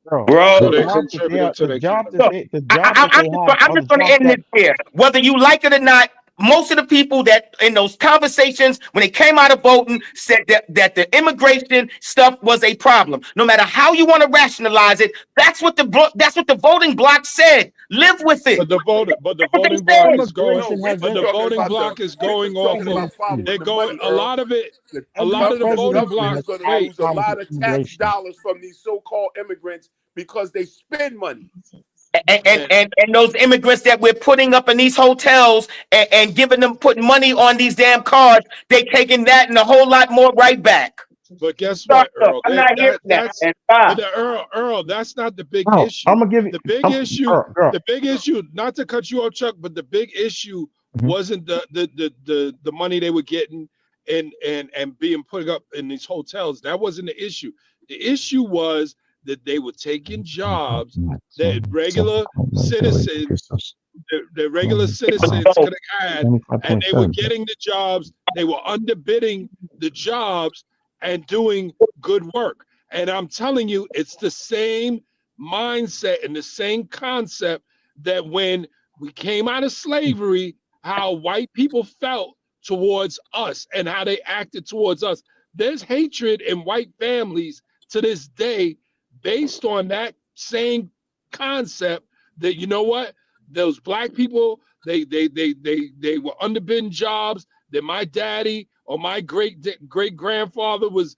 Bro, Bro, So the they jobs that they contributed are, to the economy. look, the jobs that they have I'm are the just going to jobs end that. this here. Whether you like it or not, most of the people that in those conversations when they came out of voting said that the immigration stuff was a problem. No matter how you want to rationalize it, that's what the voting bloc said. Live with it. But the That's what they voting block said. is going. No, Immigration has Rich But is been the talking voting about block is Rich going is off talking of. about immigration. following They're the going. money, A Earl. lot of it. The A lot Every of the president voting government block. is has going to had Hey, lose a problems lot with of tax immigration. dollars from these so-called immigrants because they spend money. and And those immigrants that we're putting up in these hotels and giving them putting money on these damn cards, they taking that and a whole lot more right back. but guess Start what, up. Earl? I'm not hearing that. That's. And But stop. the Earl, that's not the big Bro, issue. I'm gonna give you. The big I'm, issue. Girl. The big issue. Not to cut you off, Chuck, but the big issue Mhm. wasn't the money they were getting and being put up in these hotels. That wasn't the issue. The issue was that they were taking jobs that regular citizens the regular citizens So could have had, and they were 25.7. getting the jobs. They were underbidding the jobs and doing good work. And I'm telling you, it's the same mindset and the same concept that when we came out of slavery, how white people felt towards us and how they acted towards us. There's hatred in white families to this day based on that same concept that, you know what, those black people, they were underbidding jobs that my daddy or my great grandfather was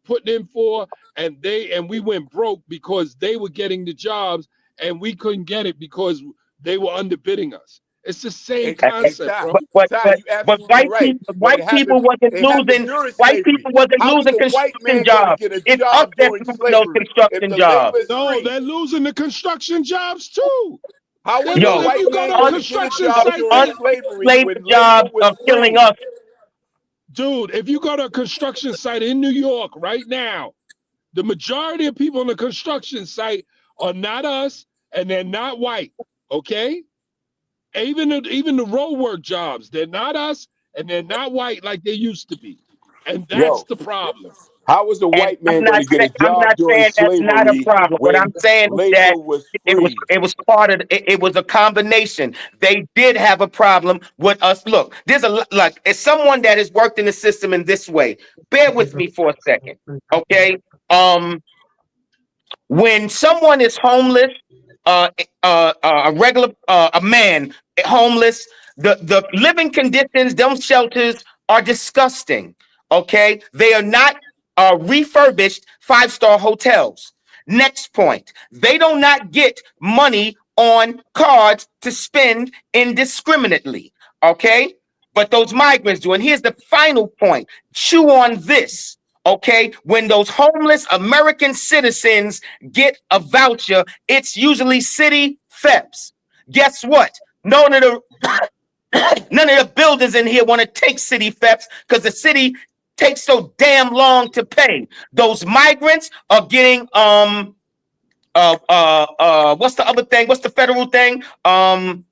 putting in for, and we went broke because they were getting the jobs and we couldn't get it because they were underbidding us. It's the same Hey, concept, Ty, bro. Ty, you absolutely right. But it happened during white people slavery. wasn't How is losing a white construction man going to jobs. get a It's us job that's during losing those slavery if construction the jobs. labor is No, free? they're losing the construction jobs too. How They're was a Yo, If white you go man to a going to get a construction job site during there, slavery enslaved when labor jobs was of killing free? us. dude, if you go to a construction site in New York right now, the majority of people on the construction site are not us and they're not white. Okay? Even the road work jobs, they're not us and they're not white like they used to be. And that's Yo, the problem. how was a And white man going to get a I'm job not during saying that's not a slavery problem. What I'm when saying is labor that was it was free? it was part of it was a combination. They did have a problem with us. Look, there's like as someone that has worked in the system in this way, bear with me for a second. Okay. When someone is homeless, a regular a man homeless, the living conditions, them shelters are disgusting. Okay, they are not refurbished 5-star hotels. Next point, they do not get money on cards to spend indiscriminately, okay? But those migrants do. And here's the final point. Chew on this, okay? When those homeless American citizens get a voucher, it's usually city FEPs. Guess what? None of the builders in here want to take city FEPs because the city takes so damn long to pay. Those migrants are getting what's the other thing? What's the federal thing? The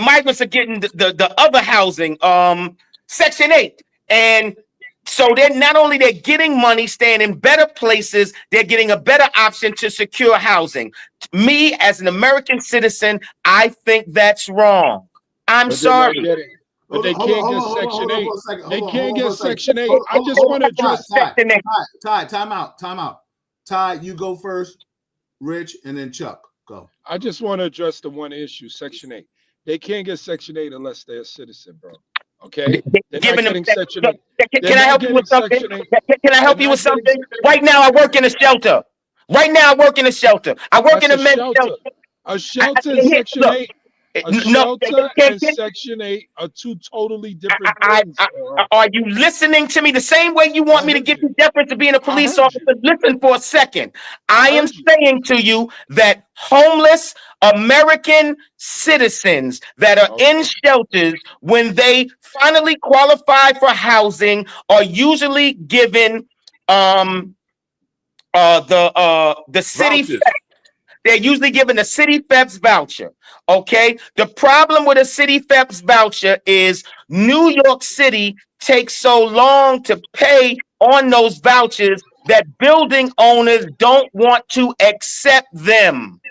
migrants are getting the other housing, Section 8. And so they're not only they're getting money, staying in better places, they're getting a better option to secure housing. Me, as an American citizen, I think that's wrong. I'm But they're not sorry. getting. But they Hold can't on, get hold on, Section hold on 8. for a second. They Hold on, can't hold on get for a second. Section 8. Hold I on, just hold want to on, address. Section 8. Ty, time out. Ty, you go first. Rich, and then Chuck. Go. I just want to address the one issue, Section 8. They can't get Section 8 unless they're a citizen, bro. Okay? They're not Giving them getting Section 8. Can I help you with something? Can I help you with something? Right now, I work in a shelter. I work in a men's shelter. A shelter and Section 8. A shelter and Section 8 are two totally different things. Are you listening to me the same way you want me to give you deference to being a police officer? Listen for a second. I am saying to you that homeless American citizens that are in shelters, when they finally qualify for housing, are usually given the city. Vouchers. They're usually given a city FEPS voucher. Okay. The problem with a city FEPS voucher is New York City takes so long to pay on those vouchers that building owners don't want to accept them.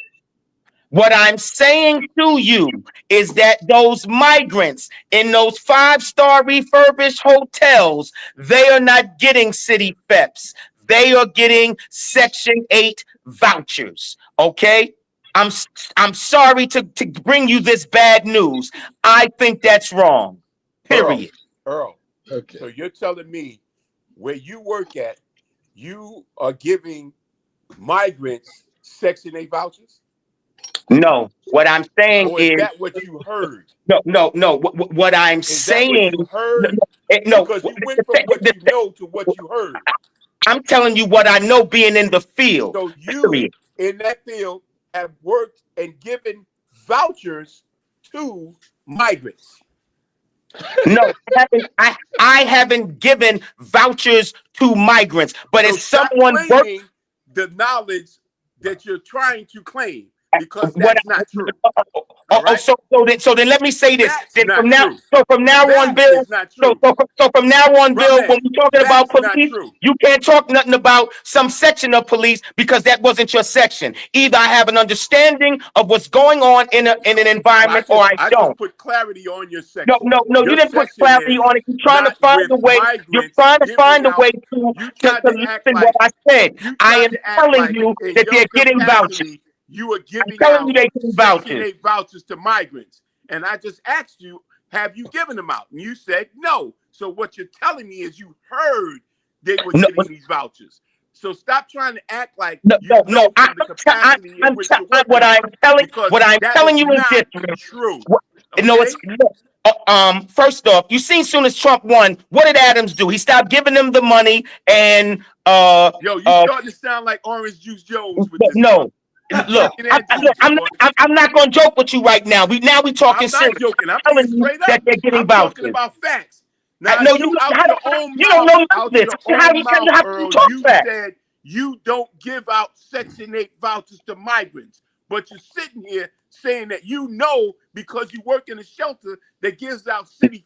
What I'm saying to you is that those migrants in those 5-star refurbished hotels, they are not getting city FEPs. They are getting Section 8 vouchers. Okay? I'm sorry to bring you this bad news. I think that's wrong. Period. Earl. Okay. So you're telling me where you work at, you are giving migrants Section 8 vouchers? No, what I'm saying Or is is that what you heard? no. What I'm Is saying, that what you heard? no, Because you went from what you know to what you heard. I'm telling you what I know being in the field. So you in that field have worked and given vouchers to migrants. No, I haven't given vouchers to migrants, but So if someone claiming the knowledge that you're trying to claim, because that's not true. Right? So then let me say this. That's Then not from now, true. so from now That on, Bill. is not true. So from now on, Bill, man, when we're talking about that's not police, true. you can't talk nothing about some section of police because that wasn't your section. Either I have an understanding of what's going on in an environment, or I don't. Just put clarity on your section. No, you didn't put clarity on it. You're trying to find a way. You're trying to find a way to listen what I said. I am telling you that they're getting vouchers. You are giving telling you out they getting Section vouchers. 8 vouchers to migrants. And I just asked you, have you given them out? And you said no. So what you're telling me is you heard they were getting these vouchers. So stop trying to act like what I'm telling you is different. True. Okay? No, it's first off, you seen soon as Trump won, what did Adams do? He stopped giving them the money and you starting to sound like Orange Juice Jones with this. No. Look, I'm not going to joke with you right now. We talking serious. I'm not joking. I'm being straight up. That they're getting I'm vouchers. talking about facts. Now, no, you out your own you mouth, don't know out this. your How own you mouth, talk Earl, you that? said you don't give out Section 8 vouchers to migrants, but you're sitting here saying that you know because you work in a shelter that gives out city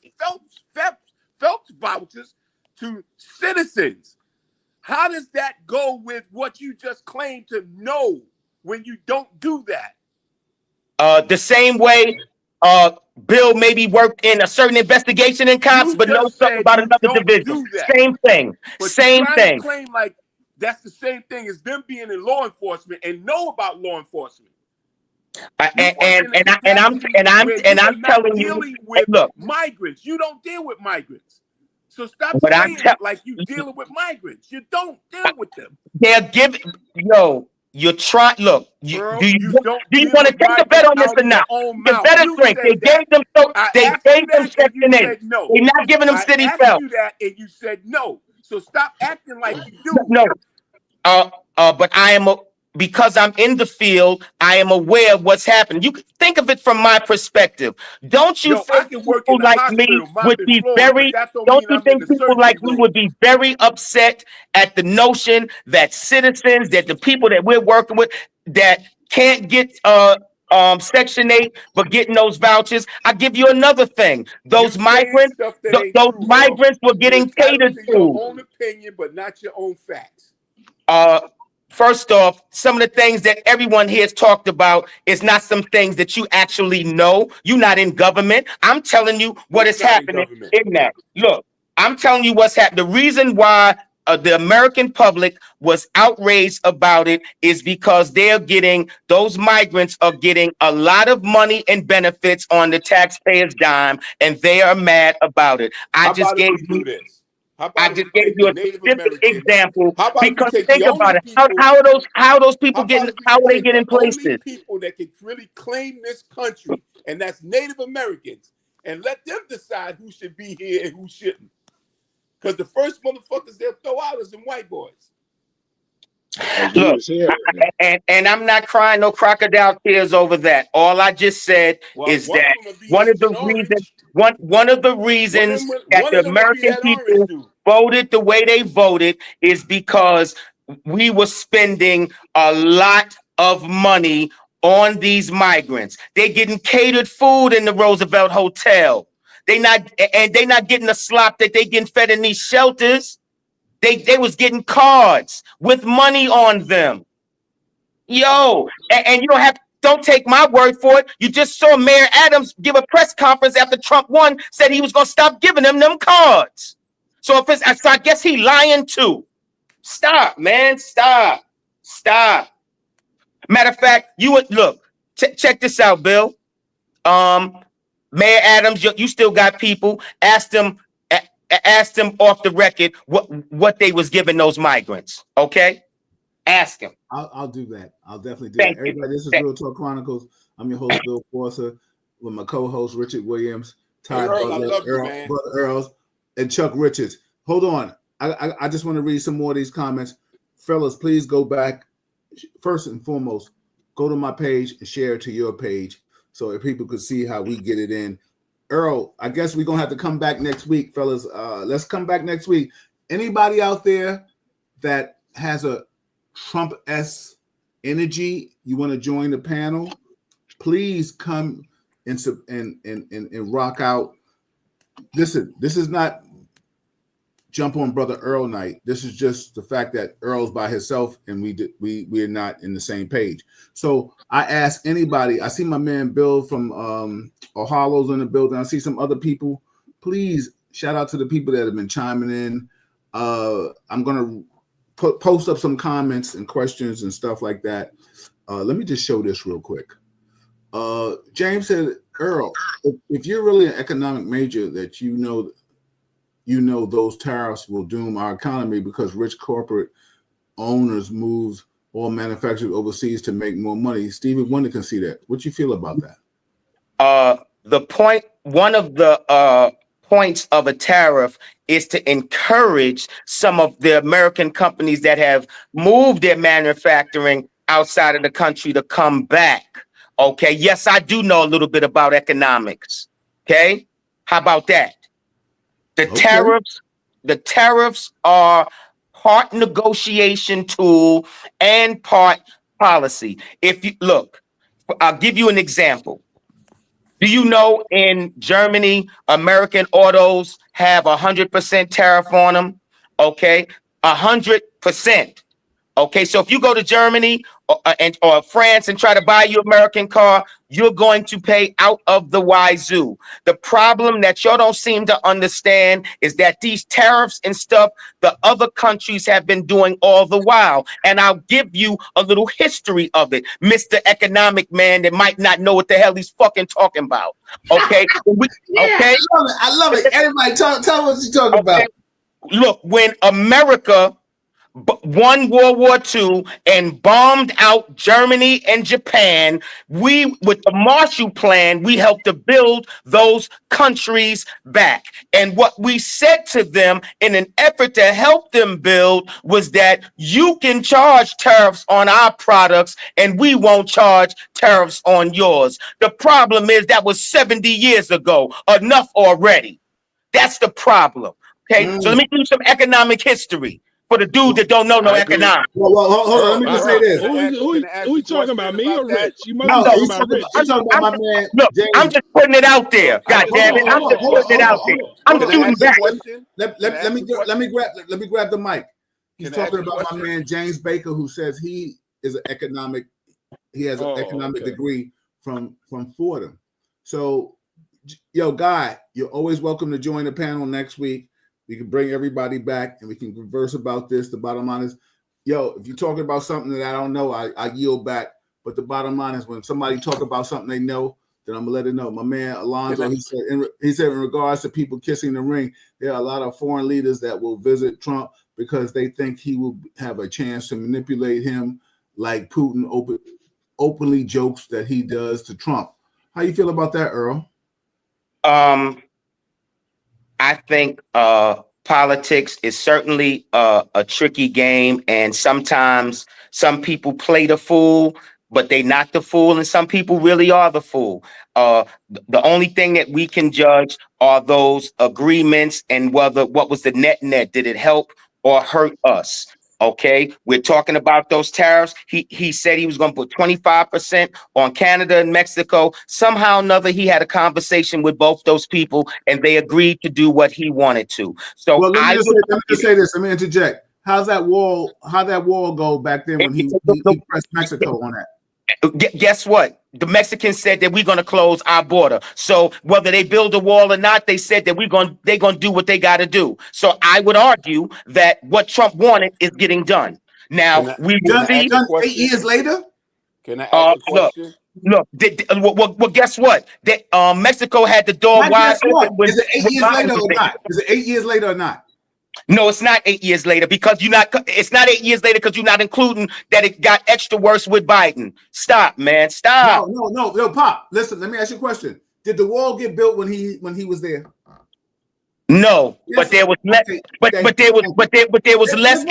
Phelps vouchers to citizens. How does that go with what you just claimed to know when you don't do that? The same way Bill maybe worked in a certain investigation in cops, but knows something about another division. Same thing. But same thing. To claim like that's the same thing as them being in law enforcement and know about law enforcement. And I'm telling you, with look, migrants. You don't deal with migrants. So stop But I'm saying telling it like you dealing with migrants. You don't deal with them. they're giving you're trying. Look, Earl, you don't do you deal want to with take a bet migrants on this out or of your not? own You mouth. better You drink. said that. I They asked you gave them that and you Section 8. said no. They're not giving them I city asked felt. you that and you said no. So stop acting like you do. No, but because I'm in the field, I am aware of what's happening. You can think of it from my perspective. Don't you Yo, I think can work in people the like me hospital would mopping be floors, but very, that don't don't mean you I'm in think the people surgery like me room. would be very upset at the notion that citizens, that the people that we're working with, that can't get Section 8, but getting those vouchers? I'll give you another thing. You Those saying migrants, stuff that ain't those true, Earl. migrants were You getting entitled catered to your to. own opinion, but not your own facts. Uh, First off, some of the things that everyone here has talked about is not some things that you actually know. You're not in government. I'm telling you what What's is not in happening government? in that. Look, I'm telling you what's happening. The reason why the American public was outraged about it is because those migrants are getting a lot of money and benefits on the taxpayer's dime, and they are mad about it. How about if we do this? How I about if just we gave take you the a Native specific Americans? example How about if we because take the think only about it. people? How are those people How about getting? if we How could are they take the getting only places? people that can really claim this country, and that's Native Americans, and let them decide who should be here and who shouldn't? Because the first motherfuckers they'll throw out is them white boys. Look, and I'm not crying no crocodile tears over that. All I just said Well, is one of that them will be one of the Agent reasons Orange. one of the reasons that One the of them will be American that orange people dude. voted the way they voted is because we were spending a lot of money on these migrants. They're getting catered food in the Roosevelt Hotel. They not getting the slop that they getting fed in these shelters. They was getting cards with money on them. Yo, and you don't take my word for it. You just saw Mayor Adams give a press conference after Trump won, said he was gonna stop giving them cards. So so I guess he lying too. Stop, man. Stop. Matter of fact, you would look, check this out, Bill. Mayor Adams, you still got people. Ask them off the record what they was giving those migrants. Okay, ask him. I'll do that. I'll definitely do that. Thank you. Everybody, this is Real Talk Chronicles. I'm your host, Bill Forcer, with my co-host Richard Williams, Hey, Todd Earl, I Butler, love you, man. Brother Earls, and Chuck Richards. Hold on. I just want to read some more of these comments. Fellas, please go back. First and foremost, go to my page and share it to your page so that people could see how we get it in. Earl, I guess we're going to have to come back next week, fellas. Let's come back next week. Anybody out there that has a Trump-esque energy, you want to join the panel, please come and rock out. Listen, this is not jump on Brother Earl night. This is just the fact that Earl's by himself and we're not in the same page. So I ask anybody, I see my man Bill from Ohalo's in the building. I see some other people. Please shout out to the people that have been chiming in. I'm gonna post up some comments and questions and stuff like that. Let me just show this real quick. James said, Earl, if you're really an economic major, that you know those tariffs will doom our economy because rich corporate owners move all manufacturers overseas to make more money. Stephen Wonder can see that. What you feel about that? One of the points of a tariff is to encourage some of the American companies that have moved their manufacturing outside of the country to come back. Okay. Yes, I do know a little bit about economics. Okay. How about that? The tariffs are part negotiation tool and part policy. If you look, I'll give you an example. Do you know in Germany, American autos have 100% tariff on them? Okay, 100%. Okay, so if you go to Germany or France and try to buy your American car, you're going to pay out of the wazoo. The problem that y'all don't seem to understand is that these tariffs and stuff, the other countries have been doing all the while. And I'll give you a little history of it, Mr. Economic Man that might not know what the hell he's fucking talking about. Okay? Okay? I love it. Everybody, tell what you're talking about. Look, when America won World War II and bombed out Germany and Japan, with the Marshall Plan, we helped to build those countries back. And what we said to them in an effort to help them build was that you can charge tariffs on our products and we won't charge tariffs on yours. The problem is that was 70 years ago. Enough already. That's the problem. Okay, so let me do some economic history for the dude that don't know no economics. Well, hold on. Let me just say this. Who you talking about? Me or Rich? You must No, be talking about Rich. I'm talking about my man. Look, James. I'm just putting it out there. God damn it, I'm just putting it out there. I'm shooting back. Let me grab the mic. He's talking about my man James Baker, who says he has an economic degree from Fordham. So, yo, Guy, you're always welcome to join the panel next week. We can bring everybody back and we can converse about this. The bottom line is, yo, if you're talking about something that I don't know, I yield back. But the bottom line is when somebody talk about something they know, then I'm gonna let it know. My man Alonzo, he said in regards to people kissing the ring, there are a lot of foreign leaders that will visit Trump because they think he will have a chance to manipulate him, like Putin openly jokes that he does to Trump. How you feel about that, Earl? I think politics is certainly a tricky game, and sometimes some people play the fool, but they not the fool, and some people really are the fool. The only thing that we can judge are those agreements and what was the net. Did it help or hurt us? Okay, we're talking about those tariffs. He said he was going to put 25% on Canada and Mexico. Somehow or another, he had a conversation with both those people, and they agreed to do what he wanted to. So, well, let me just say this. Let me interject. How'd that wall go back then when he pressed Mexico on that? Guess what? The Mexicans said that we're going to close our border. So whether they build a wall or not, they said that they're going to do what they got to do. So I would argue that what Trump wanted is getting done. Now we will see. 8 years later. Can I ask a question? Look. Well, guess what? Mexico had the door wide open. Is it 8 years later or not? Is it 8 years later or not? No, it's not 8 years later because it's not 8 years later because you're not including that it got extra worse with Biden. Stop, man. Stop. No, Pop. Listen, let me ask you a question. Did the wall get built when he was there? No, yes, but there was less. Okay. But there was less.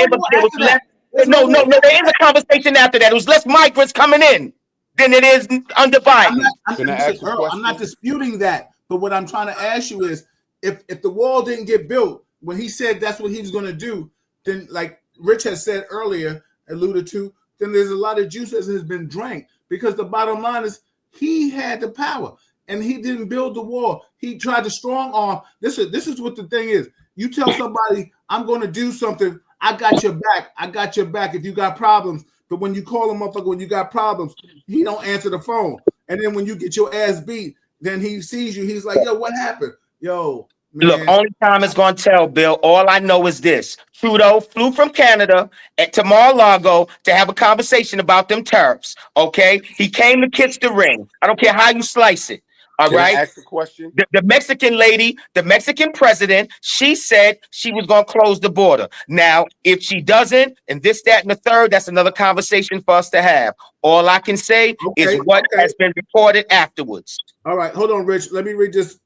No. There is a conversation after that. It was less migrants coming in than it is under Biden. I'm not disputing that. But what I'm trying to ask you is, if the wall didn't get built when he said that's what he was going to do, then like Rich has said earlier, alluded to, then there's a lot of juice that has been drank because the bottom line is he had the power and he didn't build the wall. He tried to strong arm. This is what the thing is. You tell somebody, I'm going to do something. I got your back. I got your back if you got problems. But when you call him up, like when you got problems, he don't answer the phone. And then when you get your ass beat, then he sees you. He's like, yo, what happened? Yo, man. Look, only time is going to tell, Bill. All I know is this. Trudeau flew from Canada to Mar-a-Lago to have a conversation about them tariffs, okay? He came to kiss the ring. I don't care how you slice it, all right? Can I ask a question? The Mexican lady, the Mexican president, she said she was going to close the border. Now, if she doesn't, and this, that, and the third, that's another conversation for us to have. All I can say is what has been reported afterwards. All right, hold on, Rich. Let me read this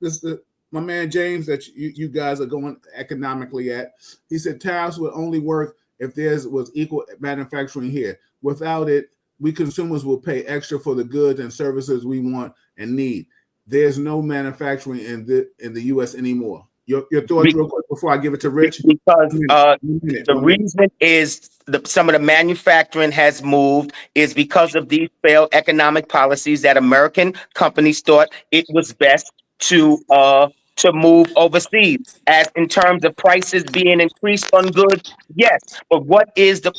my man James that you guys are going economically at. He said tariffs would only work if there was equal manufacturing here. Without it, we consumers will pay extra for the goods and services we want and need. There's no manufacturing in the U.S. anymore. Your thoughts real quick before I give it to Rich? Because the reason is some of the manufacturing has moved is because of these failed economic policies that American companies thought it was best to to move overseas. As in terms of prices being increased on goods, yes. But what is the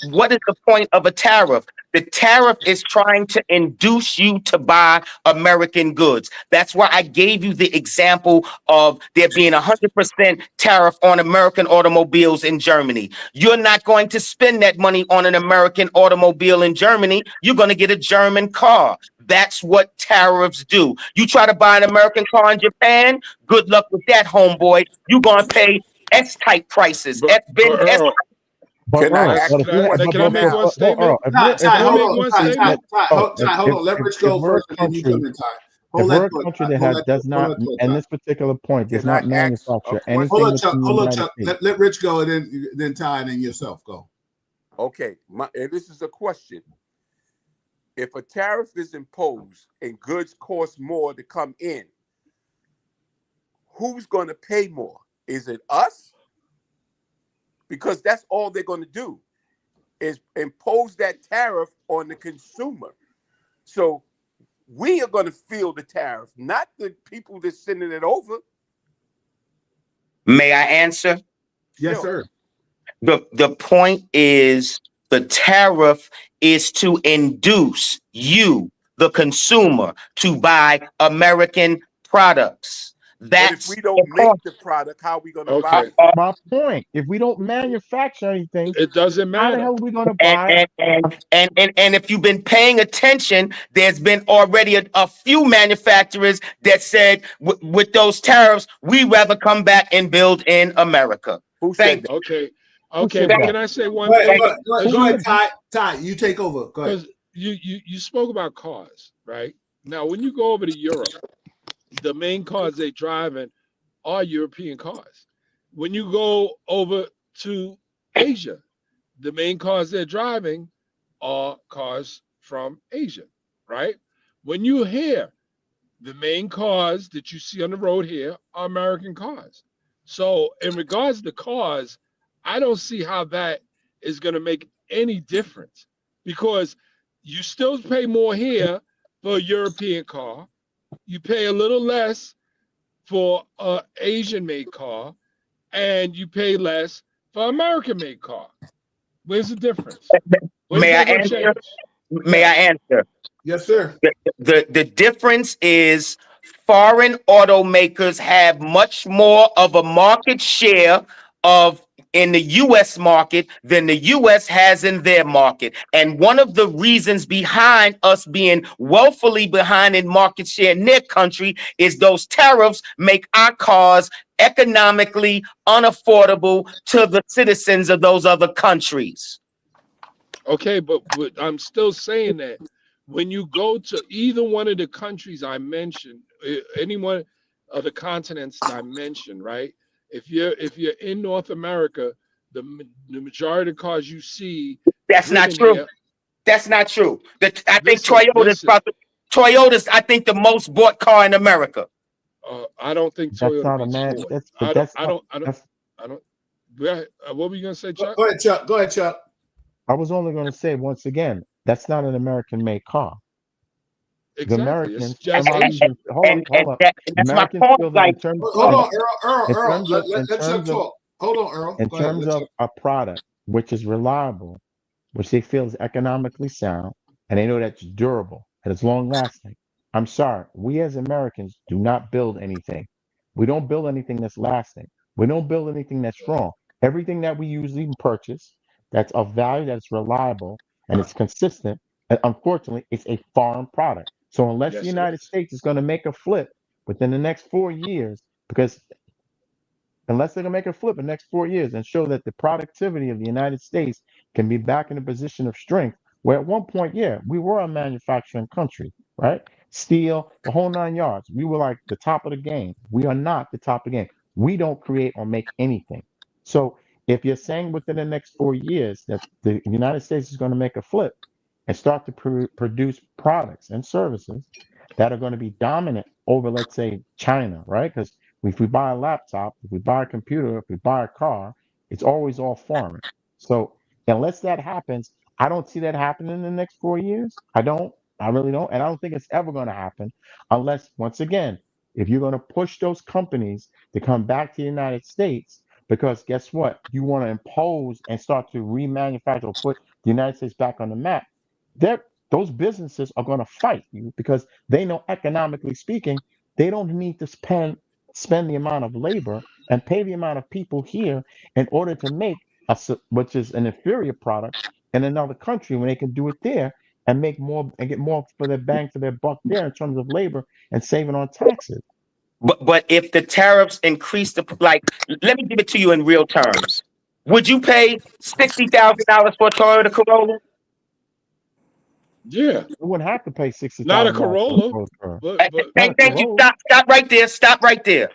point of a tariff? The tariff is trying to induce you to buy American goods. That's why I gave you the example of there being 100% tariff on American automobiles in Germany. You're not going to spend that money on an American automobile in Germany. You're going to get a German car. That's what tariffs do. You try to buy an American car in Japan, good luck with that, homeboy. You're going to pay S-type prices. But Earl, But Can I Earl, ask but a if we have, question can I but make now? one statement? Earl, Can I if we're make a one country that, statement? Let Rich go if we're a first, and then you come country, in, Ty. if Hold we're that a thought, country Ty. that does Hold not, that thought, and Ty. this particular point, does Can I not ask a manufacture question? Hold anything on, within Chuck. the Hold on, United Chuck. States. Let Rich go, and then Ty, and then yourself go. Okay, and this is a question. If a tariff is imposed and goods cost more to come in, who's going to pay more? Is it us? Because that's all they're going to do is impose that tariff on the consumer. So we are going to feel the tariff, not the people that's sending it over. May I answer? Yes, Sure. sir. The point is the tariff is to induce you, the consumer, to buy American products. But if That's we the don't make point. the product, how are we going to buy Okay, it? My point. If we don't manufacture anything, it doesn't how the matter. hell are we going to And buy? and if you've been paying attention, there's been already a few manufacturers that said with those tariffs, we rather come back and build in America. Who said Thank that? Okay, Who okay, said but that? can I say Go one ahead, thing? you. go ahead, Ty. Ty, you take over. Go ahead. Because you spoke about cars, right? Now, when you go over to Europe, the main cars they driving are European cars. When you go over to Asia, the main cars they're driving are cars from Asia, right? When you here, the main cars that you see on the road here are American cars. So, in regards to cars, I don't see how that is going to make any difference because you still pay more here for a European car. You pay a little less for a Asian made car, and you pay less for American made car. Where's the difference? Where's May I that going to answer? change? May I Yes. answer? Yes, sir. The difference is foreign automakers have much more of a market share of in the US market than the US has in their market. And one of the reasons behind us being woefully behind in market share in their country is those tariffs make our cars economically unaffordable to the citizens of those other countries. Okay, but I'm still saying that when you go to either one of the countries I mentioned, any one of the continents that I mentioned, right? If you're in North America, the majority of the cars you see That's not driven true. here. That's not true. I think Listen. Toyota's, I think, the most bought car in America. I don't think That's Toyota not a makes man. Ford. That's but I don't. that's I not. don't. I don't. That's. I don't. What were you gonna say, Chuck? Go ahead, Chuck. Go ahead, Chuck. I was only going to say once again, that's not an American-made car. The Exactly. It's Americans, And, for just some Asian. reason, hold up, hold up. that's my Americans point. feel that Like, Hold on, in, Earl. in Let Chuck terms of talk. Hold on, Earl. in Go ahead. terms Let of Chuck. a product which is reliable, which they feel is economically sound, and they know that's durable and it's long lasting. I'm sorry, we as Americans do not build anything. We don't build anything that's lasting. We don't build anything that's strong. Everything that we usually purchase that's of value, that's reliable, and it's consistent, and unfortunately, it's a foreign product. So unless the Yes, it United is. States is going to make a flip within the next 4 years, because unless they're going to make a flip in the next 4 years and show that the productivity of the United States can be back in a position of strength, where at one point, yeah, we were a manufacturing country, right? Steel, the whole 9 yards. We were like the top of the game. We are not the top of the game. We don't create or make anything. So if you're saying within the next 4 years that the United States is going to make a flip and start to produce products and services that are going to be dominant over, let's say, China, right? Because if we buy a laptop, if we buy a computer, if we buy a car, it's always all foreign. So unless that happens, I don't see that happening in the next 4 years. I don't. I really don't. And I don't think it's ever going to happen unless, once again, if you're going to push those companies to come back to the United States, because guess what? You want to impose and start to remanufacture or put the United States back on the map. Those businesses are going to fight you because they know, economically speaking, they don't need to spend the amount of labor and pay the amount of people here in order to make which is an inferior product in another country when they can do it there and make more and get more for their bang for their buck there in terms of labor and saving on taxes. But if the tariffs increase like, let me give it to you in real terms. Would you pay $60,000 for a Toyota Corolla? Yeah, We wouldn't have to pay not a $60,000 for a Corolla, total car. but Not a Thank you. Corolla. Stop right there. Stop right there.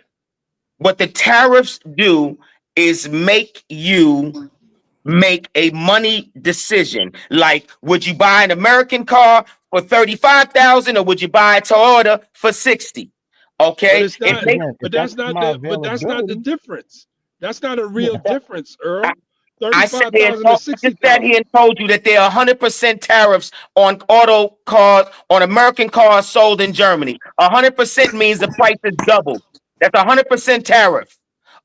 What the tariffs do is make you make a money decision. Like, would you buy an American car for 35,000 or would you buy a Toyota for 60? but Okay. it's It not. makes If that's my But that's not the availability, difference. That's not a yeah, real difference, I, Earl. I sat 35,000 to just sat 60,000. here and told you that there are 100% tariffs on auto cars, on American cars sold in Germany. 100% means the price is doubled. That's 100% tariff.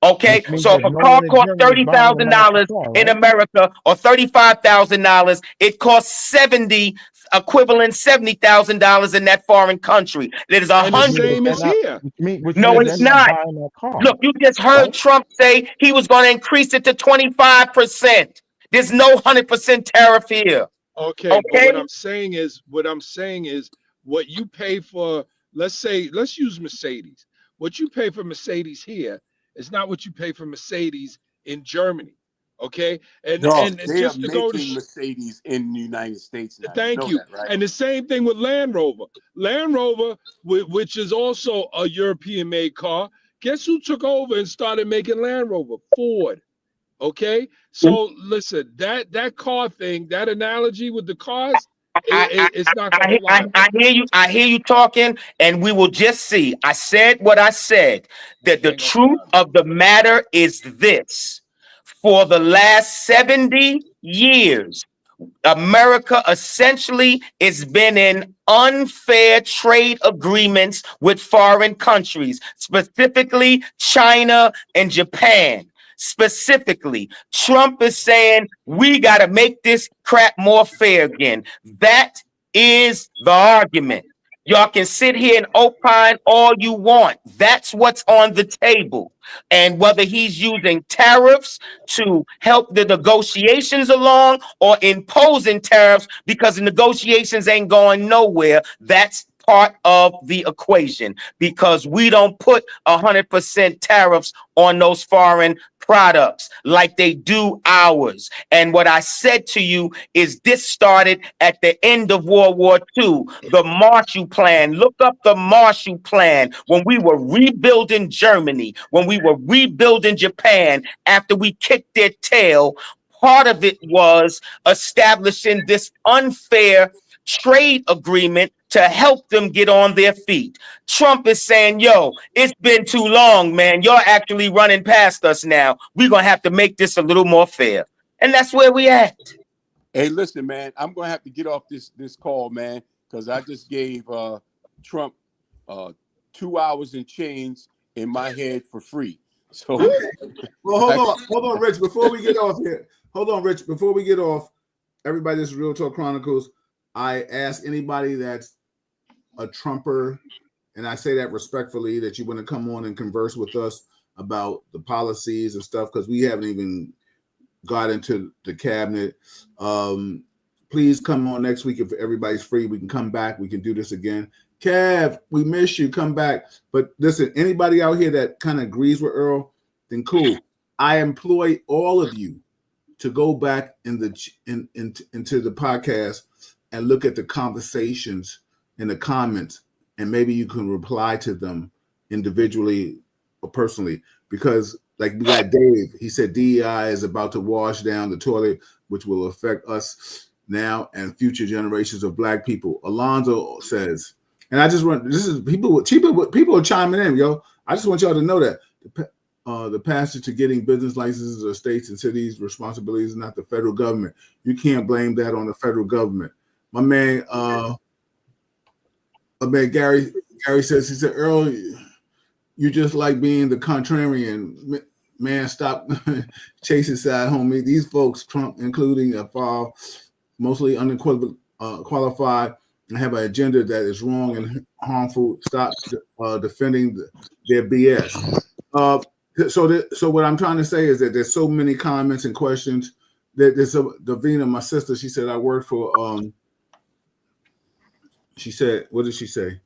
Okay, which means so if there's a no car one in costs Germany buying an American $30,000 car, in right? America or $35,000, it costs 70 equivalent $70,000 in that foreign country. It is a And the Which means hundred. that same they're is not. here. Which No, means And it's they're this, not not. buying that car, Look, you just heard right? Trump say he was going to increase it to 25%. There's no 100% tariff here. okay, but Okay? what I'm saying is what you pay for, let's use Mercedes. What you pay for Mercedes here is not what you pay for Mercedes in Germany. Okay? Dog, And they are just to go to making Mercedes in the United States now. You thank know you. that, right? And the same thing with Land Rover. Land Rover, which is also a European made car, guess who took over and started making Land Rover? Ford. Okay. So listen, that car thing, that analogy with the cars, it's not gonna fly, man. I hear you. I hear you talking, and we will just see. I said what I said. That It the ain't gonna fly, truth man. of the matter is this: for the last 70 years, America essentially has been in unfair trade agreements with foreign countries, specifically China and Japan. Specifically, Trump is saying we got to make this crap more fair again. That is the argument. Y'all can sit here and opine all you want. That's what's on the table. And whether he's using tariffs to help the negotiations along or imposing tariffs because the negotiations ain't going nowhere, that's part of the equation because we don't put 100% tariffs on those foreign products like they do ours. And what I said to you is this started at the end of World War II, the Marshall Plan. Look up the Marshall Plan when we were rebuilding Germany, when we were rebuilding Japan after we kicked their tail. Part of it was establishing this unfair trade agreement to help them get on their feet. Trump is saying, yo, it's been too long, man. You're actually running past us now. We're going to have to make this a little more fair. And that's where we at. Hey, listen, man, I'm gonna have to get off this call, man, because I just gave Trump 2 hours and change in my head for free. So Well, hold on, Rich. Before we get off here, hold on, Rich. Before we get off, everybody, this is Real Talk Chronicles. I ask anybody that's a Trumper, and I say that respectfully, that you want to come on and converse with us about the policies and stuff because we haven't even got into the cabinet. Please come on next week if everybody's free. We can come back. We can do this again. Kev, we miss you. Come back. But listen, anybody out here that kind of agrees with Earl, then cool. I employ all of you to go back into the podcast and look at the conversations in the comments, and maybe you can reply to them individually or personally. Because like we got Dave, he said DEI is about to wash down the toilet, which will affect us now and future generations of Black people. Alonzo says, and I just want, this is people are chiming in, yo. I just want y'all to know that the passage to getting business licenses of states and cities responsibilities is not the federal government. You can't blame that on the federal government. My man Gary says, he said, Earl, you just like being the contrarian. Man, stop chasing side, homie. These folks, Trump including, are mostly qualified and have an agenda that is wrong and harmful. Stop defending their BS. So what I'm trying to say is that there's so many comments and questions. That there's Davina, my sister. She said I work for. She said, what did she say?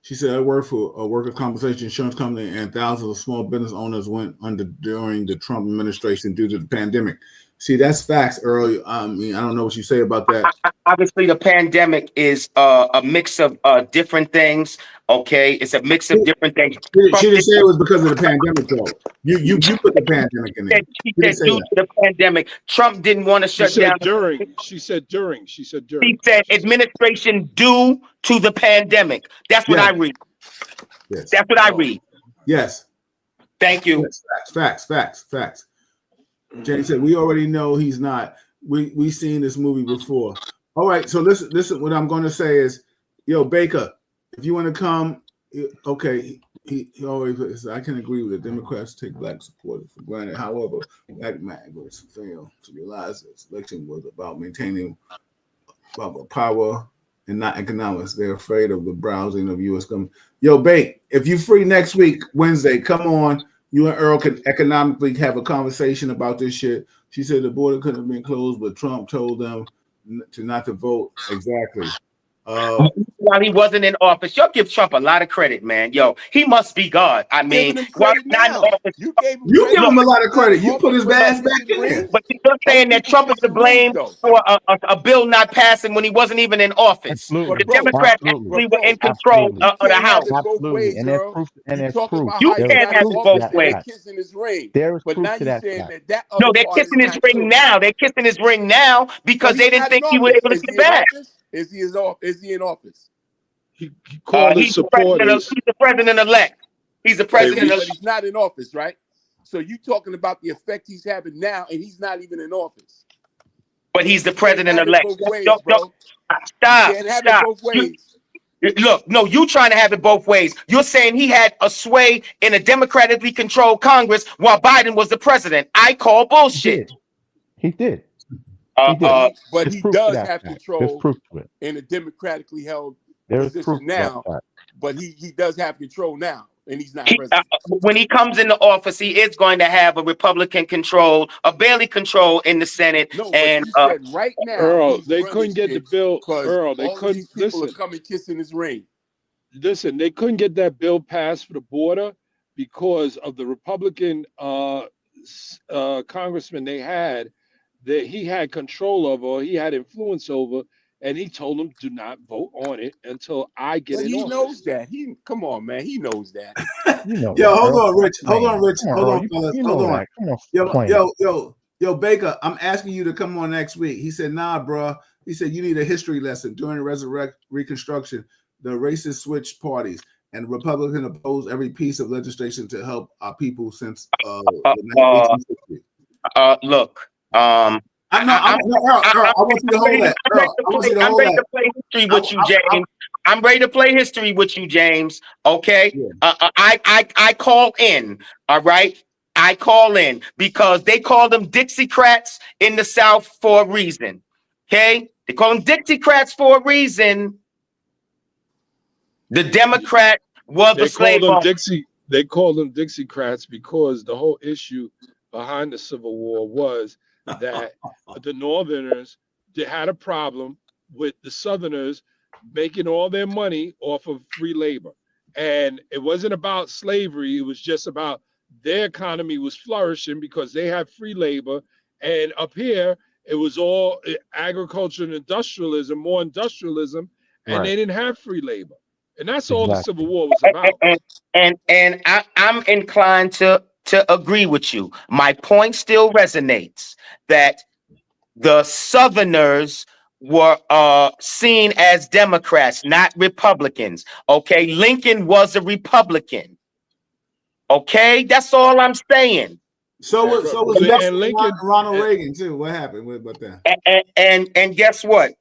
She said, I work for a workers' compensation insurance company, and thousands of small business owners went under during the Trump administration due to the pandemic. See, that's facts, Earl. I mean, I don't know what you say about that. Obviously, the pandemic is a mix of different things. Okay, it's a mix of different things. She didn't say it was because of the pandemic, though. You put the pandemic in there. She said due to the pandemic, Trump didn't want to shut down. She said during. She said administration due to the pandemic. That's what I read. Yes. That's what I read. Yes. Thank you. Yes. Facts. Jane said we already know he's not. We seen this movie before. All right. So listen. What I'm going to say is, yo, Baker, if you want to come, okay. He always says, I can agree with it. Democrats take black supporters for granted. However, black maggots fail to realize this election was about maintaining power and not economics. They're afraid of the browsing of U.S. government. Yo, Bake, if you're free next week, Wednesday, come on. You and Earl can economically have a conversation about this shit. She said the border couldn't have been closed, but Trump told them not to vote. Exactly. While he wasn't in office, y'all give Trump a lot of credit, man. Yo, he must be God. I mean, while not in office, you give him a lot of credit. You put his ass back in there. But you're saying that Trump is to blame for a bill not passing when he wasn't even in office. Absolutely. The Democrats actually were in control of the House. Absolutely. And there's proof. And there's proof. You can't have it both ways. There is proof to that. No, they're kissing his ring now. They're kissing his ring now because they didn't think he was able to get back. Is he in office? He called his supporters. He's the president-elect. He's the president, but he's not in office, right? So you talking about the effect he's having now, and he's not even in office. But he's the president-elect. Stop. Look, no, you trying to have it both ways. You're saying he had a sway in a democratically controlled Congress while Biden was the president. I call bullshit. He did. But he does have control in a democratically held position now. But he does have control now, and he's not president. When he comes into office, he is going to have a Republican control, a barely control in the Senate. No, and said right now, Earl, they couldn't get the bill. Earl, they couldn't. These people are coming kissing his ring. Listen, they couldn't get that bill passed for the border because of the Republican congressman they had that he had control over, or he had influence over, and he told them, do not vote on it until I get it. He knows that. Come on, man. He knows that. Yo, hold on, Rich. Hold on, fellas. Hold on. Yo, Baker, I'm asking you to come on next week. He said, nah, bro. He said, you need a history lesson. During the Reconstruction, the racist switched parties, and Republicans opposed every piece of legislation to help our people since the 1860s. Look, I want you to hold that. I'm ready to play history with you, James. I'm ready to play history with you, James. Okay. Yeah. I call in. All right. I call in because they call them Dixiecrats in the South for a reason. Okay. They call them Dixiecrats for a reason. The Democrat was a slave owner. They called them Dixiecrats because the whole issue behind the Civil War was that the Northerners had a problem with the Southerners making all their money off of free labor. And it wasn't about slavery. It was just about their economy was flourishing because they had free labor. And up here, it was all agriculture and industrialism, more industrialism, and they didn't have free labor. And that's all the Civil War was about. And I'm inclined to agree with you. My point still resonates that the Southerners were seen as Democrats, not Republicans. Okay, Lincoln was a Republican. Okay, that's all I'm saying. So was Lincoln, Ronald Reagan too. What happened with that? And guess what?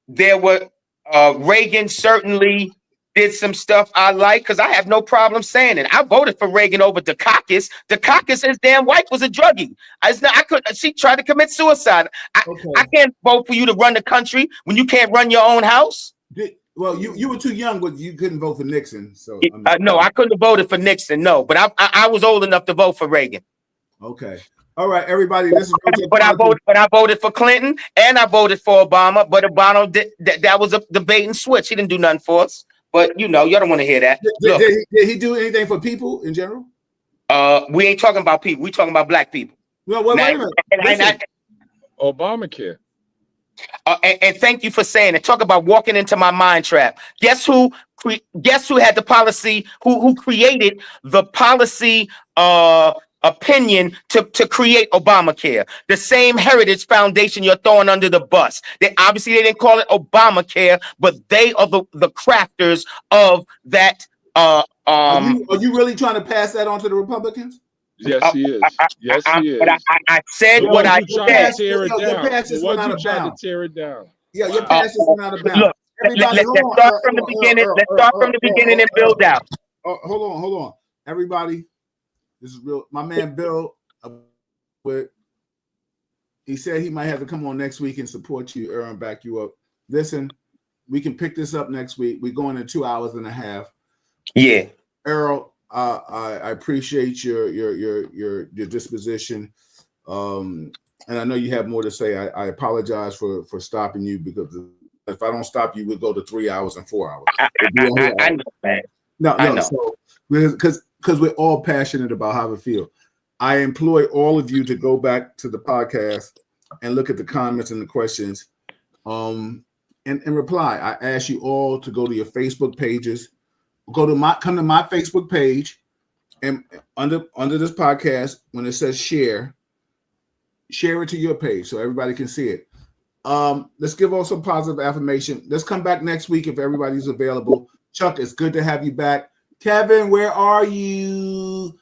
There were Reagan certainly did some stuff I like, because I have no problem saying it. I voted for Reagan over Dukakis. Dukakis, his damn wife was a druggie. She tried to commit suicide. I can't vote for you to run the country when you can't run your own house. Well, you were too young, but you couldn't vote for Nixon. So no, I couldn't have voted for Nixon. No, but I was old enough to vote for Reagan. Okay. All right, everybody. This is but I voted for Clinton and I voted for Obama. But Obama that was a debate and switch. He didn't do nothing for us. But y'all don't want to hear that. Did he do anything for people in general? We ain't talking about people. We talking about black people. Well, wait a minute. Obamacare. And thank you for saying it. Talk about walking into my mind trap. Guess who had the policy? Who created the policy? Opinion to create Obamacare. The same Heritage Foundation you're throwing under the bus. They didn't call it Obamacare, but they are the crafters of that. Are you really trying to pass that on to the Republicans? Yes, he is. Yes, he is. But I said what I said. Your passes went out of bounds. To tear it down. Yeah, your passes went out of bounds. Look, let's start from the beginning. Let's start from the beginning and build out. Hold on, everybody. This is real. My man Bill, he said he might have to come on next week and support you, Earl, and back you up. Listen, we can pick this up next week. We're going in 2 hours and a half. Yeah, Earl, I appreciate your disposition, and I know you have more to say. I apologize for stopping you, because if I don't stop you, we'll go to 3 hours and 4 hours. I know that. No. So because we're all passionate about how we feel. I employ all of you to go back to the podcast and look at the comments and the questions, and reply. I ask you all to go to your Facebook pages. Come to my Facebook page, and under this podcast, when it says share it to your page so everybody can see it. Let's give all some positive affirmation. Let's come back next week if everybody's available. Chuck, it's good to have you back. Kevin, where are you?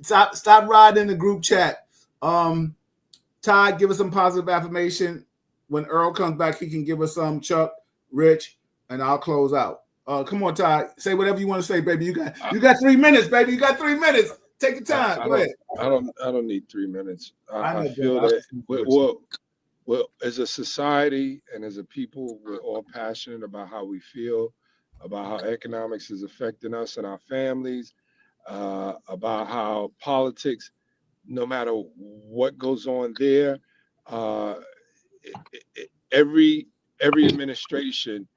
Stop riding in the group chat. Todd, give us some positive affirmation. When Earl comes back, he can give us some. Chuck, Rich, and I'll close out. Come on, Todd. Say whatever you want to say, baby. You got 3 minutes, baby. You got 3 minutes. Take your time. Go ahead. I don't need 3 minutes. I feel that well, as a society and as a people, we're all passionate about how we feel, about how economics is affecting us and our families, about how politics, no matter what goes on there, every administration,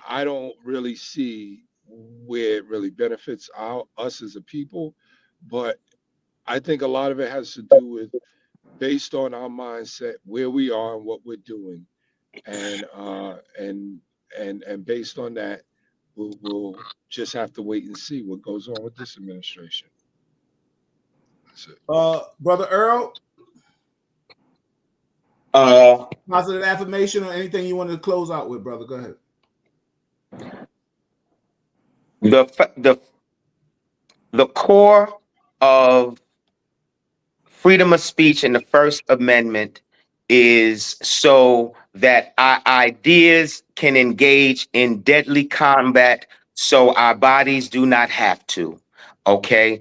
I don't really see where it really benefits us as a people, but I think a lot of it has to do with based on our mindset, where we are and what we're doing, and based on that, we'll just have to wait and see what goes on with this administration. That's it. Brother Earl, positive affirmation or anything you want to close out with, brother? Go ahead. The core of freedom of speech in the First Amendment is so that our ideas can engage in deadly combat so our bodies do not have to. Okay?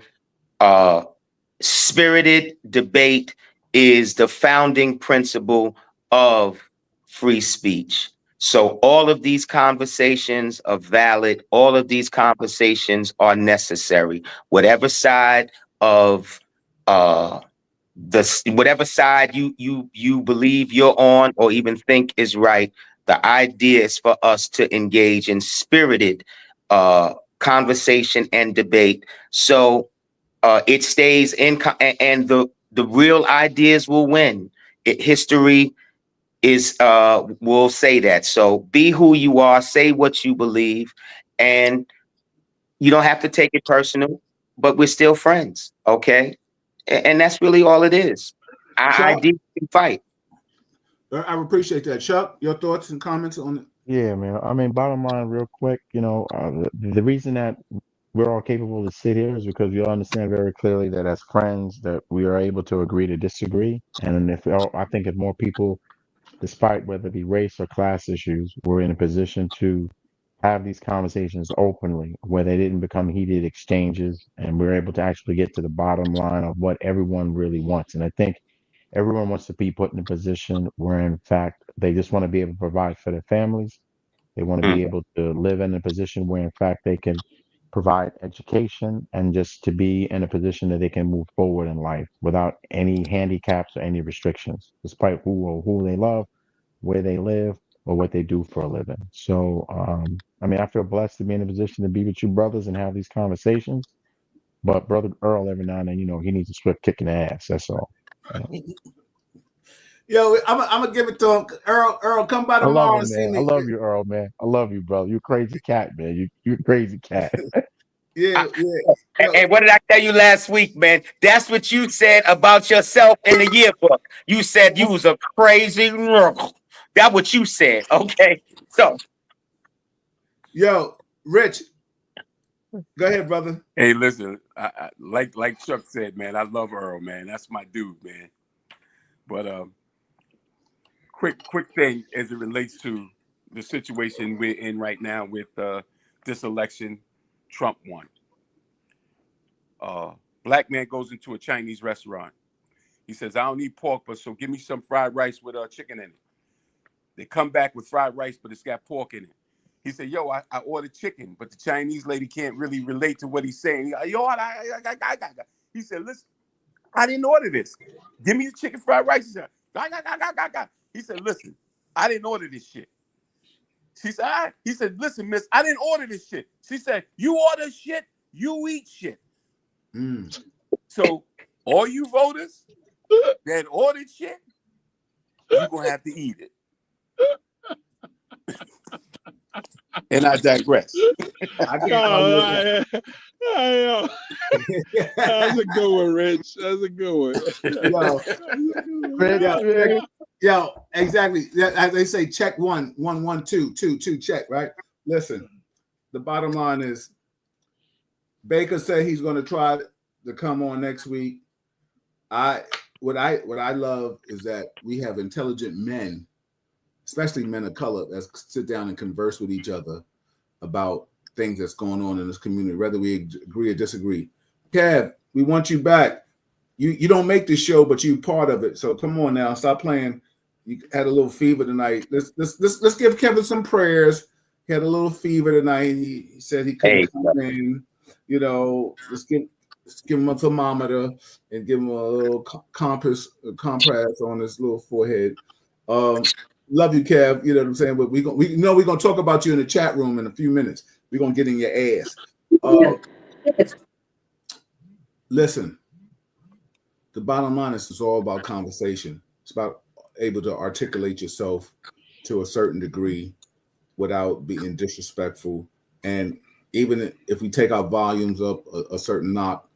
Spirited debate is the founding principle of free speech. So all of these conversations are valid. All of these conversations are necessary. Whatever side of whatever side you believe you're on or even think is right, the idea is for us to engage in spirited conversation and debate. So it stays in, and the real ideas will win. History is will say that. So be who you are, say what you believe, and you don't have to take it personal, but we're still friends, okay? And that's really all it is. I did fight. I appreciate that. Chuck, your thoughts and comments on it? Yeah, man. I mean, bottom line, real quick, the reason that we're all capable to sit here is because we all understand very clearly that as friends that we are able to agree to disagree. And I think if more people, despite whether it be race or class issues, were in a position to have these conversations openly where they didn't become heated exchanges, and we're able to actually get to the bottom line of what everyone really wants. And I think everyone wants to be put in a position where, in fact, they just want to be able to provide for their families. They want to be able to live in a position where, in fact, they can provide education and just to be in a position that they can move forward in life without any handicaps or any restrictions, despite who they love, where they live, or what they do for a living. So, I mean, I feel blessed to be in a position to be with you brothers and have these conversations. But Brother Earl, every now and then, he needs a swift kick in the ass. That's all. Yo, I'm gonna give it to him. Earl, come by I love tomorrow him, and see man. I me. love you, Earl, man. I love you, brother. You crazy cat, man. You a crazy cat. Yeah. And what did I tell you last week, man? That's what you said about yourself in the yearbook. You said you was a crazy girl. That's what you said. Okay. So, Yo, Rich, go ahead, brother. Hey, listen, I like Chuck said, man, I love Earl, man. That's my dude, man. But quick thing as it relates to the situation we're in right now with this election. Trump won. Black man goes into a Chinese restaurant. He says, I don't eat pork, but so give me some fried rice with chicken in it. They come back with fried rice, but it's got pork in it. He said, yo, I ordered chicken, but the Chinese lady can't really relate to what he's saying. He said, listen, I didn't order this. Give me the chicken fried rice. He said, listen, I didn't order this shit. She said, he said, listen, miss, I didn't order this shit. She said, you order shit, you eat shit. So all you voters that ordered shit, you're going to have to eat it. And I digress. I can't argue with That's a good one, Rich. That's a good one. Yo, exactly. As they say, check 1, 1, 1, 2, 2, 2, check, right? Listen, the bottom line is Baker said he's going to try to come on next week. What I love is that we have intelligent men, especially men of color, that sit down and converse with each other about things that's going on in this community, whether we agree or disagree. Kev, we want you back. You don't make this show, but you're part of it. So come on now, stop playing. You had a little fever tonight. Let's give Kevin some prayers. He had a little fever tonight. He said he couldn't come in. Let's give him a thermometer and give him a little compress on his little forehead. Love you, Kev. You know what I'm saying? But we're gonna talk about you in the chat room in a few minutes. We're gonna get in your ass. Listen, the bottom line is it's all about conversation. It's about able to articulate yourself to a certain degree without being disrespectful. And even if we take our volumes up a certain knock,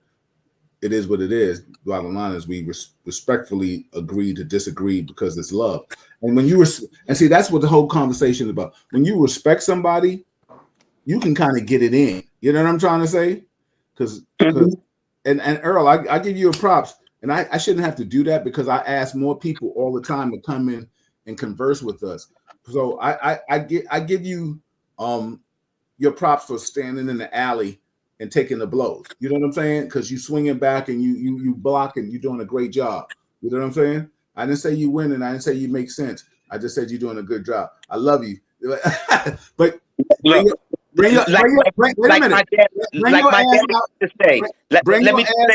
it is what it is. Bottom line is we respectfully agree to disagree because it's love. And when you see, that's what the whole conversation is about. When you respect somebody, you can kind of get it in. You know what I'm trying to say? Because and Earl, I give you a props, and I shouldn't have to do that because I ask more people all the time to come in and converse with us. So I give you your props for standing in the alley and taking the blows. You know what I'm saying? Because you swinging back and you blocking. You're doing a great job. You know what I'm saying? I didn't say you win, and I didn't say you make sense. I just said you're doing a good job. I love you. But bring your ass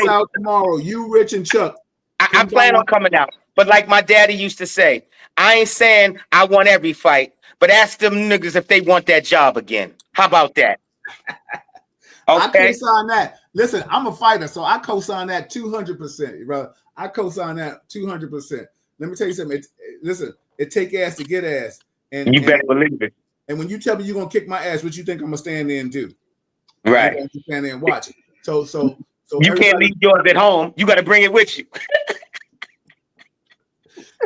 out tomorrow. You, Rich, and Chuck. I plan on coming out. But like my daddy used to say, I ain't saying I want every fight, but ask them niggas if they want that job again. How about that? Okay. I co-sign that. Listen, I'm a fighter, so I co-sign that 200%, bro. I co-sign that 200%. Let me tell you something. It take ass to get ass. And you better believe it. And when you tell me you're gonna kick my ass, what you think I'm gonna stand there and do? Right. I'm gonna stand there and watch it. So you can't leave yours at home. You got to bring it with you.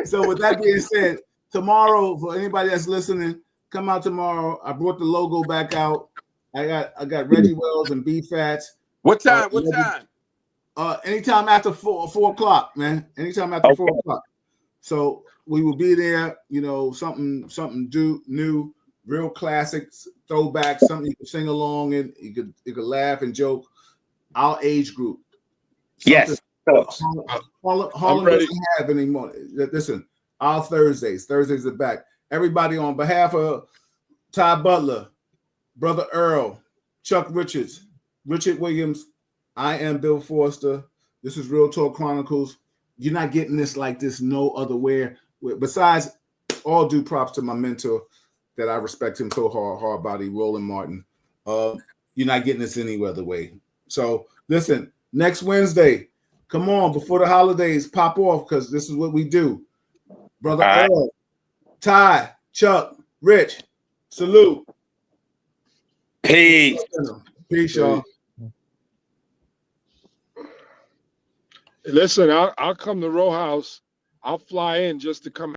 So with that being said, tomorrow, for anybody that's listening, come out tomorrow. I brought the logo back out. I got Reggie Wells and B Fats. What time? What time? Anytime after 4 o'clock, man. Anytime after 4 o'clock. So we will be there. Something new. real classics, throwbacks, something you can sing along and you could laugh and joke. Our age group. Yes. Harlem ready. doesn't have anymore. Listen, our Thursdays are back. Everybody, on behalf of Ty Butler, Brother Earl, Chuck Richards, Richard Williams, I am Bill Forster. This is Real Talk Chronicles. You're not getting this like this no other way. Besides, all due props to my mentor that I respect him so hard body, Roland Martin. You're not getting this any other way. So listen, next Wednesday, come on, before the holidays, pop off, because this is what we do. Brother Earl, Ty, Chuck, Rich, salute. Peace. Peace, y'all. Listen, I'll come to Row House. I'll fly in just to come